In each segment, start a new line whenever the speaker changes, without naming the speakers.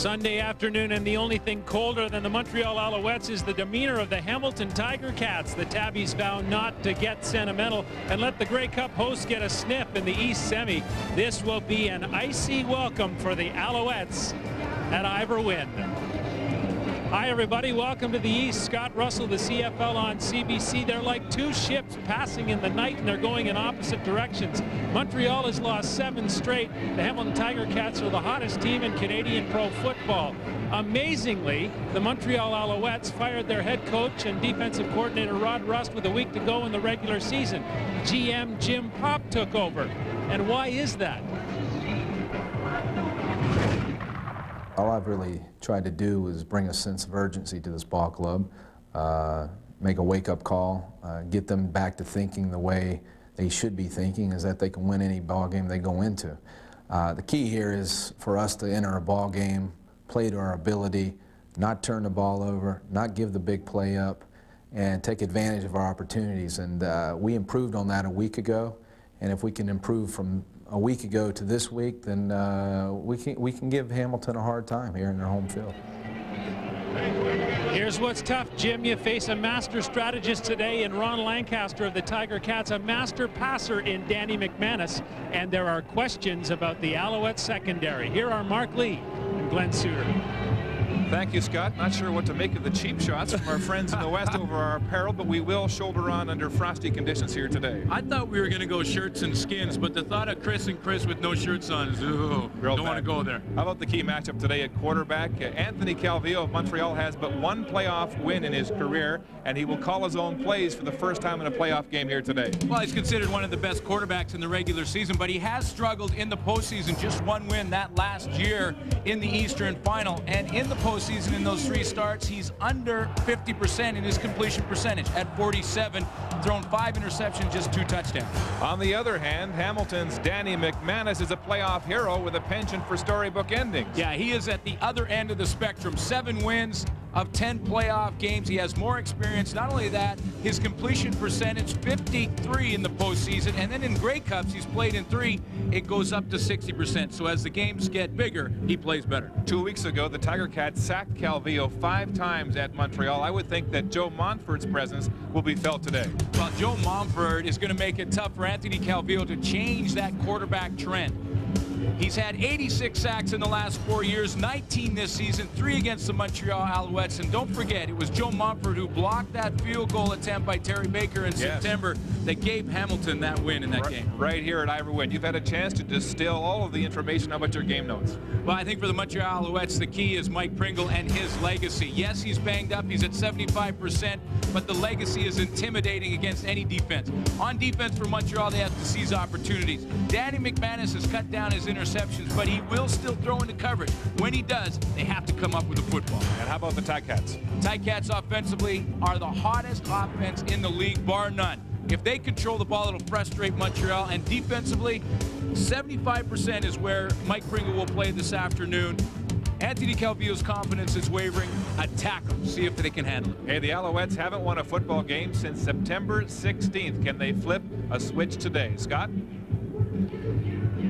Sunday afternoon, and the only thing colder than the Montreal Alouettes is the demeanor of the Hamilton Tiger Cats. The Tabbies vow not to get sentimental and let the Grey Cup hosts get a sniff in the East Semi. This will be an icy welcome for the Alouettes at Ivor Wynne. Hi everybody, welcome to the East. Scott Russell, the CFL on CBC. They're like two ships passing in the night and they're going in opposite directions. Montreal has lost 7 straight. The Hamilton Tiger Cats are the hottest team in Canadian pro football. Amazingly, the Montreal Alouettes fired their head coach and defensive coordinator Rod Rust with a week to go in the regular season. GM Jim Pop took over. And why is that?
All I've really tried to do is bring a sense of urgency to this ball club, make a wake-up call, get them back to thinking the way they should be thinking, is that they can win any ball game they go into. The key here is for us to enter a ball game, play to our ability, not turn the ball over, not give the big play up, and take advantage of our opportunities. And we improved on that a week ago, and if we can improve from a week ago to this week, then we can give Hamilton a hard time here in their home field.
Here's what's tough, Jim. You face a master strategist today in Ron Lancaster of the Tiger Cats, a master passer in Danny McManus, and there are questions about the Alouette secondary. Here are Mark Lee and Glenn Suter.
Thank you, Scott. Not sure what to make of the cheap shots from our friends in the West over our apparel, but we will shoulder on under frosty conditions here today.
I thought we were going to go shirts and skins, but the thought of Chris and Chris with no shirts on is, ooh, don't want to go there.
How about the key matchup today at quarterback? Anthony Calvillo of Montreal has but one playoff win in his career, and he will call his own plays for the first time in a playoff game here today.
Well, he's considered one of the best quarterbacks in the regular season, but he has struggled in the postseason. Just one win that last year in the Eastern Final, and in the postseason in those 3 starts, he's under 50% in his completion percentage at 47, thrown 5 interceptions, just 2 touchdowns.
On the other hand, Hamilton's Danny McManus is a playoff hero with a penchant for storybook endings.
Yeah, he is at the other end of the spectrum. 7 wins of 10 playoff games. He has more experience. Not only that, his completion percentage 53 in the postseason, and then in Grey Cups he's played in 3. It goes up to 60%. So as the games get bigger, he plays better.
2 weeks ago, the Tiger Cats sacked Calvillo 5 times at Montreal. I would think that Joe Montford's presence will be felt today.
Well, Joe Montford is going to make it tough for Anthony Calvillo to change that quarterback trend. He's had 86 sacks in the last 4 years, 19 this season, 3 against the Montreal Alouettes. And don't forget, it was Joe Montford who blocked that field goal attempt by Terry Baker in September that gave Hamilton that win in that game.
Right here at Ivor Wynne. You've had a chance to distill all of the information. How about your game notes?
Well, I think for the Montreal Alouettes, the key is Mike Pringle and his legacy. Yes, he's banged up. He's at 75%, but the legacy is intimidating against any defense. On defense for Montreal, they have to seize opportunities. Danny McManus has cut down his interceptions, but he will still throw into coverage. When he does, they have to come up with a football.
And how about the Ticats?
Ticats offensively are the hottest offense in the league, bar none. If they control the ball, it'll frustrate Montreal. And defensively, 75% is where Mike Pringle will play this afternoon. Anthony Calvillo's confidence is wavering. Attack them. See if they can handle it.
Hey, the Alouettes haven't won a football game since September 16th. Can they flip a switch today? Scott?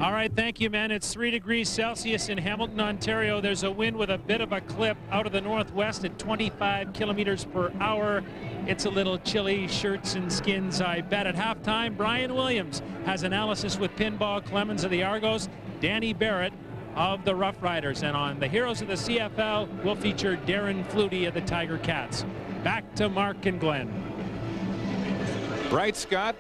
All right, thank you, man. It's 3 degrees Celsius in Hamilton, Ontario. There's a wind with a bit of a clip out of the northwest at 25 kilometers per hour. It's a little chilly. Shirts and skins, I bet. At halftime, Brian Williams has analysis with Pinball Clemens of the Argos, Danny Barrett of the Rough Riders. And on the Heroes of the CFL, we'll feature Darren Flutie of the Tiger Cats. Back to Mark and Glenn.
Right, Scott.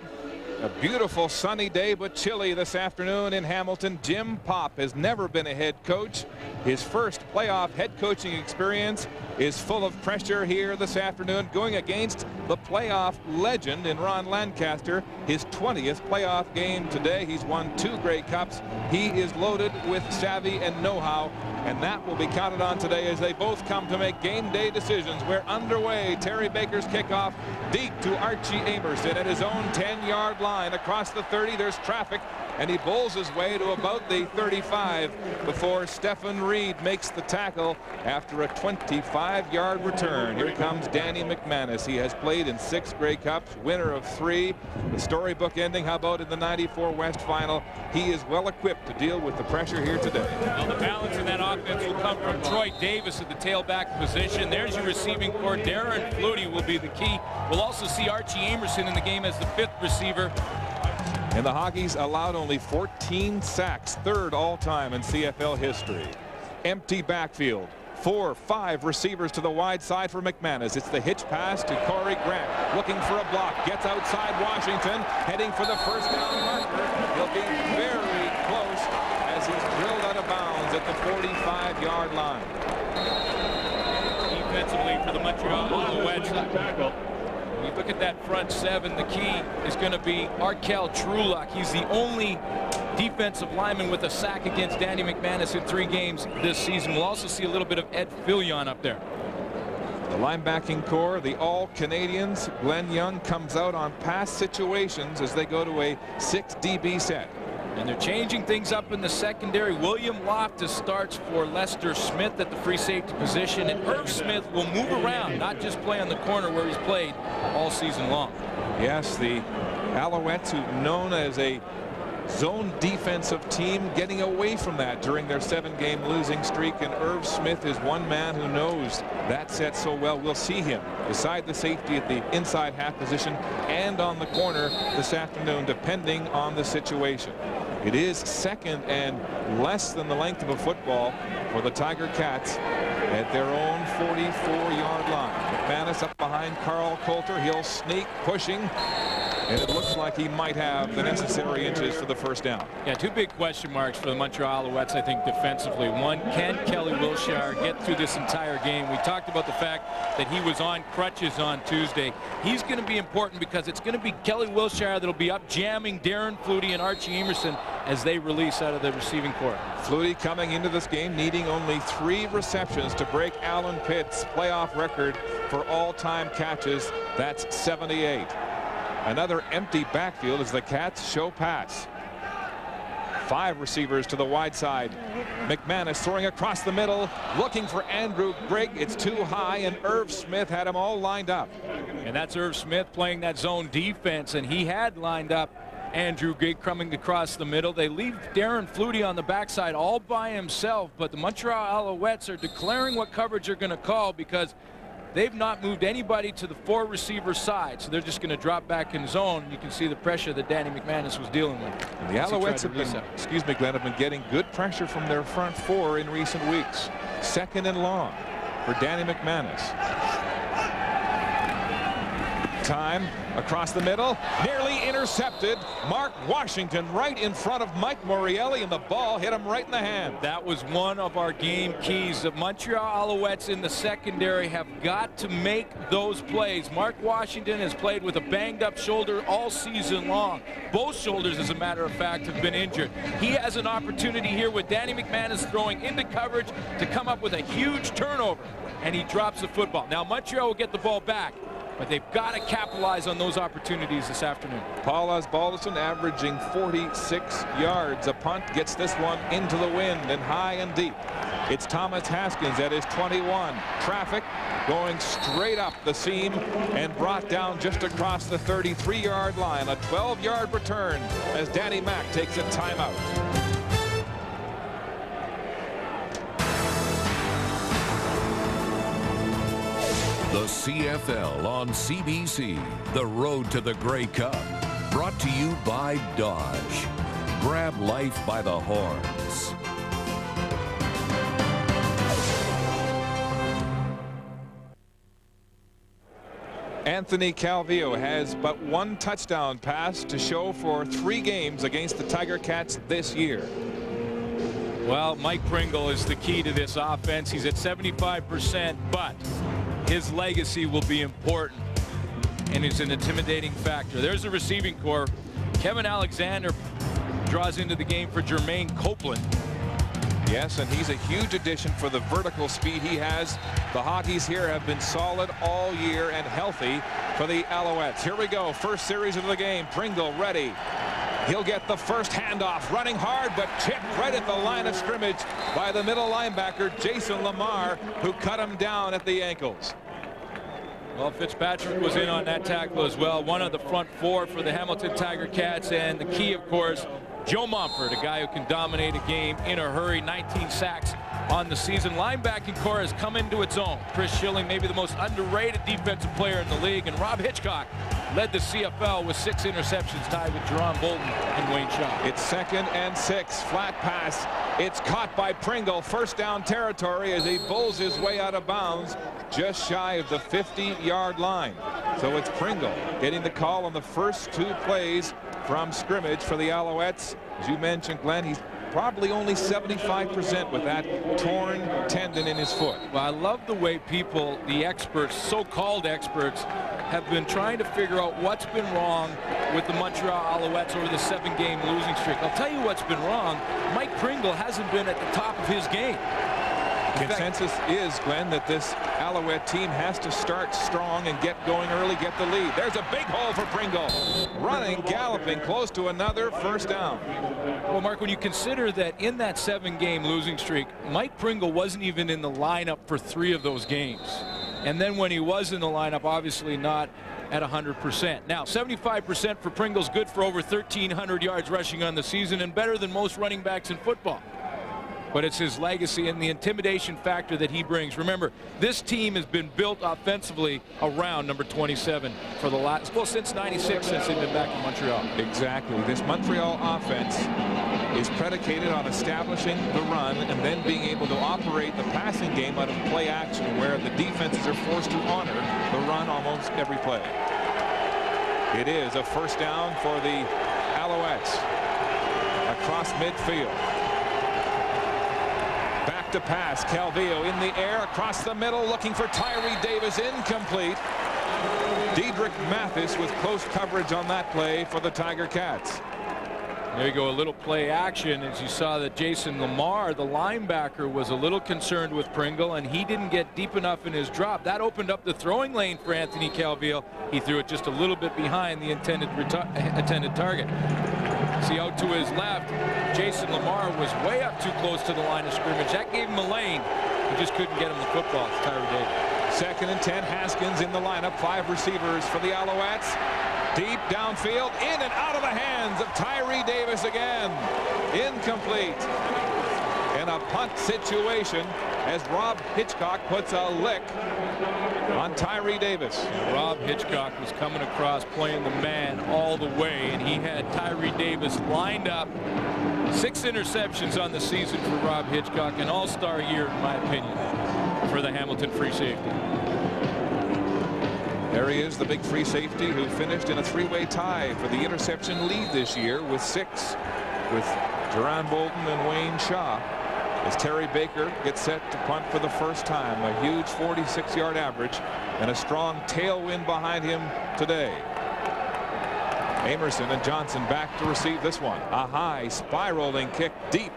A beautiful sunny day, but chilly this afternoon in Hamilton. Jim Pop has never been a head coach. His first playoff head coaching experience is full of pressure here this afternoon, going against the playoff legend in Ron Lancaster. His 20th playoff game today. He's won 2 Grey Cups. He is loaded with savvy and know-how, and that will be counted on today as they both come to make game day decisions. We're underway. Terry Baker's kickoff deep to Archie Amerson at his own 10-yard line. Across the 30, there's traffic and he bowls his way to about the 35 before Stephen Reed makes the tackle after a 25-yard return. Here comes Danny McManus. He has played in 6 Grey Cups, winner of 3. The storybook ending, how about in the 94 West Final? He is well equipped to deal with the pressure here today.
Well, the balance in that offense will come from Troy Davis at the tailback position. There's your receiving core. Darren Flutie will be the key. We'll also see Archie Amerson in the game as the 5th receiver.
And the Hoggies allowed only 14 sacks, 3rd all-time in CFL history. Empty backfield. 4-5 receivers to the wide side for McManus. It's the hitch pass to Corey Grant, looking for a block, gets outside Washington, heading for the first down marker. He'll be very close as he's drilled out of bounds at the 45-yard line.
Defensively for the Montreal Alouettes. When you look at that front 7, the key is going to be Arkel Trulak. He's the only defensive lineman with a sack against Danny McManus in 3 games this season. We'll also see a little bit of Ed Fillion up there.
The linebacking core, the All-Canadians. Glenn Young comes out on pass situations as they go to a 6 DB set.
And they're changing things up in the secondary. William Loftus starts for Lester Smith at the free safety position, and Irv Smith will move around, not just play on the corner where he's played all season long.
Yes, the Alouettes, who've known as a zone defensive team, getting away from that during their 7-game losing streak, and Irv Smith is one man who knows that set so well. We'll see him beside the safety at the inside half position and on the corner this afternoon, depending on the situation. It is 2nd and less than the length of a football for the Tiger Cats at their own 44-yard line. McManus up behind Carl Coulter. He'll sneak, pushing, and it looks like he might have the necessary inches for the first down.
Yeah, 2 big question marks for the Montreal Alouettes, I think, defensively. One, can Kelly Wilshire get through this entire game? We talked about the fact that he was on crutches on Tuesday. He's going to be important because it's going to be Kelly Wilshire that'll be up jamming Darren Flutie and Archie Emerson as they release out of the receiving corps.
Flutie coming into this game needing only 3 receptions to break Alan Pitt's playoff record for all-time catches. That's 78. Another empty backfield as the Cats show pass. 5 receivers to the wide side. McManus throwing across the middle, looking for Andrew Grigg. It's too high, and Irv Smith had him all lined up.
And that's Irv Smith playing that zone defense, and he had lined up Andrew Grigg coming across the middle. They leave Darren Flutie on the backside all by himself, but the Montreal Alouettes are declaring what coverage they're going to call because they've not moved anybody to the 4 receiver side, so they're just going to drop back in zone. You can see the pressure that Danny McManus was dealing with.
And the Alouettes have been, excuse me, Glenn, have been getting good pressure from their front 4 in recent weeks. 2nd and long for Danny McManus. Time across the middle, nearly intercepted. Mark Washington right in front of Mike Morreale, and the ball hit him right in the hand.
That was one of our game keys. The Montreal Alouettes in the secondary have got to make those plays. Mark Washington has played with a banged up shoulder all season long. Both shoulders, as a matter of fact, have been injured. He has an opportunity here with Danny McManus throwing into coverage to come up with a huge turnover, and he drops the football. Now Montreal will get the ball back, but they've got to capitalize on those opportunities this afternoon.
Paul Osbaldiston averaging 46 yards. A punt gets this one into the wind and high and deep. It's Thomas Haskins at his 21. Traffic going straight up the seam and brought down just across the 33-yard line. A 12-yard return as Danny Mack takes a timeout.
The CFL on CBC, the road to the Grey Cup, brought to you by Dodge. Grab life by the horns.
Anthony Calvillo has but 1 touchdown pass to show for 3 games against the Tiger Cats this year.
Well, Mike Pringle is the key to this offense. He's at 75%, but his legacy will be important, and it's an intimidating factor. There's the receiving core. Kevin Alexander draws into the game for Jermaine Copeland.
Yes, and he's a huge addition for the vertical speed he has. The Hoggies here have been solid all year and healthy for the Alouettes. Here we go, first series of the game. Pringle ready. He'll get the first handoff, running hard, but chipped right at the line of scrimmage by the middle linebacker, Jason Lamar, who cut him down at the ankles.
Well, Fitzpatrick was in on that tackle as well. One of the front four for the Hamilton Tiger Cats, and the key, of course, Joe Mumford, a guy who can dominate a game in a hurry. 19 sacks on the season. Linebacking core has come into its own. Chris Schilling, maybe the most underrated defensive player in the league, and Rob Hitchcock led the CFL with 6 interceptions, tied with Jerron Bolton and Wayne Shaw.
It's 2nd and 6. Flat pass. It's caught by Pringle. First down territory as he bowls his way out of bounds just shy of the 50-yard line. So it's Pringle getting the call on the first 2 plays from scrimmage for the Alouettes. As you mentioned, Glenn, he's probably only 75% with that torn tendon in his foot.
Well, I love the way people, the experts, so-called experts, have been trying to figure out what's been wrong with the Montreal Alouettes over the 7-game losing streak. I'll tell you what's been wrong. Mike Pringle hasn't been at the top of his game.
Consensus is, Glenn, that this Alouette team has to start strong and get going early, get the lead. There's a big hole for Pringle. Running, galloping, close to another first down.
Well, Mark, when you consider that in that 7-game losing streak, Mike Pringle wasn't even in the lineup for 3 of those games. And then when he was in the lineup, obviously not at 100%. Now, 75% for Pringle's good for over 1,300 yards rushing on the season and better than most running backs in football. But it's his legacy and the intimidation factor that he brings. Remember, this team has been built offensively around number 27 for the last, well, since '96, since they've been back in Montreal.
Exactly. This Montreal offense is predicated on establishing the run and then being able to operate the passing game out of play action, where the defenses are forced to honor the run almost every play. It is a first down for the Alouettes across midfield. Back to pass. Calvillo in the air across the middle, looking for Tyree Davis. Incomplete. Dedrick Mathis with close coverage on that play for the Tiger Cats.
There you go, a little play action as you saw that Jason Lamar, the linebacker, was a little concerned with Pringle, and he didn't get deep enough in his drop. That opened up the throwing lane for Anthony Calvillo. He threw it just a little bit behind the intended target. See, out to his left, Jason Lamar was way up too close to the line of scrimmage. That gave him a lane. He just couldn't get him the football. It's Tyree Davis. 2nd and 10. Haskins in the lineup. 5 receivers for the Alouettes. Deep downfield, in and out of the hands of Tyree Davis again. Incomplete. In a punt situation as Rob Hitchcock puts a lick on Tyree Davis. Rob Hitchcock was coming across playing the man all the way, and he had Tyree Davis lined up. 6 interceptions on the season for Rob Hitchcock, an all-star year in my opinion for the Hamilton free safety.
There he is, the big free safety who finished in a 3-way tie for the interception lead this year with 6, with Jerron Bolton and Wayne Shaw, as Terry Baker gets set to punt for the first time. A huge 46-yard average and a strong tailwind behind him today. Amerson and Johnson back to receive this one. A high spiraling kick deep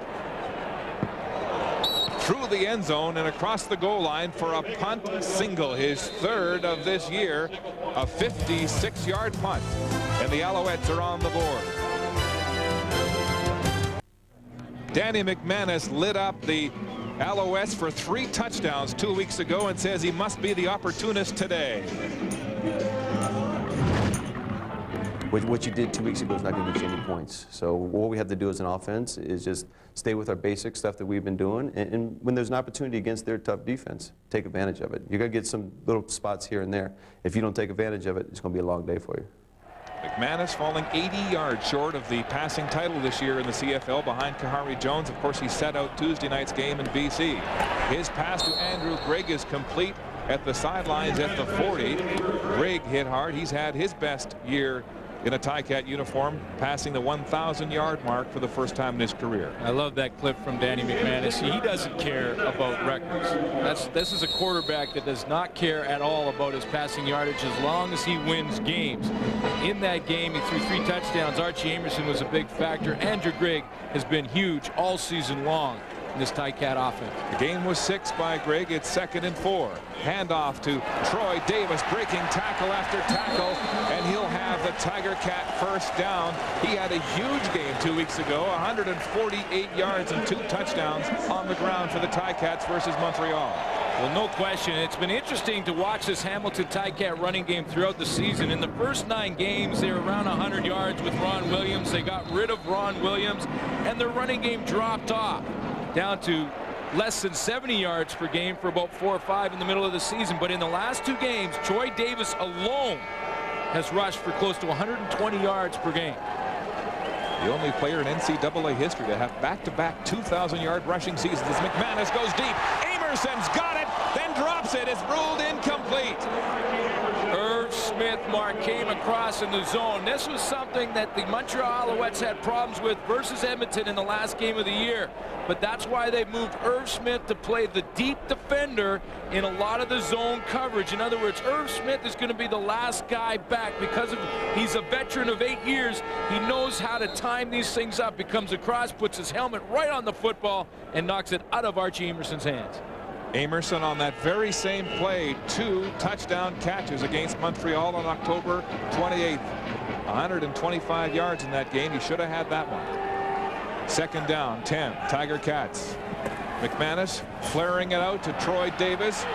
through the end zone and across the goal line for a punt single, his 3rd of this year, a 56-yard punt, and the Alouettes are on the board. Danny McManus lit up the Alouettes for 3 touchdowns 2 weeks ago and says he must be the opportunist today.
What you did 2 weeks ago is not going to get you any points. So what we have to do as an offense is just stay with our basic stuff that we've been doing. And when there's an opportunity against their tough defense, take advantage of it. You're going to get some little spots here and there. If you don't take advantage of it, it's going to be a long day for you.
McManus falling 80 yards short of the passing title this year in the CFL behind Kahari Jones. Of course, he sat out Tuesday night's game in BC. His pass to Andrew Grigg is complete at the sidelines at the 40. Grigg hit hard. He's had his best year in a Ticat uniform, passing the 1,000-yard mark for the first time in his career.
I love that clip from Danny McManus. He doesn't care about records. This is a quarterback that does not care at all about his passing yardage as long as he wins games. In that game, he threw 3 touchdowns. Archie Amerson was a big factor. Andrew Grigg has been huge all season long. in this Ticat offense.
The game was 6 by Greg. It's 2nd and 4. Handoff to Troy Davis, breaking tackle after tackle, and he'll have the Tiger Cat first down. He had a huge game 2 weeks ago, 148 yards and 2 touchdowns on the ground for the Ticats versus Montreal.
Well, no question. It's been interesting to watch this Hamilton Ticat running game throughout the season. In the first 9 games, they were around 100 yards with Ron Williams. They got rid of Ron Williams, and their running game dropped off down to less than 70 yards per game for about 4 or 5 in the middle of the season. But in the last 2 games, Troy Davis alone has rushed for close to 120 yards per game.
The only player in NCAA history to have back-to-back 2,000-yard rushing seasons as McManus goes deep. Amerson's got it, then drops it. It's ruled incomplete.
Irv Smith, Mark, came across in the zone. This was something that the Montreal Alouettes had problems with versus Edmonton in the last game of the year. But that's why they moved Irv Smith to play the deep defender in a lot of the zone coverage. In other words, Irv Smith is going to be the last guy back because he's a veteran of 8 years. He knows how to time these things up. He comes across, puts his helmet right on the football, and knocks it out of Archie Emerson's hands.
Emerson on that very same play, 2 touchdown catches against Montreal on October 28th. 125 yards in that game. He should have had that one. 2nd down, 10. Tiger Cats. McManus flaring it out to Troy Davis.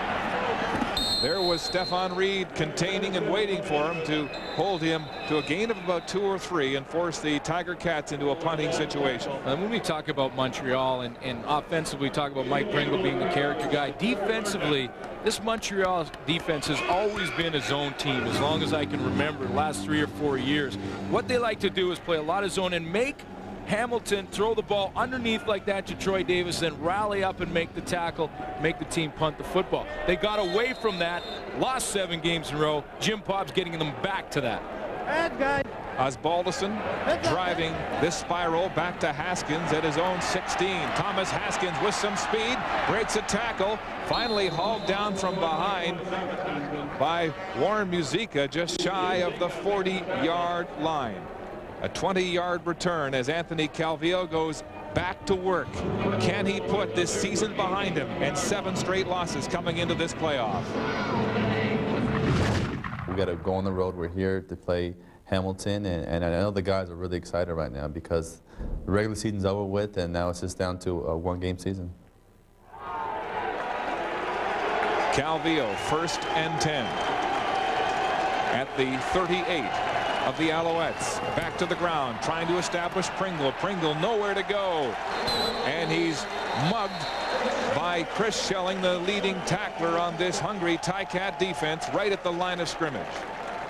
There was Stephon Reed containing and waiting for him to hold him to a gain of about 2 or 3 and force the Tiger Cats into a punting situation.
And when we talk about Montreal and offensively talk about Mike Pringle being the character guy, defensively, this Montreal defense has always been a zone team as long as I can remember, the last 3 or 4 years. What they like to do is play a lot of zone and make Hamilton throw the ball underneath like that to Troy Davis, then rally up and make the tackle, make the team punt the football. They got away from that, lost 7 games in a row. Jim Popp's getting them back to that.
Osbaldiston driving this spiral back to Haskins at his own 16. Thomas Haskins with some speed, breaks a tackle, finally hauled down from behind by Warren Musica just shy of the 40-yard line. A 20-yard return as Anthony Calvillo goes back to work. Can he put this season behind him and 7 straight losses coming into this playoff?
We got to go on the road. We're here to play Hamilton, and I know the guys are really excited right now because the regular season's over with, and now it's just down to a 1-game season.
Calvillo, 1st and 10 at the 38 of the Alouettes. Back to the ground, trying to establish Pringle. Pringle nowhere to go. And he's mugged by Chris Schelling, the leading tackler on this hungry Ticat defense, right at the line of scrimmage.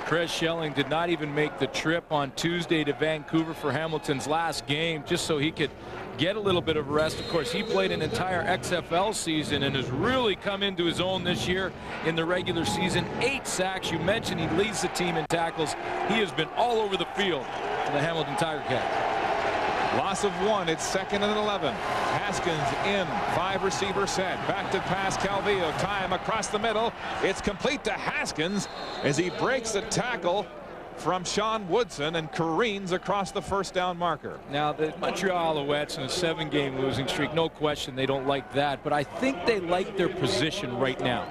Chris Schelling did not even make the trip on Tuesday to Vancouver for Hamilton's last game just so he could get a little bit of rest. Of course, he played an entire XFL season and has really come into his own this year in the regular season. 8 sacks. You mentioned he leads the team in tackles. He has been all over the field for the Hamilton Tiger Cats.
Loss of 1. It's 2nd and 11. Haskins in, 5-receiver set. Back to pass Calvillo. Time across the middle. It's complete to Haskins as he breaks the tackle from Sean Woodson and careens across the first down marker.
Now, the Montreal Alouettes in a 7-game losing streak, no question they don't like that, but I think they like their position right now.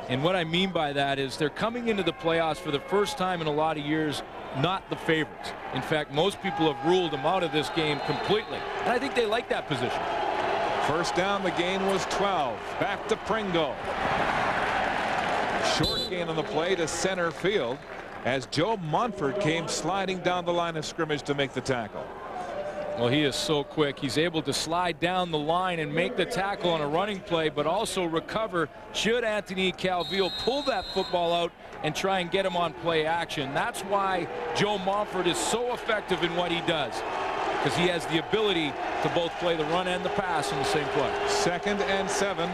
And what I mean by that is they're coming into the playoffs for the first time in a lot of years not the favorites. In fact, most people have ruled them out of this game completely, and I think they like that position.
First down, the gain was 12. Back to Pringle. Short gain on the play to center field as Joe Montford came sliding down the line of scrimmage to make the tackle.
Well, he is so quick. He's able to slide down the line and make the tackle on a running play, but also recover should Anthony Calvillo pull that football out and try and get him on play action. That's why Joe Montford is so effective in what he does, because he has the ability to both play the run and the pass in the same play.
2nd and 7.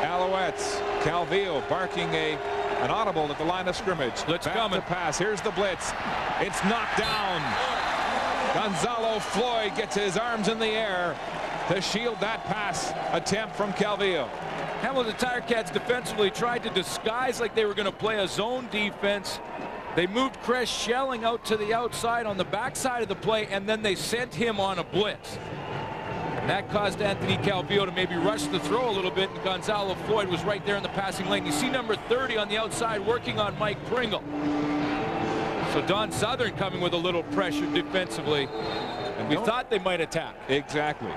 Alouettes. Calvillo barking an audible at the line of scrimmage.
Blitz
back
coming.
to pass. Here's the blitz. It's knocked down. Gonzalo Floyd gets his arms in the air to shield that pass attempt from Calvillo.
Hamilton Tiger Cats defensively tried to disguise like they were going to play a zone defense. They moved Chris Schelling out to the outside on the backside of the play, and then they sent him on a blitz. And that caused Anthony Calvillo to maybe rush the throw a little bit, and Gonzalo Floyd was right there in the passing lane. You see number 30 on the outside working on Mike Pringle. So Don Southern coming with a little pressure defensively. And we thought they might attack.
Exactly.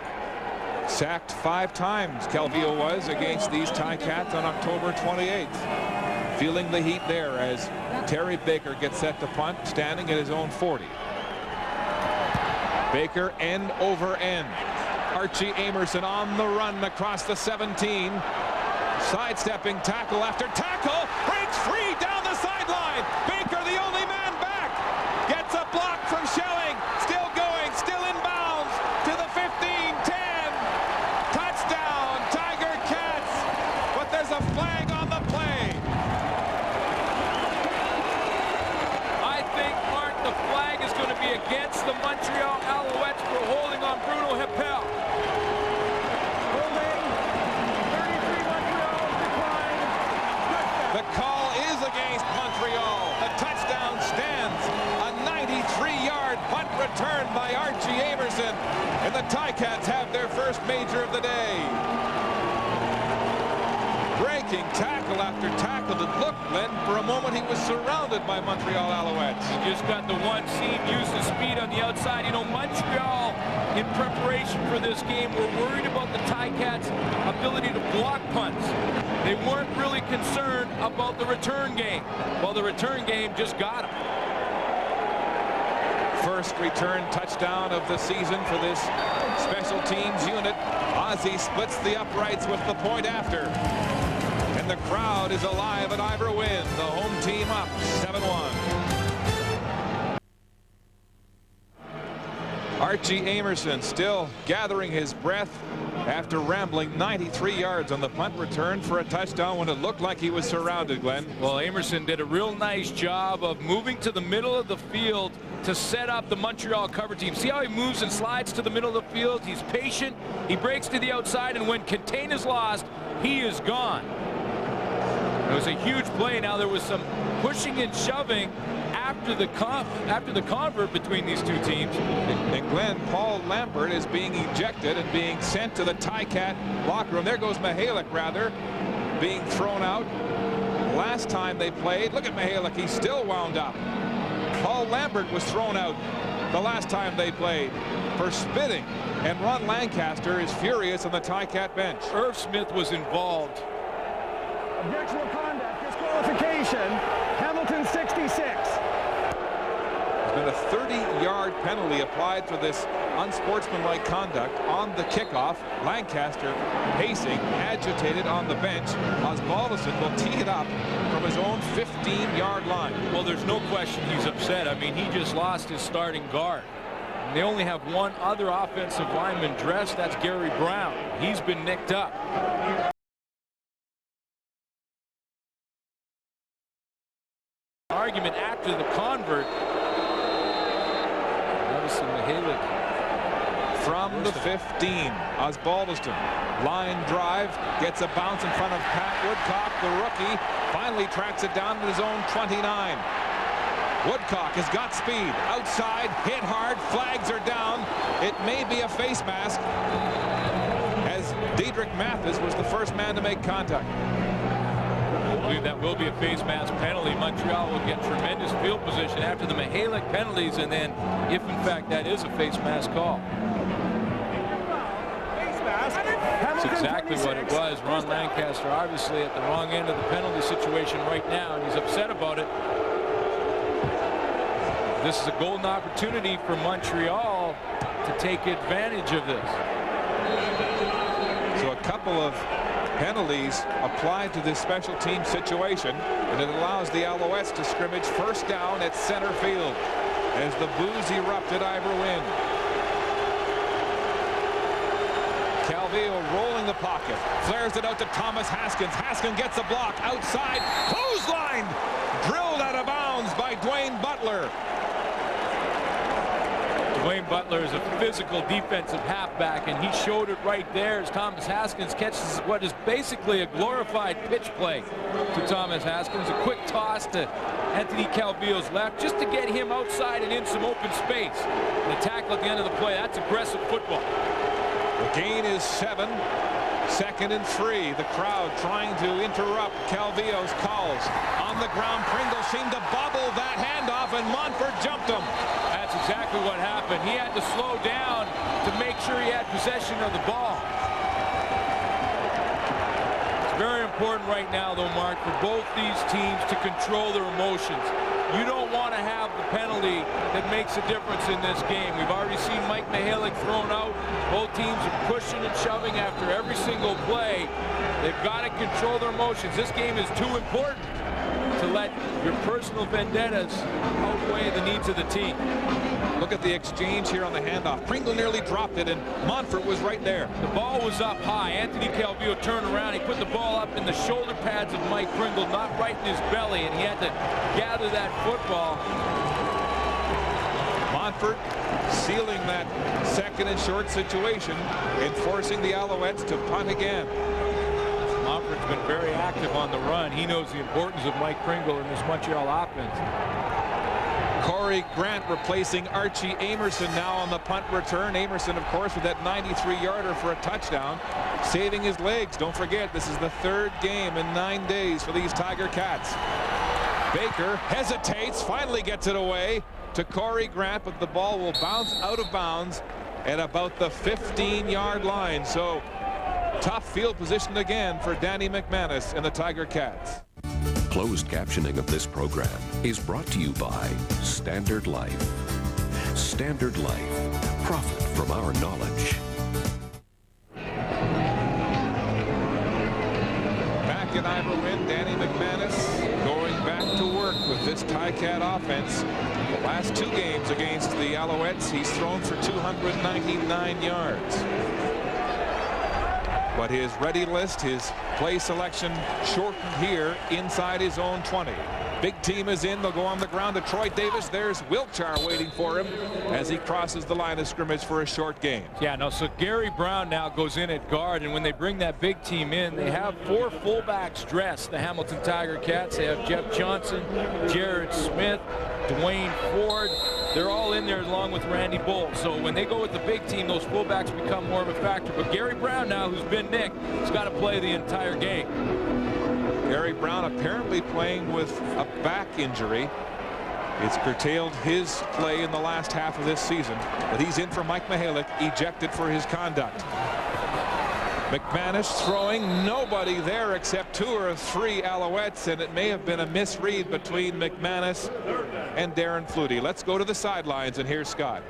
Sacked 5 times, Calvillo was, against these Ticats on October 28th. Feeling the heat there as Terry Baker gets set to punt, standing at his own 40. Baker end over end. Archie Amerson on the run across the 17. Sidestepping tackle after tackle. Breaks free down the sideline. Baker, the only man back. Gets a block from Schelling. Still going, still in bounds to the 15-10. Touchdown, Tiger Cats. But there's a flag on the play.
I think, Mark, the flag is going to be against the Montreal Alouettes for holding on Bruno Heppel.
The call is against Montreal. The touchdown stands. A 93-yard punt return by Archie Amerson. And the Ticats have their first major of the day. Breaking tackle after tackle. It looked, Glenn, for a moment he was surrounded by Montreal Alouettes.
He just got the one seam, used the speed on the outside. You know, Montreal, in preparation for this game, were worried about the Ticats' ability to block punts. They weren't really concerned about the return game. Well, the return game just got them.
First return touchdown of the season for this special teams unit. Ozzie splits the uprights with the point after. And the crowd is alive at Ivor Wynn. The home team up 7-1. Archie Amerson still gathering his breath after rambling 93 yards on the punt return for a touchdown when it looked like he was surrounded, Glenn.
Well, Amerson did a real nice job of moving to the middle of the field to set up the Montreal cover team. See how he moves and slides to the middle of the field? He's patient. He breaks to the outside, and when contain is lost, he is gone. It was a huge play. Now there was some pushing and shoving after the convert between these two teams.
And Glenn, Paul Lambert is being ejected and being sent to the Ticat locker room. There goes Mihalik, rather, being thrown out. Last time they played, look at Mihalik, he's still wound up. Paul Lambert was thrown out the last time they played for spitting. And Ron Lancaster is furious on the Ticat bench.
Irv Smith was involved.
Objectionable conduct, disqualification, Hamilton 66.
There's been a 30-yard penalty applied for this unsportsmanlike conduct on the kickoff. Lancaster pacing, agitated on the bench. Osbaldiston will tee it up from his own 15-yard line.
Well, there's no question he's upset. I mean, he just lost his starting guard. And they only have one other offensive lineman dressed. That's Gary Brown. He's been nicked up. Argument after the convert.
From the 15, Osbaldiston, line drive, gets a bounce in front of Pat Woodcock, the rookie, finally tracks it down to his own 29. Woodcock has got speed, outside, hit hard, flags are down. It may be a face mask, as Diedrich Mathis was the first man to make contact.
I believe that will be a face mask penalty. Montreal will get tremendous field position after the Mihalik penalties, and then if in fact that is a face mask call. That's exactly what it was. Ron Lancaster obviously at the wrong end of the penalty situation right now, and he's upset about it. This is a golden opportunity for Montreal to take advantage of this.
So a couple of penalties applied to this special team situation, and it allows the Alouettes to scrimmage first down at center field as the boos erupt at Ivor Wynn. Calvillo rolling the pocket, flares it out to Thomas Haskins. Haskins gets a block outside, clothesline, drilled out of bounds by Dwayne Butler.
Dwayne Butler is a physical defensive halfback, and he showed it right there as Thomas Haskins catches what is basically a glorified pitch play to Thomas Haskins. A quick toss to Anthony Calvillo's left just to get him outside and in some open space. And a tackle at the end of the play. That's aggressive football.
The gain is 7. 2nd and 3. The crowd trying to interrupt Calvillo's calls. On the ground, Pringle seemed to bobble that handoff, and Montfort jumped him.
That's exactly what happened. He had to slow down to make sure he had possession of the ball. It's very important right now, though, Mark, for both these teams to control their emotions. You don't want to have the penalty that makes a difference in this game. We've already seen Mike Mihalik thrown out. Both teams are pushing and shoving after every single play. They've got to control their emotions. This game is too important to let your personal vendettas outweigh the needs of the team.
Look at the exchange here on the handoff. Pringle nearly dropped it, and Montfort was right there.
The ball was up high. Anthony Calvillo turned around. He put the ball up in the shoulder pads of Mike Pringle, not right in his belly, and he had to gather that football.
Montfort sealing that 2nd and short situation and forcing the Alouettes to punt again.
Montfort's been very active on the run. He knows the importance of Mike Pringle in this Montreal offense.
Corey Grant replacing Archie Amerson now on the punt return. Amerson, of course, with that 93-yarder for a touchdown, saving his legs. Don't forget, this is the 3rd game in 9 days for these Tiger Cats. Baker hesitates, finally gets it away to Corey Grant, but the ball will bounce out of bounds at about the 15-yard line. So tough field position again for Danny McManus and the Tiger Cats.
Closed captioning of this program is brought to you by Standard Life. Standard Life. Profit from our knowledge.
Back in Iberwin, Danny McManus going back to work with this Ticat offense. The last 2 games against the Alouettes, he's thrown for 299 yards. But his ready list, his play selection shortened here inside his own 20. Big team is in. They'll go on the ground to Troy Davis. There's Wiltshire waiting for him as he crosses the line of scrimmage for a short gain.
Yeah, no, so Gary Brown now goes in at guard, and when they bring that big team in, they have 4 fullbacks dressed. The Hamilton Tiger Cats, they have Jeff Johnson, Jared Smith, Dwayne Ford. They're all in there along with Randy Bull. So when they go with the big team, those fullbacks become more of a factor. But Gary Brown now, who's been nicked, has got to play the entire game.
Gary Brown apparently playing with a back injury. It's curtailed his play in the last half of this season. But he's in for Mike Mihalik, ejected for his conduct. McManus throwing, nobody there except 2 or 3 Alouettes, and it may have been a misread between McManus and Darren Flutie. Let's go to the sidelines, and here's Scott.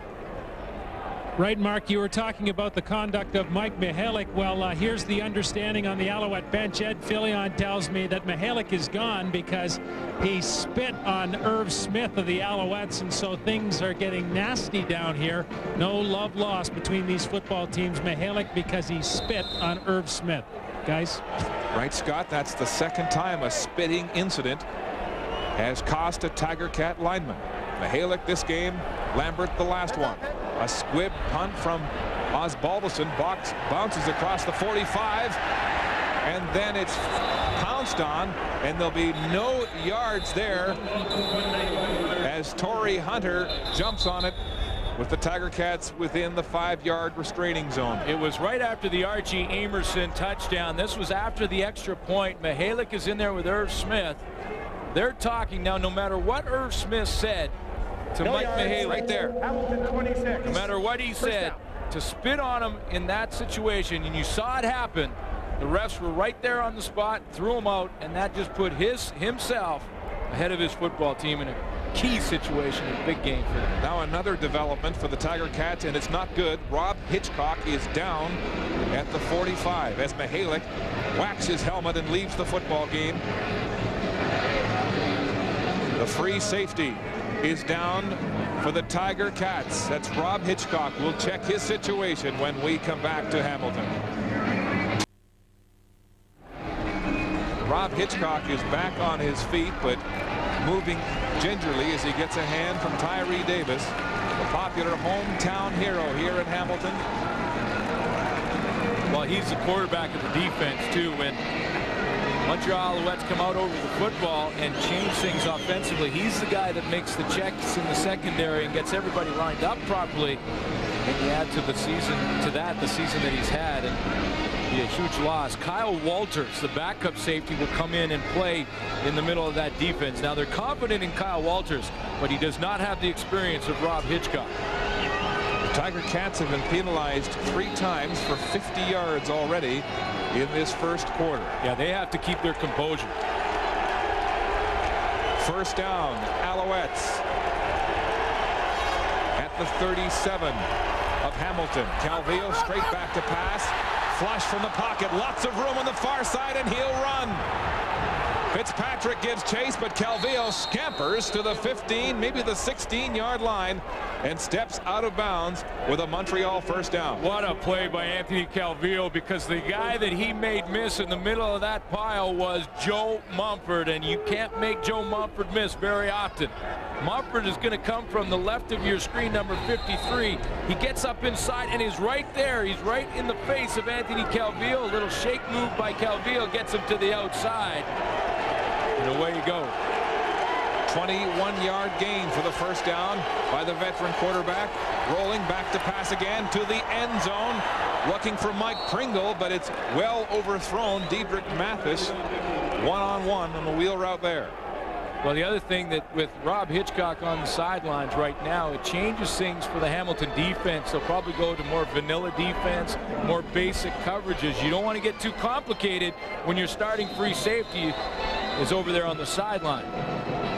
Right, Mark, you were talking about the conduct of Mike Mihalik. Well, here's the understanding on the Alouette bench. Ed Fillion tells me that Mihalik is gone because he spit on Irv Smith of the Alouettes, and so things are getting nasty down here. No love lost between these football teams. Mihalik because he spit on Irv Smith. Guys?
Right, Scott, that's the 2nd time a spitting incident has cost a Tiger Cat lineman. Mihalik this game, Lambert the last one. A squib punt from Osbaldiston, bounces across the 45, and then it's pounced on, and there'll be no yards there as Torrey Hunter jumps on it with the Tiger Cats within the 5-yard restraining zone.
It was right after the Archie Amerson touchdown. This was after the extra point. Mihalik is in there with Irv Smith. They're talking now, no matter what Irv Smith said to Mike Mihalik, right there.
Hamilton 26.
No matter what he said, to spit on him in that situation, and you saw it happen, the refs were right there on the spot, threw him out, and that just put himself ahead of his football team in a key situation, a big game for them.
Now another development for the Tiger Cats, and it's not good. Rob Hitchcock is down at the 45 as Mihalik whacks his helmet and leaves the football game. The free safety is down for the Tiger Cats. That's Rob Hitchcock. We'll check his situation when we come back to Hamilton. Rob Hitchcock is back on his feet, but moving gingerly as he gets a hand from Tyree Davis, the popular hometown hero here in Hamilton.
Well, he's the quarterback of the defense, too. When Montreal Alouettes come out over the football and change things offensively, he's the guy that makes the checks in the secondary and gets everybody lined up properly. And you add to the season, the season that he's had, and be a huge loss. Kyle Walters, the backup safety, will come in and play in the middle of that defense. Now they're confident in Kyle Walters, but he does not have the experience of Rob Hitchcock.
The Tiger Cats have been penalized 3 times for 50 yards already in this first quarter.
Yeah, they have to keep their composure.
First down, Alouettes at the 37 of Hamilton. Calvillo straight back to pass. Flush from the pocket. Lots of room on the far side, and he'll run. Fitzpatrick gives chase, but Calvillo scampers to the 15, maybe the 16-yard line, and steps out of bounds with a Montreal first down.
What a play by Anthony Calvillo, because the guy that he made miss in the middle of that pile was Joe Mumford, and you can't make Joe Mumford miss very often. Mumford is going to come from the left of your screen, number 53. He gets up inside and is right there. He's right in the face of Anthony Calvillo. A little shake move by Calvillo gets him to the outside. And away you go.
21-yard gain for the first down by the veteran quarterback. Rolling back to pass again to the end zone. Looking for Mike Pringle, but it's well overthrown. Diedrich Mathis one-on-one on the wheel route there.
Well, the other thing that with Rob Hitchcock on the sidelines right now, it changes things for the Hamilton defense. They'll probably go to more vanilla defense, more basic coverages. You don't want to get too complicated when your starting free safety is over there on the sideline.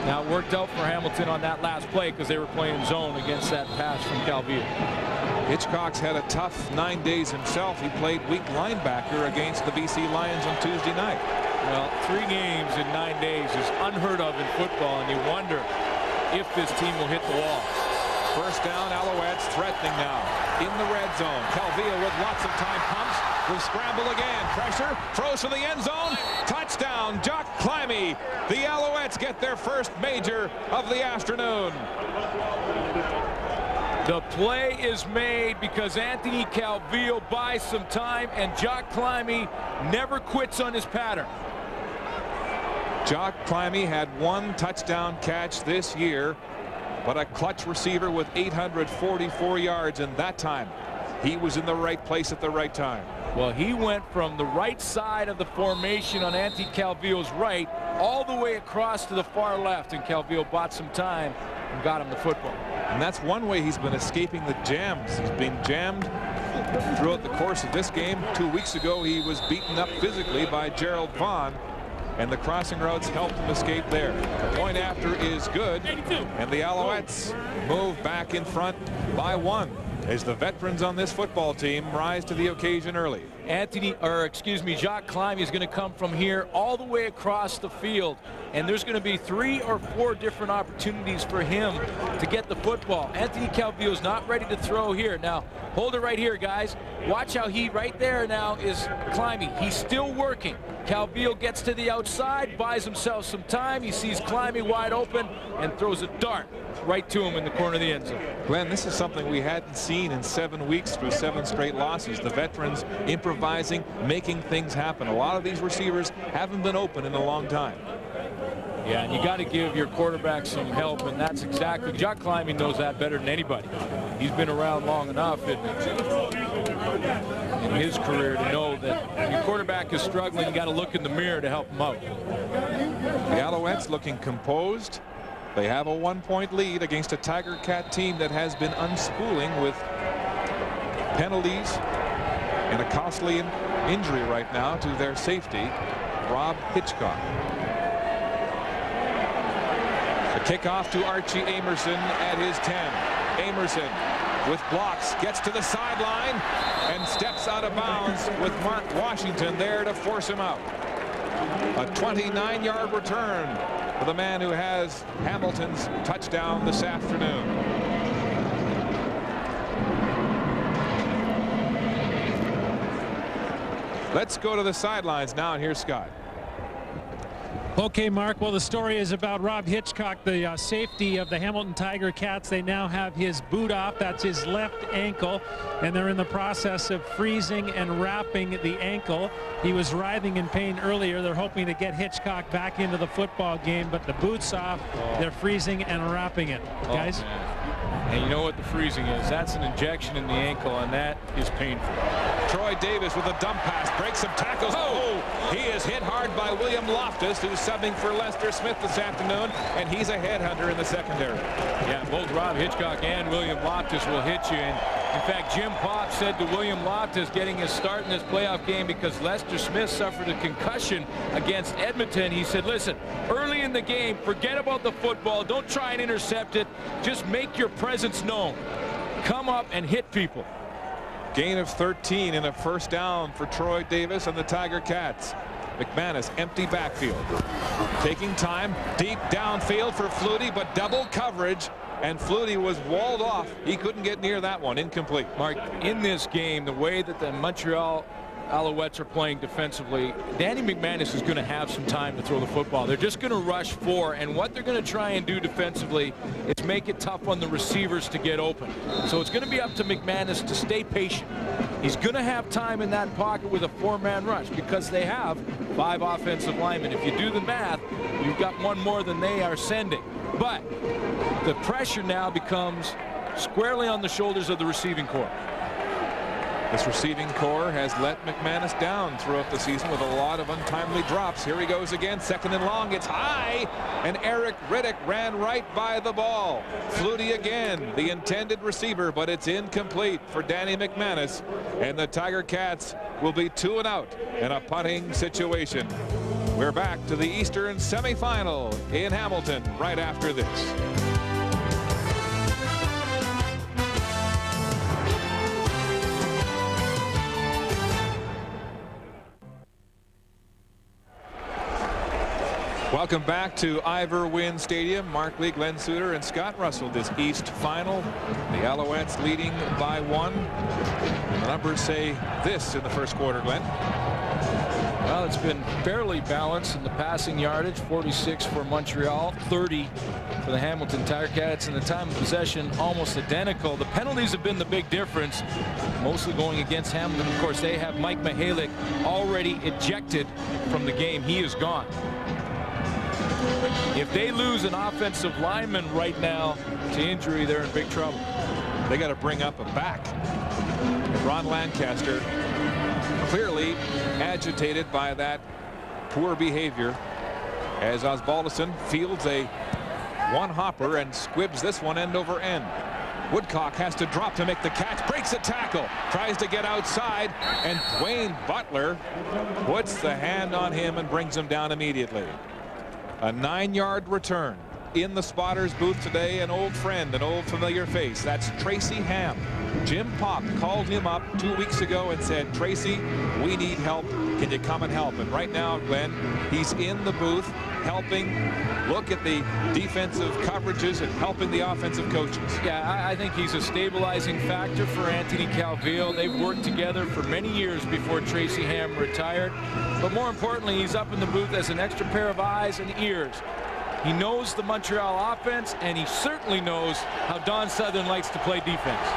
Now it worked out for Hamilton on that last play because they were playing zone against that pass from Calvillo.
Hitchcock's had a tough 9 days himself. He played weak linebacker against the BC Lions on Tuesday night.
Well, 3 games in 9 days is unheard of in football, and you wonder if this team will hit the wall.
First down, Alouettes threatening now in the red zone. Calvillo with lots of time, pumps, will scramble again. Pressure, throws to the end zone. Touchdown, Jock Climby. The Alouettes get their first major of the afternoon.
The play is made because Anthony Calvillo buys some time, and Jock Climby never quits on his pattern.
Jock Climby had 1 touchdown catch this year, but a clutch receiver with 844 yards, and that time he was in the right place at the right time.
Well, he went from the right side of the formation on Anthony Calvillo's right all the way across to the far left, and Calvillo bought some time and got him the football.
And that's one way he's been escaping the jams. He's been jammed throughout the course of this game. 2 weeks ago, he was beaten up physically by Gerald Vaughn, and the crossing routes helped him escape there. The point after is good, and the Alouettes move back in front by 1 as the veterans on this football team rise to the occasion early.
Jock Climby is going to come from here all the way across the field, and there's going to be 3 or 4 different opportunities for him to get the football. Anthony Calvillo is not ready to throw here. Now, hold it right here, guys. Watch how he right there now is Climby. He's still working. Calvillo gets to the outside, buys himself some time. He sees Climby wide open and throws a dart right to him in the corner of the end zone.
Glenn, this is something we hadn't seen in 7 weeks through 7 straight losses. The veterans improvising, making things happen. A lot of these receivers haven't been open in a long time.
Yeah, and you got to give your quarterback some help, and that's exactly, Jock Climby knows that better than anybody. He's been around long enough in his career to know that when your quarterback is struggling, you got to look in the mirror to help him out.
The Alouettes looking composed. They have a 1-point lead against a Tiger Cat team that has been unspooling with penalties and a costly injury right now to their safety, Rob Hitchcock. The kickoff to Archie Amerson at his 10. Amerson with blocks gets to the sideline and steps out of bounds with Mark Washington there to force him out. A 29-yard return for the man who has Hamilton's touchdown this afternoon. Let's go to the sidelines now, and here's Scott.
Okay, Mark. Well, the story is about Rob Hitchcock, the safety of the Hamilton Tiger Cats. They now have his boot off. That's his left ankle, and they're in the process of freezing and wrapping the ankle. He was writhing in pain earlier. They're hoping to get Hitchcock back into the football game, but the boot's off. They're freezing and wrapping it. Guys?
Man. And you know what the freezing is? That's an injection in the ankle, and that is painful.
Troy Davis with a dump pass, breaks some tackles. Oh, he is hit hard by William Loftus, who's subbing for Lester Smith this afternoon, and he's a headhunter in the secondary.
Yeah, both Rob Hitchcock and William Loftus will hit you. And in fact, Jim Popp said to William Loftus getting his start in this playoff game because Lester Smith suffered a concussion against Edmonton. He said, listen, early in the game, forget about the football. Don't try and intercept it. Just make your presence known. Come up and hit people.
Gain of 13 and a first down for Troy Davis and the Tiger Cats. McManus, empty backfield. Taking time, deep downfield for Flutie, but double coverage, and Flutie was walled off. He couldn't get near that one. Incomplete.
Mark, in this game, the way that the Montreal Alouettes are playing defensively, Danny McManus is going to have some time to throw the football. They're just going to rush 4, and what they're going to try and do defensively is make it tough on the receivers to get open. So it's going to be up to McManus to stay patient. He's going to have time in that pocket with a 4-man rush because they have 5 offensive linemen. If you do the math, you've got 1 more than they are sending. But the pressure now becomes squarely on the shoulders of the receiving corps.
This receiving core has let McManus down throughout the season with a lot of untimely drops. Here he goes again, second and long. It's high, and Eric Riddick ran right by the ball. Flutie again, the intended receiver, but it's incomplete for Danny McManus, and the Tiger Cats will be 2 and out in a punting situation. We're back to the Eastern semifinal in Hamilton right after this. Welcome back to Ivor Wynne Stadium. Mark Lee, Glenn Suter, and Scott Russell. This East final. The Alouettes leading by 1. The numbers say this in the first quarter, Glenn.
Well, it's been fairly balanced in the passing yardage. 46 for Montreal, 30 for the Hamilton Tiger Cats, and the time of possession almost identical. The penalties have been the big difference, mostly going against Hamilton. Of course, they have Mike Mihalik already ejected from the game. He is gone. If they lose an offensive lineman right now to injury, they're in big trouble.
They got to bring up a back. Ron Lancaster clearly agitated by that poor behavior as Osbaldiston fields a one-hopper and squibs this one end over end. Woodcock has to drop to make the catch, breaks a tackle, tries to get outside, and Dwayne Butler puts the hand on him and brings him down immediately. A 9-yard return. In the spotter's booth today, an old friend, an old familiar face. That's Tracy Ham. Jim Popp called him up 2 weeks ago and said, Tracy, we need help. Can you come and help? And right now, Glenn, he's in the booth helping look at the defensive coverages and helping the offensive coaches.
Yeah, I think he's a stabilizing factor for Anthony Calvillo. They've worked together for many years before Tracy Ham retired. But more importantly, he's up in the booth as an extra pair of eyes and ears. He knows the Montreal offense, and he certainly knows how Don Southern likes to play defense.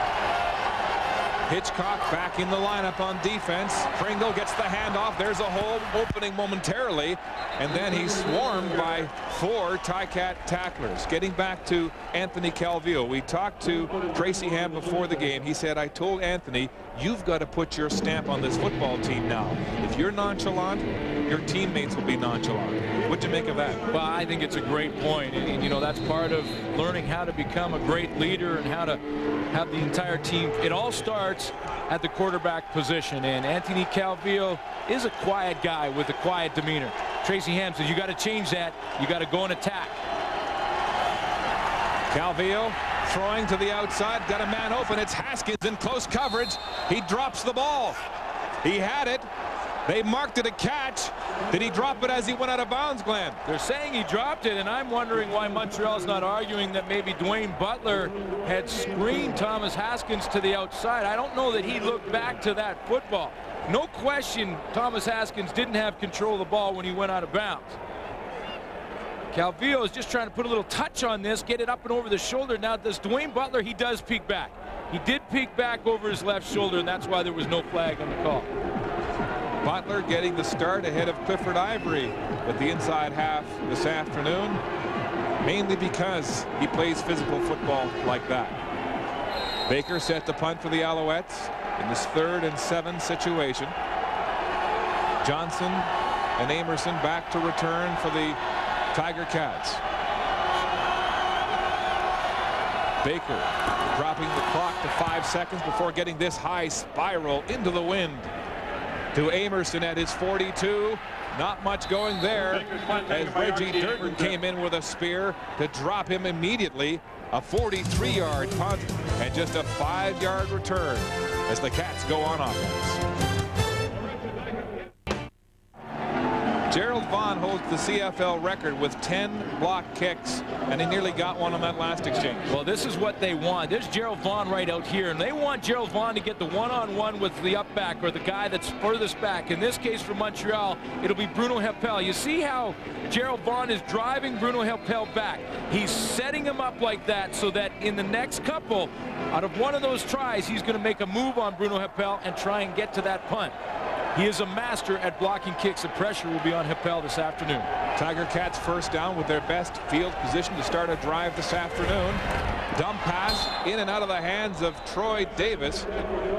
Hitchcock back in the lineup on defense. Pringle gets the handoff. There's a hole opening momentarily, and then he's swarmed by 4 Ticat tacklers. Getting back to Anthony Calvillo, we talked to Tracy Ham before the game. He said, I told Anthony, you've got to put your stamp on this football team now. If you're nonchalant, your teammates will be nonchalant. What'd you make of that?
Well, I think it's a great point, and you know, that's part of learning how to become a great leader and how to have the entire team. It all starts at the quarterback position, and Anthony Calvillo is a quiet guy with a quiet demeanor. Tracy Ham says, you got to change that. You got to go and attack.
Calvillo throwing to the outside, got a man open. It's Haskins in close coverage. He drops the ball. He had it. They marked it a catch. Did he drop it as he went out of bounds, Glenn?
They're saying he dropped it, and I'm wondering why Montreal's not arguing that maybe Dwayne Butler had screened Thomas Haskins to the outside. I don't know that he looked back to that football. No question Thomas Haskins didn't have control of the ball when he went out of bounds. Calvillo is just trying to put a little touch on this, get it up and over the shoulder. Now, does Dwayne Butler, he does peek back. He did peek back over his left shoulder, and that's why there was no flag on the call.
Butler getting the start ahead of Clifford Ivory at the inside half this afternoon. mainly because he plays physical football like that. Baker set to punt for the Alouettes in this 3rd and 7 situation. Johnson and Amerson back to return for the Tiger Cats. Baker dropping the clock to 5 seconds before getting this high spiral into the wind to Amerson at his 42. Not much going there as Reggie Durden came in with a spear to drop him immediately. A 43-yard punt and just a 5-yard return as the Cats go on offense. Gerald Vaughn holds the CFL record with 10 block kicks, and he nearly got one on that last exchange.
Well, this is what they want. There's Gerald Vaughn right out here, and they want Gerald Vaughn to get the one-on-one with the up back or the guy that's furthest back. In this case for Montreal, it'll be Bruno Heppel. You see how Gerald Vaughn is driving Bruno Heppel back. He's setting him up like that so that in the next couple, out of one of those tries, he's going to make a move on Bruno Heppel and try and get to that punt. He is a master at blocking kicks. The pressure will be on Heppel this afternoon.
Tiger Cats first down with their best field position to start a drive this afternoon. Dump pass in and out of the hands of Troy Davis,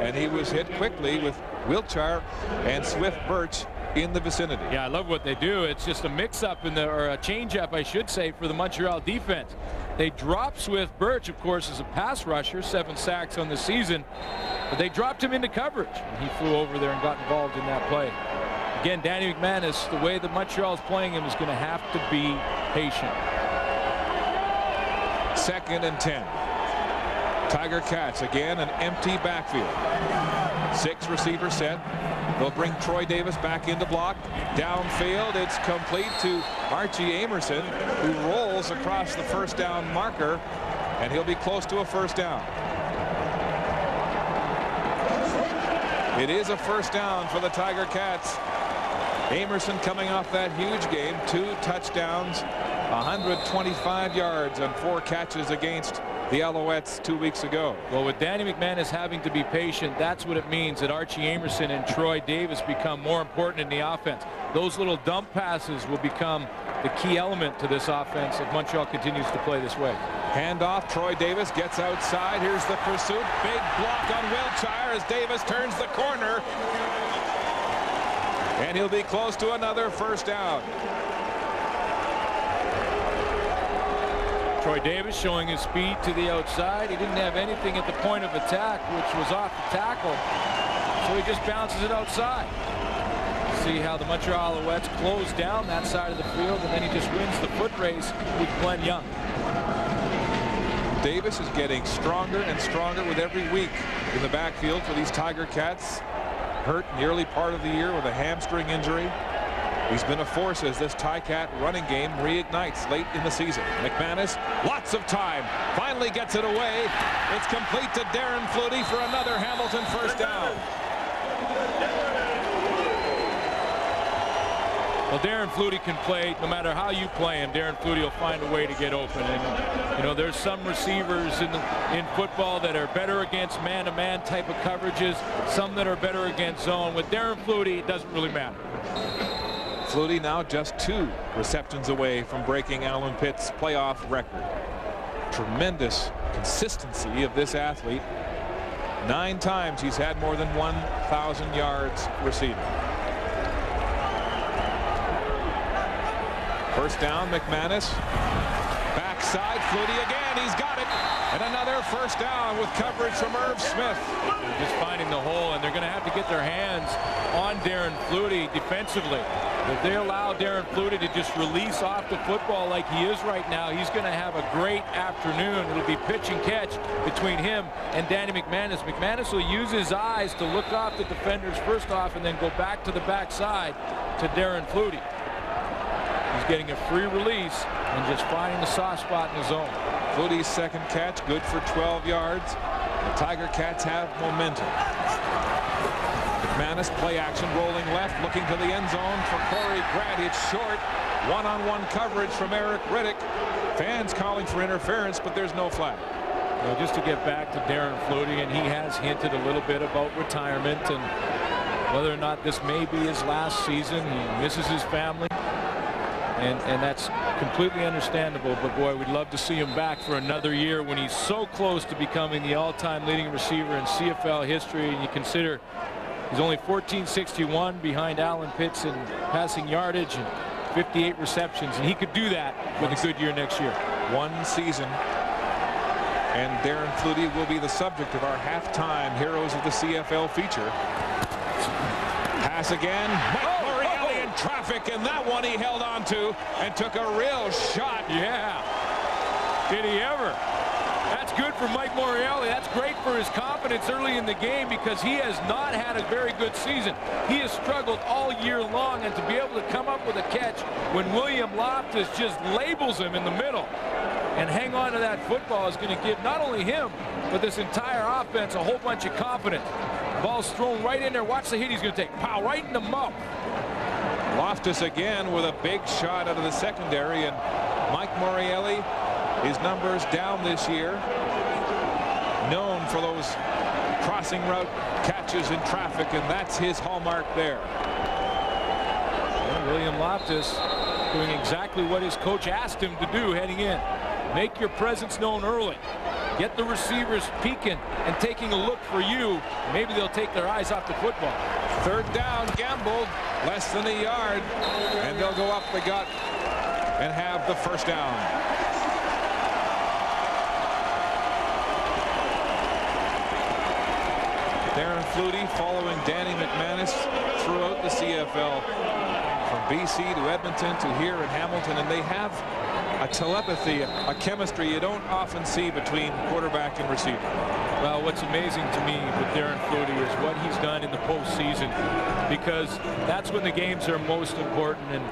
and he was hit quickly with Wiltshire and Swift Birch in the vicinity.
Yeah, I love what they do. It's just a mix-up or a change-up, I should say, for the Montreal defense. They drop Swift Birch, of course, as a pass rusher, 7 sacks on the season, but they dropped him into coverage. And he flew over there and got involved in that play. Again, Danny McManus, the way that Montreal is playing him, is going to have to be patient.
2nd and 10. Tiger Cats again, an empty backfield. 6 receivers set. They'll bring Troy Davis back into block. Downfield, it's complete to Archie Amerson, who rolls across the first down marker, and he'll be close to a first down. It is a first down for the Tiger Cats. Amerson coming off that huge game, 2 touchdowns, 125 yards on 4 catches against the Alouettes 2 weeks ago.
Well, with Danny McManus having to be patient, that's what it means that Archie Amerson and Troy Davis become more important in the offense. Those little dump passes will become the key element to this offense if Montreal continues to play this way.
Handoff, Troy Davis gets outside. Here's the pursuit. Big block on Wiltshire as Davis turns the corner. And he'll be close to another first down.
Troy Davis showing his speed to the outside. He didn't have anything at the point of attack, which was off the tackle. So he just bounces it outside. See how the Montreal Alouettes close down that side of the field, and then he just wins the foot race with Glenn Young.
Davis is getting stronger and stronger with every week in the backfield for these Tiger Cats. Hurt in the early part of the year with a hamstring injury. He's been a force as this Ticat running game reignites late in the season. McManus, lots of time, finally gets it away. It's complete to Darren Flutie for another Hamilton first down.
Well, Darren Flutie can play no matter how you play him. Darren Flutie will find a way to get open. And, you know, there's some receivers in football that are better against man-to-man type of coverages, some that are better against zone. With Darren Flutie, it doesn't really matter.
Flutie now just 2 receptions away from breaking Alan Pitt's playoff record. Tremendous consistency of this athlete. 9 times he's had more than 1,000 yards receiving. First down, McManus. Backside, Flutie again. He's got it. And another first down with coverage from Irv Smith.
They're just finding the hole, and they're going to have to get their hands on Darren Flutie defensively. If they allow Darren Flutie to just release off the football like he is right now, he's going to have a great afternoon. It'll be pitch and catch between him and Danny McManus. McManus will use his eyes to look off the defenders first off and then go back to the backside to Darren Flutie. He's getting a free release and just finding the soft spot in the zone.
Flutie's second catch, good for 12 yards. The Tiger Cats have momentum. McManus, play action, rolling left, looking to the end zone for Corey Grant. It's short. One-on-one coverage from Eric Riddick. Fans calling for interference, but there's no flag.
Well, just to get back to Darren Flutie, and he has hinted a little bit about retirement and whether or not this may be his last season. He misses his family.
and that's completely understandable. But boy, we'd love to see him back for another year when he's so close to becoming the all-time leading receiver in CFL history. And you consider he's only 1461 behind Alan Pitts in passing yardage and 58 receptions, and he could do that with a good year next year.
One season, and Darren Flutie will be the subject of our halftime Heroes of the CFL feature. Pass again. Mike Montreal in traffic, and that one he held on to and took a real shot.
Yeah. Did he ever? That's good for Mike Montreal. That's great for his confidence early in the game because he has not had a very good season. He has struggled all year long, and to be able to come up with a catch when William Loftus just labels him in the middle and hang on to that football is going to give not only him but this entire offense a whole bunch of confidence. Ball's thrown right in there. Watch the hit he's going to take. Pow, right in the mouth.
Loftus again with a big shot out of the secondary, and Mike Morreale, his numbers down this year, known for those crossing route catches in traffic, and that's his hallmark there.
Well, William Loftus doing exactly what his coach asked him to do heading in. Make your presence known early. Get the receivers peeking and taking a look for you. Maybe they'll take their eyes off the football.
Third down, gambled, less than a yard, and they'll go up the gut and have the first down. Darren Flutie following Danny McManus throughout the CFL, from BC to Edmonton to here in Hamilton, and they have a telepathy, a chemistry you don't often see between quarterback and receiver.
Well, what's amazing to me with Darren Flutie is what he's done in the postseason, because that's when the games are most important, and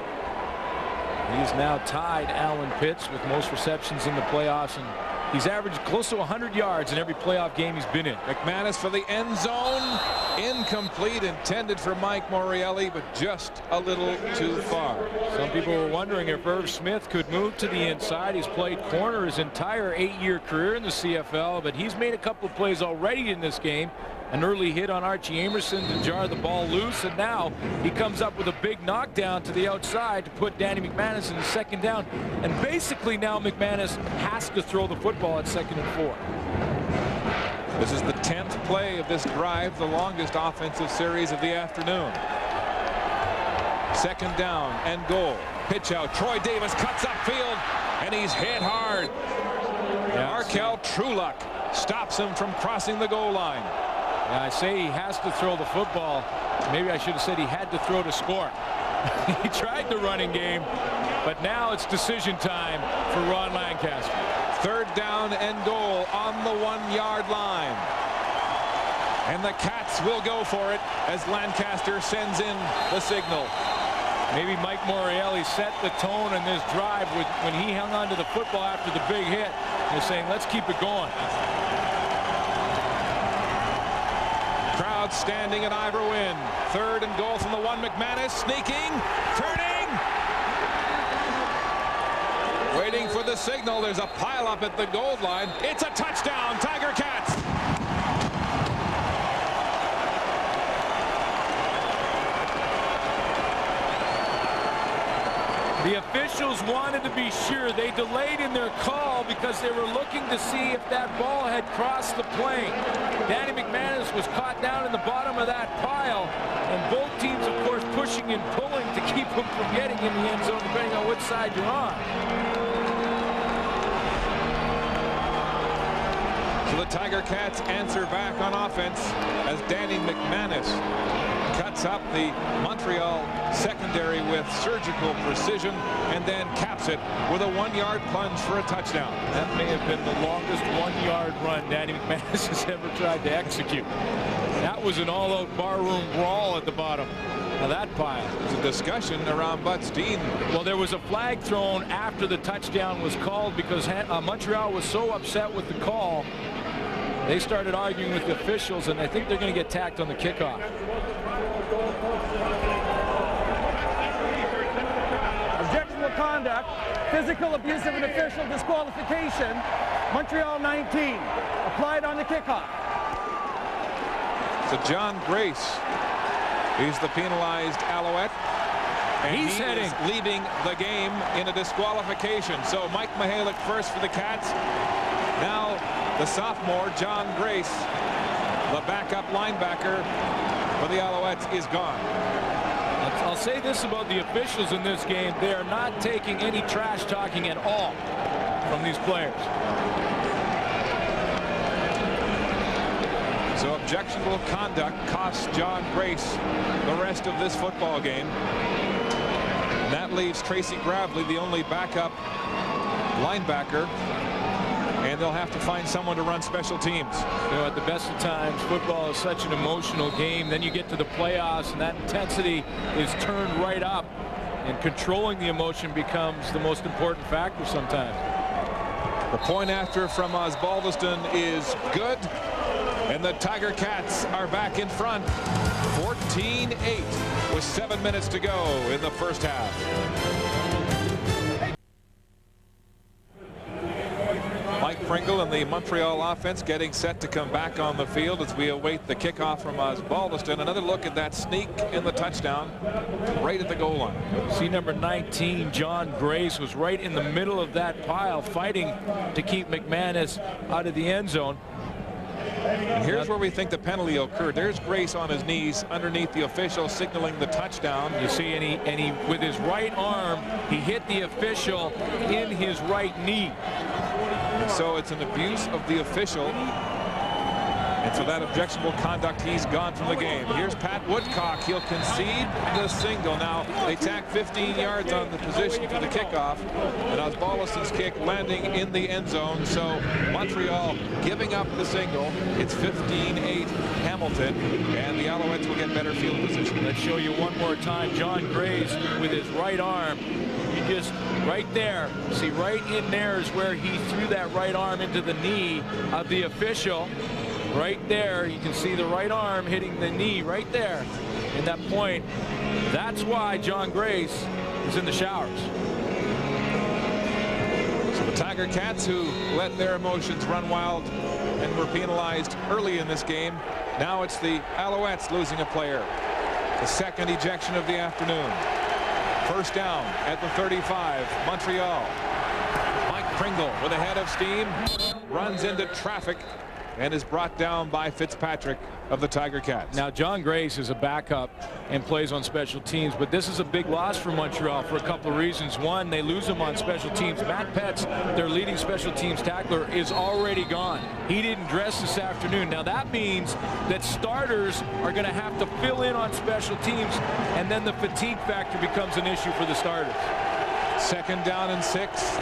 he's now tied Alan Pitts with most receptions in the playoffs, and he's averaged close to 100 yards in every playoff game he's been in.
McManus for the end zone. Incomplete, intended for Mike Morreale, but just a little too far.
Some people were wondering if Irv Smith could move to the inside. He's played corner his entire 8-year career in the CFL, but he's made a couple of plays already in this game. An early hit on Archie Amerson to jar the ball loose, and now he comes up with a big knockdown to the outside to put Danny McManus in the second down. And basically now McManus has to throw the football at 2nd and 4.
This is the 10th play of this drive, the longest offensive series of the afternoon. Second down and goal. Pitch out. Troy Davis cuts upfield, and he's hit hard. Markel Trueluck stops him from crossing the goal line.
Yeah, I say he has to throw the football. Maybe I should have said he had to throw to score. He tried the running game, but now it's decision time for Ron Lancaster.
Third down and goal on the 1-yard line. And the Cats will go for it as Lancaster sends in the signal.
Maybe Mike Morreale set the tone in this drive when he hung on to the football after the big hit. They're saying, let's keep it going.
Crowd standing at Ivor Wynn. Third and goal from the 1. McManus sneaking, turning, waiting for the signal. There's a pileup at the goal line. It's a touchdown, Tiger Cats.
The officials wanted to be sure. They delayed in their call because they were looking to see if that ball had crossed the plane. Danny McManus was caught down in the bottom of that pile, and both teams, of course, pushing and pulling to keep him from getting in the end zone, depending on which side you're on.
So the Tiger Cats answer back on offense as Danny McManus cuts up the Montreal secondary with surgical precision and then caps it with a 1-yard plunge for a touchdown.
That may have been the longest 1-yard run Danny McManus has ever tried to execute. That was an all-out barroom brawl at the bottom of that pile.
There's a discussion around Butts Dean.
Well, there was a flag thrown after the touchdown was called because Montreal was so upset with the call. They started arguing with the officials, and I think they're going to get tacked on the kickoff.
Objectionable conduct, physical abuse of an official, disqualification. Montreal 19, applied on the kickoff.
So John Grace is the penalized Alouette. And
He's
he
heading.
is leaving the game in a disqualification. So Mike Mihalik first for the Cats. Now the sophomore, John Grace, the backup linebacker for the Alouettes, is gone.
I'll say this about the officials in this game. They are not taking any trash talking at all from these players.
So objectionable conduct costs John Grace the rest of this football game. And that leaves Tracy Gravely, the only backup linebacker. And they'll have to find someone to run special teams.
You know, at the best of times, football is such an emotional game. Then you get to the playoffs, and that intensity is turned right up. And controlling the emotion becomes the most important factor sometimes.
The point after from Osbaldiston is good. And the Tiger Cats are back in front, 14-8, with 7 minutes to go in the first half. Mike Pringle and the Montreal offense getting set to come back on the field as we await the kickoff from Osbaldiston. Another look at that sneak in the touchdown right at the goal line.
See, number 19, John Grace, was right in the middle of that pile, fighting to keep McManus out of the end zone.
And here's where we think the penalty occurred. There's Grace on his knees underneath the official signaling the touchdown.
You see, and he with his right arm, he hit the official in his right knee.
And so it's an abuse of the official. And so that objectionable conduct, he's gone from the game. Here's Pat Woodcock. He'll concede the single. Now, they tack 15 yards on the position for the kickoff. And Osbaldiston's kick landing in the end zone. So Montreal giving up the single. It's 15-8 Hamilton. And the Alouettes will get better field position.
Let's show you one more time. John Grace with his right arm. You just, right there, see right in there is where he threw that right arm into the knee of the official. Right there, you can see the right arm hitting the knee right there in that point. That's why John Grace is in the showers.
So the Tiger Cats, who let their emotions run wild and were penalized early in this game, now it's the Alouettes losing a player. The second ejection of the afternoon. First down at the 35, Montreal. Mike Pringle with a head of steam, runs into traffic, and is brought down by Fitzpatrick of the Tiger Cats.
Now, John Grace is a backup and plays on special teams, but this is a big loss for Montreal for a couple of reasons. One, they lose him on special teams. Matt Petts, their leading special teams tackler, is already gone. He didn't dress this afternoon. Now, that means that starters are going to have to fill in on special teams, and then the fatigue factor becomes an issue for the starters.
Second down and 6.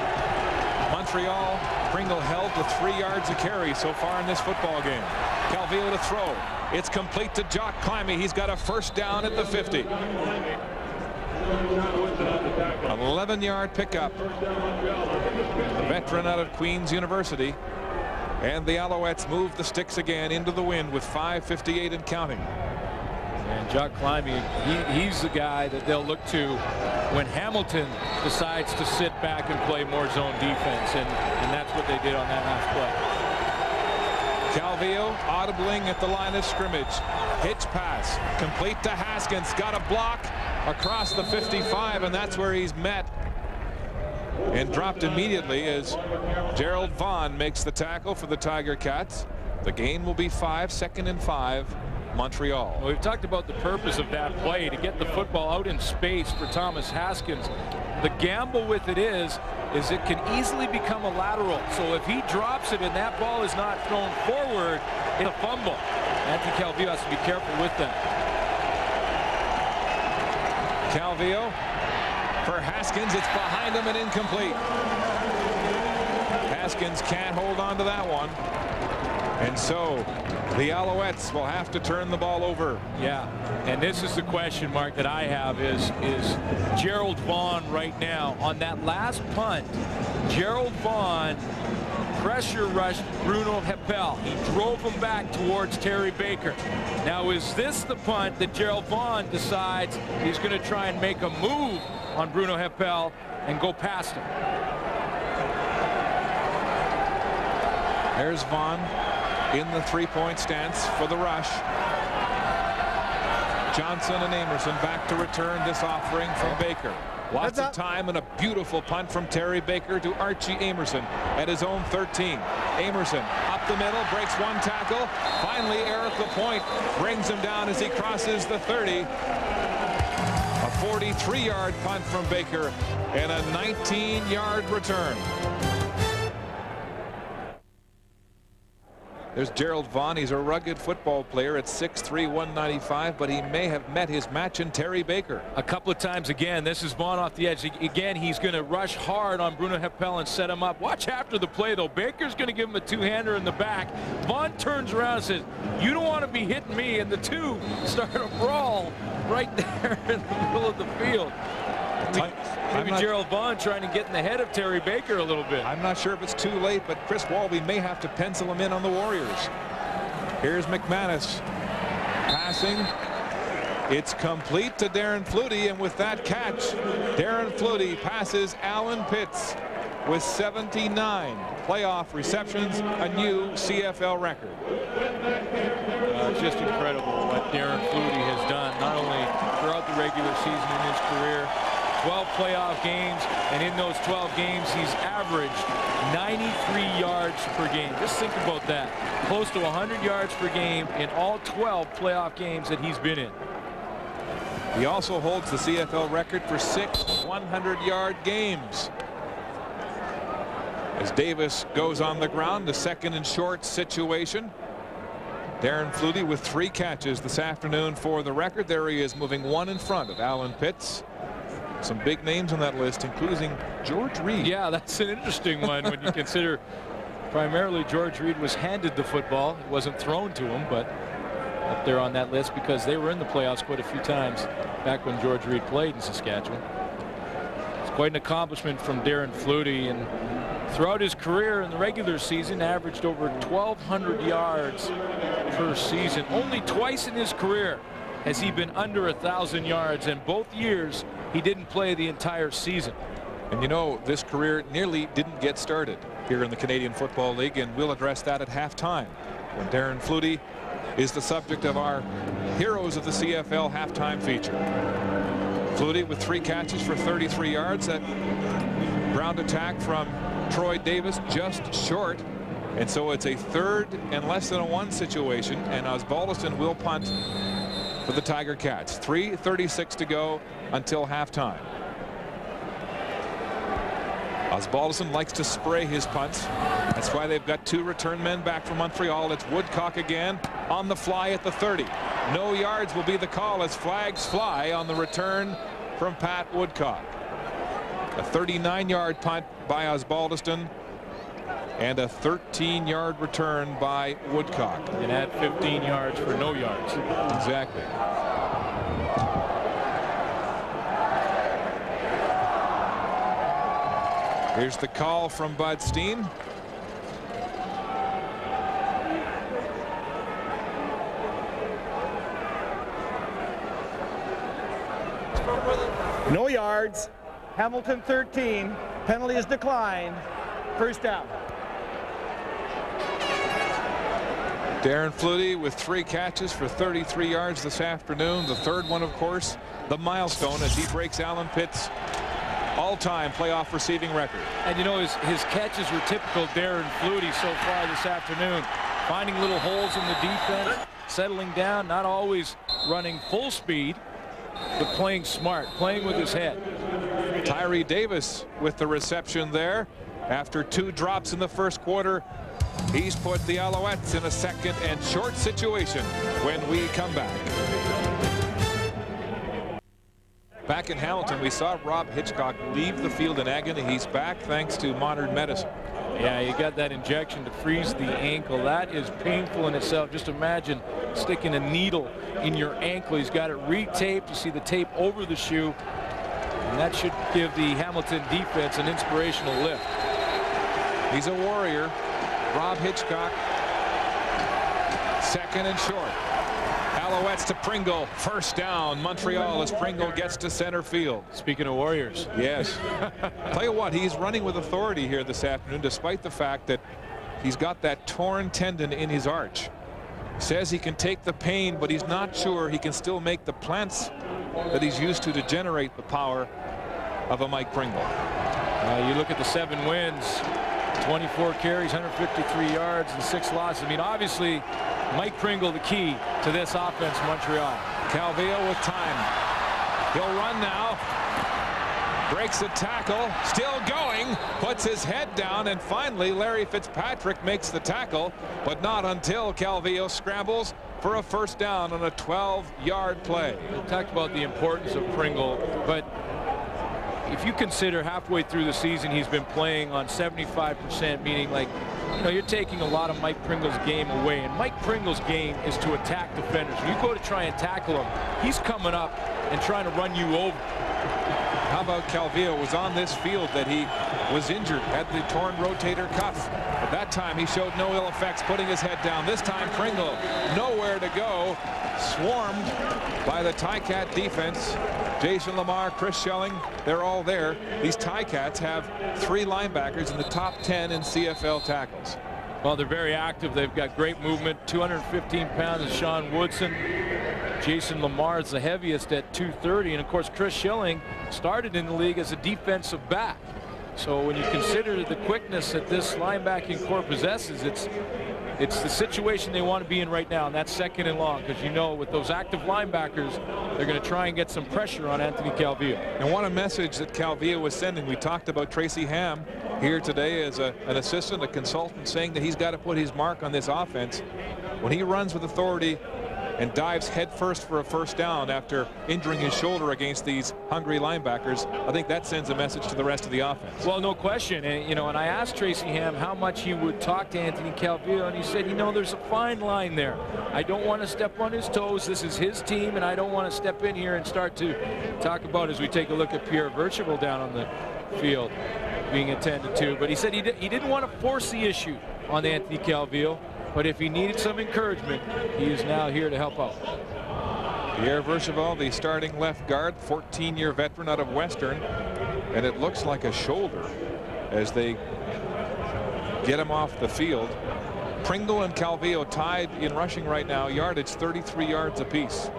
Montreal, Pringle held to 3 yards a carry so far in this football game. Calvillo to throw. It's complete to Jock Climby. He's got a first down at the 50. 11-yard pickup. The veteran out of Queen's University. And the Alouettes move the sticks again into the wind with 5:58 and counting.
And Jock Climby, he's the guy that they'll look to when Hamilton decides to sit back and play more zone defense, and that's what they did on that last play.
Calvillo audibling at the line of scrimmage. Hitch pass complete to Haskins. Got a block across the 55, and that's where he's met and dropped immediately as Gerald Vaughn makes the tackle for the Tiger Cats. The gain will be 5, 2nd and 5. Montreal.
Well, we've talked about the purpose of that play, to get the football out in space for Thomas Haskins. The gamble with it is it can easily become a lateral. So if he drops it and that ball is not thrown forward, it's a fumble. Anthony Calvillo has to be careful with that.
Calvillo for Haskins. It's behind him and incomplete. Haskins can't hold on to that one. And so the Alouettes will have to turn the ball over.
Yeah, and this is the question mark that I have is Gerald Vaughn right now on that last punt. Gerald Vaughn pressure rushed Bruno Heppel. He drove him back towards Terry Baker. Now, is this the punt that Gerald Vaughn decides he's going to try and make a move on Bruno Heppel and go past him?
There's Vaughn in the 3-point stance for the rush. Johnson and Amerson back to return this offering from Baker. Lots of time and a beautiful punt from Terry Baker to Archie Amerson at his own 13. Amerson up the middle, breaks one tackle. Finally, Eric Lapointe brings him down as he crosses the 30. A 43-yard punt from Baker and a 19-yard return. There's Gerald Vaughn. He's a rugged football player at 6'3", 195, but he may have met his match in Terry Baker.
A couple of times again. This is Vaughn off the edge. Again, he's going to rush hard on Bruno Heppel and set him up. Watch after the play, though. Baker's going to give him a two-hander in the back. Vaughn turns around and says, "You don't want to be hitting me," and the two start a brawl right there in the middle of the field. Maybe Gerald Vaughn trying to get in the head of Terry Baker a little bit.
I'm not sure if it's too late, but Chris Walby may have to pencil him in on the Warriors. Here's McManus passing. It's complete to Darren Flutie, and with that catch, Darren Flutie passes Alan Pitts with 79 playoff receptions, a new CFL record.
It's just incredible what Darren Flutie has done, not only throughout the regular season in his career, 12 playoff games, and in those 12 games he's averaged 93 yards per game. Just think about that. Close to 100 yards per game in all 12 playoff games that he's been in.
He also holds the CFL record for 6 100-yard games. As Davis goes on the ground, the second and short situation. Darren Flutie with 3 catches this afternoon for the record. There he is, moving one in front of Alan Pitts. Some big names on that list, including George Reed.
Yeah, that's an interesting one when you consider primarily George Reed was handed the football. It wasn't thrown to him, but up there on that list because they were in the playoffs quite a few times back when George Reed played in Saskatchewan. It's quite an accomplishment from Darren Flutie, and throughout his career in the regular season averaged over 1,200 yards per season. Only twice in his career has he been under 1,000 yards, and both years he didn't play the entire season.
And you know, this career nearly didn't get started here in the Canadian Football League, and we'll address that at halftime when Darren Flutie is the subject of our Heroes of the CFL halftime feature. Flutie with 3 catches for 33 yards. That ground attack from Troy Davis just short, and so it's a 3rd and less than a 1 situation, and Osbaldiston will punt for the Tiger Cats. 3:36 to go until halftime. Osbaldiston likes to spray his punts. That's why they've got 2 return men back from Montreal. It's Woodcock again on the fly at the 30. No yards will be the call as flags fly on the return from Pat Woodcock. A 39-yard punt by Osbaldiston and a 13-yard return by Woodcock.
And add 15 yards for no yards.
Exactly. Here's the call from Bud Steen.
No yards. Hamilton 13. Penalty is declined. First down.
Darren Flutie with 3 catches for 33 yards this afternoon. The 3rd one, of course, the milestone as he breaks Alan Pitts' all-time playoff receiving record.
And you know, his catches were typical Darren Flutie so far this afternoon. Finding little holes in the defense, settling down, not always running full speed, but playing smart, playing with his head.
Tyree Davis with the reception there. After 2 drops in the first quarter, he's put the Alouettes in a 2nd and short situation when we come back. Back in Hamilton, we saw Rob Hitchcock leave the field in agony. He's back thanks to modern medicine.
Yeah, you got that injection to freeze the ankle. That is painful in itself. Just imagine sticking a needle in your ankle. He's got it retaped. You see the tape over the shoe. And that should give the Hamilton defense an inspirational lift.
He's a warrior. Rob Hitchcock, 2nd and short. Alouettes to Pringle, first down. Montreal as Pringle gets to center field.
Speaking of Warriors.
Yes. Tell you what, he's running with authority here this afternoon, despite the fact that he's got that torn tendon in his arch. Says he can take the pain, but he's not sure he can still make the plants that he's used to generate the power of a Mike Pringle.
You look at the 7 wins, 24 carries, 153 yards, and 6 losses. I mean, obviously, Mike Pringle the key to this offense, Montreal.
Calvillo with time. He'll run now. Breaks a tackle, still going, puts his head down, and finally Larry Fitzpatrick makes the tackle, but not until Calvillo scrambles for a first down on a 12-yard play.
We talked about the importance of Pringle, but if you consider halfway through the season he's been playing on 75%, meaning like, you know, you're taking a lot of Mike Pringle's game away, and Mike Pringle's game is to attack defenders. When you go to try and tackle him, he's coming up and trying to run you over.
How about Calvillo? It was on this field that he was injured, had the torn rotator cuff. At that time he showed no ill effects, putting his head down. This time Pringle nowhere to go, swarmed by the Ticats defense. Jason Lamar, Chris Schelling, they're all there. These Ticats have 3 linebackers in the top 10 in CFL tackles.
Well, they're very active. They've got great movement. 215 pounds is Sean Woodson. Jason Lamar is the heaviest at 230, and of course Chris Schilling started in the league as a defensive back. So when you consider the quickness that this linebacking core possesses, it's the situation they want to be in right now, and that's second and long, because you know with those active linebackers they're going to try and get some pressure on Anthony Calvillo.
And what a message that Calvillo was sending. We talked about Tracy Ham here today as an assistant, a consultant, saying that he's got to put his mark on this offense. When he runs with authority and dives headfirst for a first down after injuring his shoulder against these hungry linebackers, I think that sends a message to the rest of the offense.
Well, no question. And, you know, and I asked Tracy Ham how much he would talk to Anthony Calvillo, and he said, you know, there's a fine line there. I don't want to step on his toes. This is his team, and I don't want to step in here and start to talk about, as we take a look at Pierre Virtual down on the field being attended to. But he said he didn't want to force the issue on Anthony Calvillo. But if he needed some encouragement, he is now here to help out.
Pierre Virtual, the starting left guard, 14-year veteran out of Western, and it looks like a shoulder as they get him off the field. Pringle and Calvillo tied in rushing right now, yardage 33 yards apiece.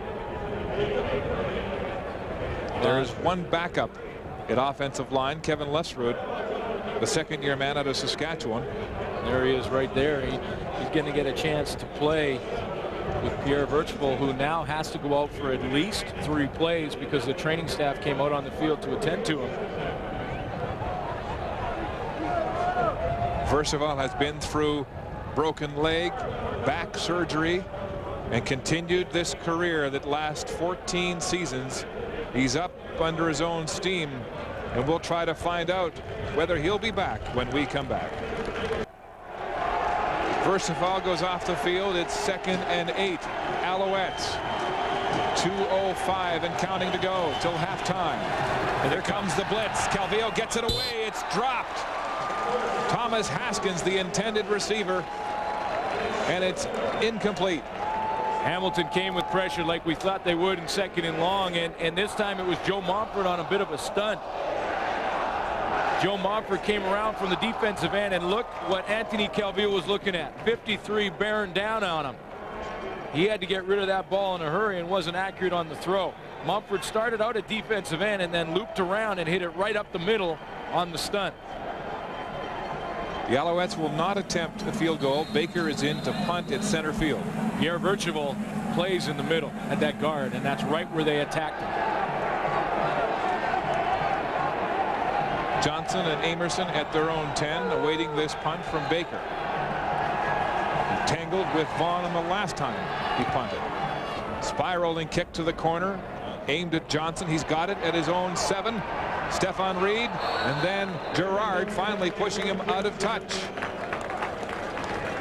There's one backup at offensive line, Kevin Lesrud, the second-year man out of Saskatchewan.
There he is right there. He's going to get a chance to play with Pierre Virtual, who now has to go out for at least 3 plays because the training staff came out on the field to attend to him.
Virtual has been through broken leg, back surgery, and continued this career that lasts 14 seasons. He's up under his own steam, and we'll try to find out whether he'll be back when we come back. Virtual goes off the field. It's 2nd and 8. Alouettes. 2:05 and counting to go till halftime. And here comes the blitz. Calvillo gets it away. It's dropped. Thomas Haskins, the intended receiver, and it's incomplete.
Hamilton came with pressure like we thought they would in 2nd and long, and this time it was Joe Montford on a bit of a stunt. Joe Montford came around from the defensive end, and look what Anthony Calvillo was looking at. 53 bearing down on him. He had to get rid of that ball in a hurry and wasn't accurate on the throw. Montford started out at defensive end and then looped around and hit it right up the middle on the stunt.
The Alouettes will not attempt a field goal. Baker is in to punt at center field.
Pierre Virtual plays in the middle at that guard, and that's right where they attacked him.
Johnson and Amerson at their own 10, awaiting this punt from Baker. He tangled with Vaughn on the last time he punted. Spiraling kick to the corner, aimed at Johnson. He's got it at his own 7. Stefan Reed, and then Gerard finally pushing him out of touch.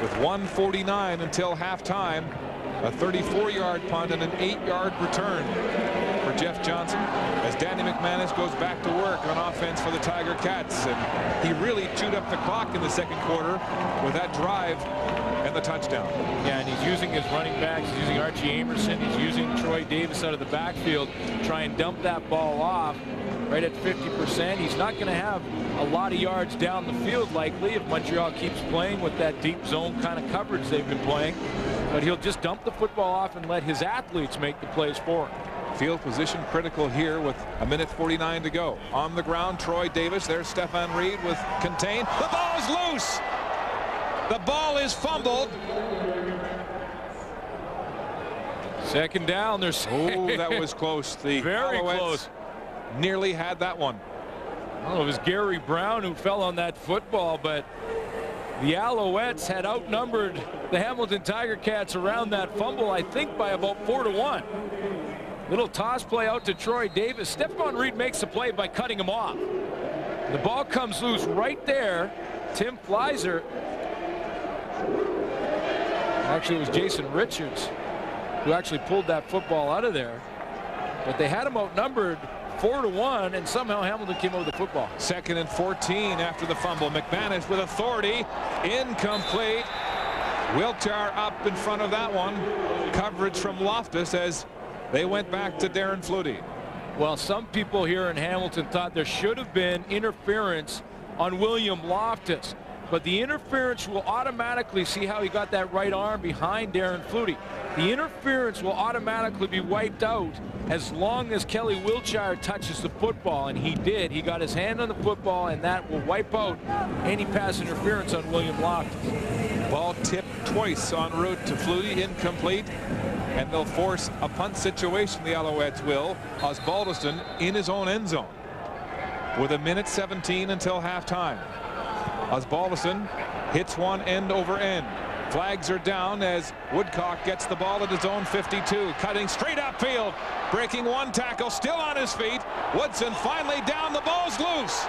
With 1:49 until halftime, a 34-yard punt and an 8-yard return for Jeff Johnson as Danny McManus goes back to work on offense for the Tiger Cats, and he really chewed up the clock in the second quarter with that drive and the touchdown.
Yeah, and he's using his running backs. He's using Archie Amerson. He's using Troy Davis out of the backfield to try and dump that ball off right at 50%. He's not going to have a lot of yards down the field likely if Montreal keeps playing with that deep zone kind of coverage they've been playing. but he'll just dump the football off and let his athletes make the plays for him.
Field position critical here with 1:49 to go. On the ground, Troy Davis. There's Stefan Reed with contain. The ball is loose. The ball is fumbled.
Second down. There's
Oh, that was close. The
very
Alouettes
close.
nearly had that one.
I don't know, it was Gary Brown who fell on that football, but the Alouettes had outnumbered the Hamilton Tiger Cats around that fumble, I think, by about 4-1. Little toss play out to Troy Davis. Stephon Reed makes the play by cutting him off. The ball comes loose right there. Tim Fleiser. Actually, it was Jason Richards who actually pulled that football out of there. But they had him outnumbered 4-1, and somehow Hamilton came over the football.
2nd and 14 after the fumble. McManus with authority. Incomplete. Wiltshire up in front of that one. Coverage from Loftus as they went back to Darren Flutie.
Well, some people here in Hamilton thought there should have been interference on William Loftus, but the interference will automatically, see how he got that right arm behind Darren Flutie. The interference will automatically be wiped out as long as Kelly Wiltshire touches the football, and he did. He got his hand on the football, and that will wipe out any pass interference on William Loftus.
Ball tipped twice en route to Flutie, incomplete, and they'll force a punt situation. The Alouettes will. Osbaldiston in his own end zone with 1:17 until halftime. Osbaldiston hits one end over end. Flags are down as Woodcock gets the ball at his own 52, cutting straight upfield, breaking one tackle, still on his feet. Woodson finally down, the ball's loose,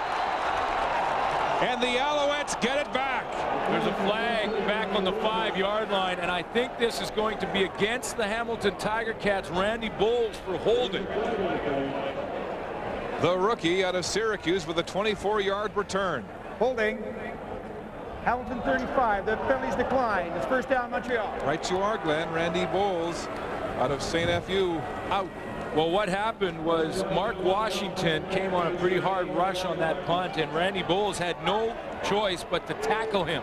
and the Alouettes get it back.
There's a flag back on the 5-yard line, and I think this is going to be against the Hamilton Tiger Cats, Randy Bowles, for holding.
The rookie out of Syracuse with a 24-yard return.
Holding. Hamilton 35. The penalties decline. It's first down, Montreal.
Right you are, Glenn. Randy Bowles out of St. F.U. out.
Well, what happened was Mark Washington came on a pretty hard rush on that punt, and Randy Bowles had no choice but to tackle him.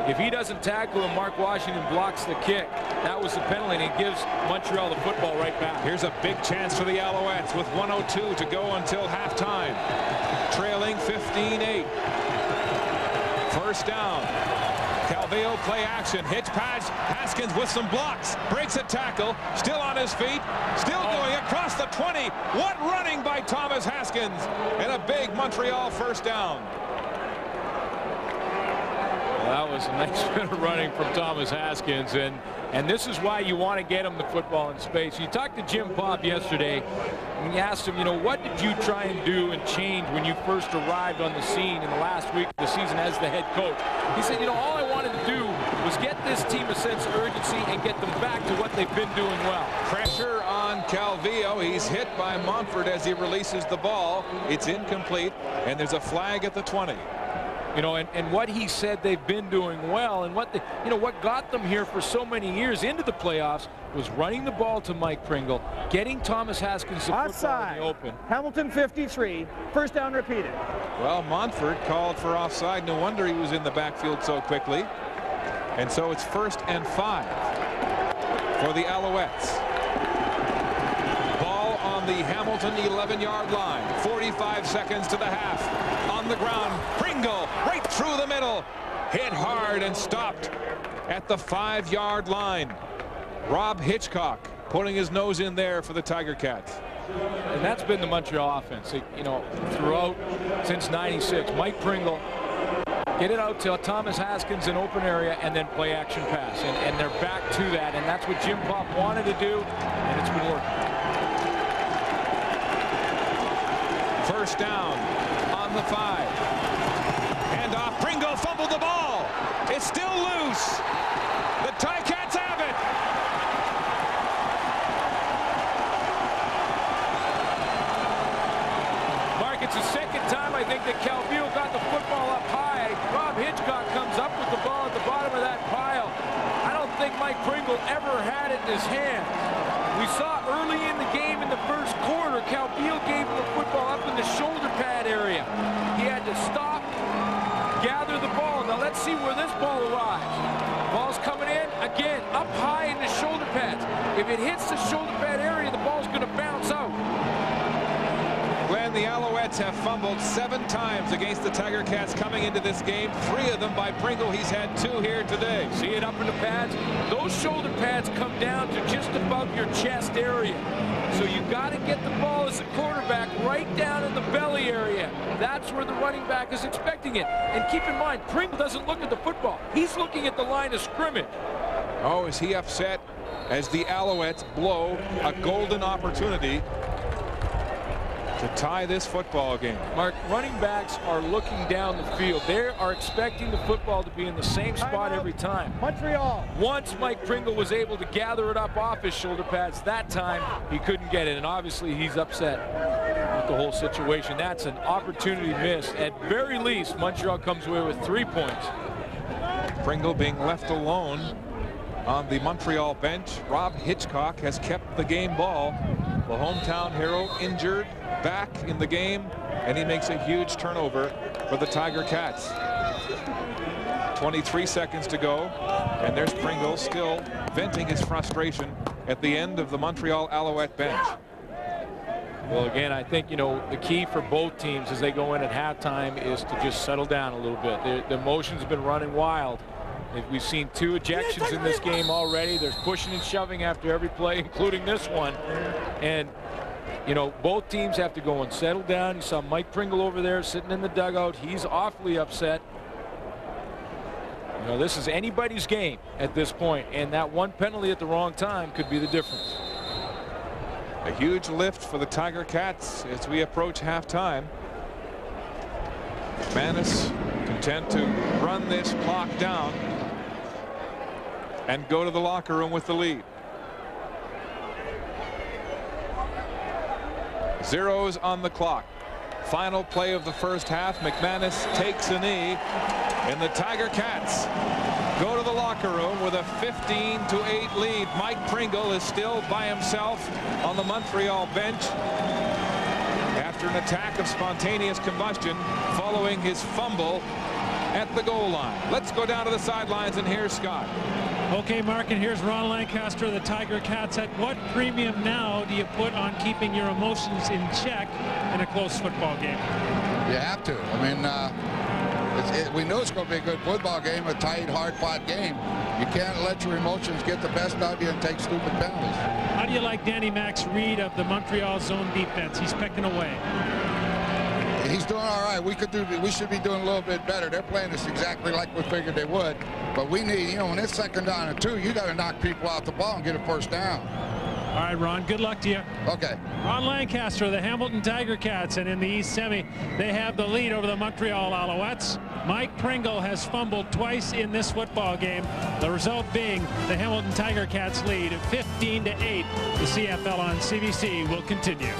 If he doesn't tackle him, Mark Washington blocks the kick. That was the penalty, and it gives Montreal the football right back.
Here's a big chance for the Alouettes with 1:02 to go until halftime. Trailing 15-8. First down. Calvillo play action. Hitch pass. Haskins with some blocks. Breaks a tackle. Still on his feet. Still going across the 20. What running by Thomas Haskins. And a big Montreal first down.
Well, that was a nice bit of running from Thomas Haskins, and this is why you want to get him the football in space. You talked to Jim Popp yesterday, and you asked him, you know, what did you try and do and change when you first arrived on the scene in the last week of the season as the head coach? He said, you know, all I wanted to do was get this team a sense of urgency and get them back to what they've been doing well.
Pressure on Calvillo. He's hit by Montford as he releases the ball. It's incomplete, and there's a flag at the 20.
You know, and what he said they've been doing well, and what what got them here for so many years into the playoffs was running the ball to Mike Pringle, getting Thomas Haskins the football in the open.
Hamilton 53, first down repeated.
Well, Montford called for offside. No wonder he was in the backfield so quickly. And so it's 1st and 5 for the Alouettes. Ball on the Hamilton 11-yard line. 45 seconds to the half. On the ground, Pringle right through the middle. Hit hard and stopped at the 5-yard line. Rob Hitchcock putting his nose in there for the Tiger Cats.
And that's been the Montreal offense, you know, throughout since '96. Mike Pringle, get it out to Thomas Haskins in open area and then play action pass. And they're back to that, and that's what Jim Popp wanted to do, and it's been working.
First down on the 5. Hand off. Pringle fumbled the ball. It's still loose. The Ticats have it.
Mark, it's the second time I think that Calvillo got the football up high. Rob Hitchcock comes up with the ball at the bottom of that pile. I don't think Mike Pringle ever had it in his hand. We saw early in the game in the first quarter, Calvillo gave him the football up in the shoulder pad area. He had to stop, gather the ball. Now let's see where this ball arrives. Ball's coming in. again, up high in the shoulder pads. If it hits the shoulder pad area, the ball's going to bounce out.
Glenn, the Alouettes have fumbled 7 times against the Tiger Cats coming into this game. 3 of them by Pringle. He's had 2 here today.
See it up in the pads? Those shoulder pads come down to just above your chest area. So you got to get the ball as a quarterback right down in the belly area. That's where the running back is expecting it. And keep in mind, Pringle doesn't look at the football. He's looking at the line of scrimmage.
Oh, is he upset as the Alouettes blow a golden opportunity to tie this football game?
Mark, running backs are looking down the field. They are expecting the football to be in the same spot every time.
Montreal.
Once Mike Pringle was able to gather it up off his shoulder pads, that time he couldn't get it, and obviously he's upset with the whole situation. That's an opportunity missed. At very least, Montreal comes away with 3 points.
Pringle being left alone on the Montreal bench. Rob Hitchcock has kept the game ball. The hometown hero injured, back in the game, and he makes a huge turnover for the Tiger Cats. 23 seconds to go, and there's Pringle still venting his frustration at the end of the Montreal Alouette bench.
Well, again, I think, you know, the key for both teams as they go in at halftime is to just settle down a little bit. The emotions have been running wild. We've seen 2 ejections in this game already. There's pushing and shoving after every play, including this one. And, you know, both teams have to go and settle down. You saw Mike Pringle over there sitting in the dugout. He's awfully upset. You know, this is anybody's game at this point, and that one penalty at the wrong time could be the difference.
A huge lift for the Tiger Cats as we approach halftime. McManus content to run this clock down and go to the locker room with the lead. Zeros on the clock. Final play of the first half. McManus takes a knee, and the Tiger Cats go to the locker room with a 15-8 lead. Mike Pringle is still by himself on the Montreal bench after an attack of spontaneous combustion following his fumble at the goal line. Let's go down to the sidelines, and here's Scott.
Okay, Mark, and here's Ron Lancaster of the Tiger Cats. At what premium now do you put on keeping your emotions in check in a close football game?
You have to. I mean, we know it's going to be a good football game, a tight, hard-fought game. You can't let your emotions get the best out of you and take stupid penalties.
How do you like Danny Mac's read of the Montreal zone defense? He's pecking away.
He's doing all right. We should be doing a little bit better. They're playing us exactly like we figured they would. But we need, you know, when it's 2nd down and 2, you got to knock people off the ball and get a first down.
All right, Ron, good luck to you.
Okay.
Ron Lancaster, the Hamilton Tiger Cats, and in the East Semi, they have the lead over the Montreal Alouettes. Mike Pringle has fumbled twice in this football game. The result being the Hamilton Tiger Cats lead 15-8. The CFL on CBC will continue.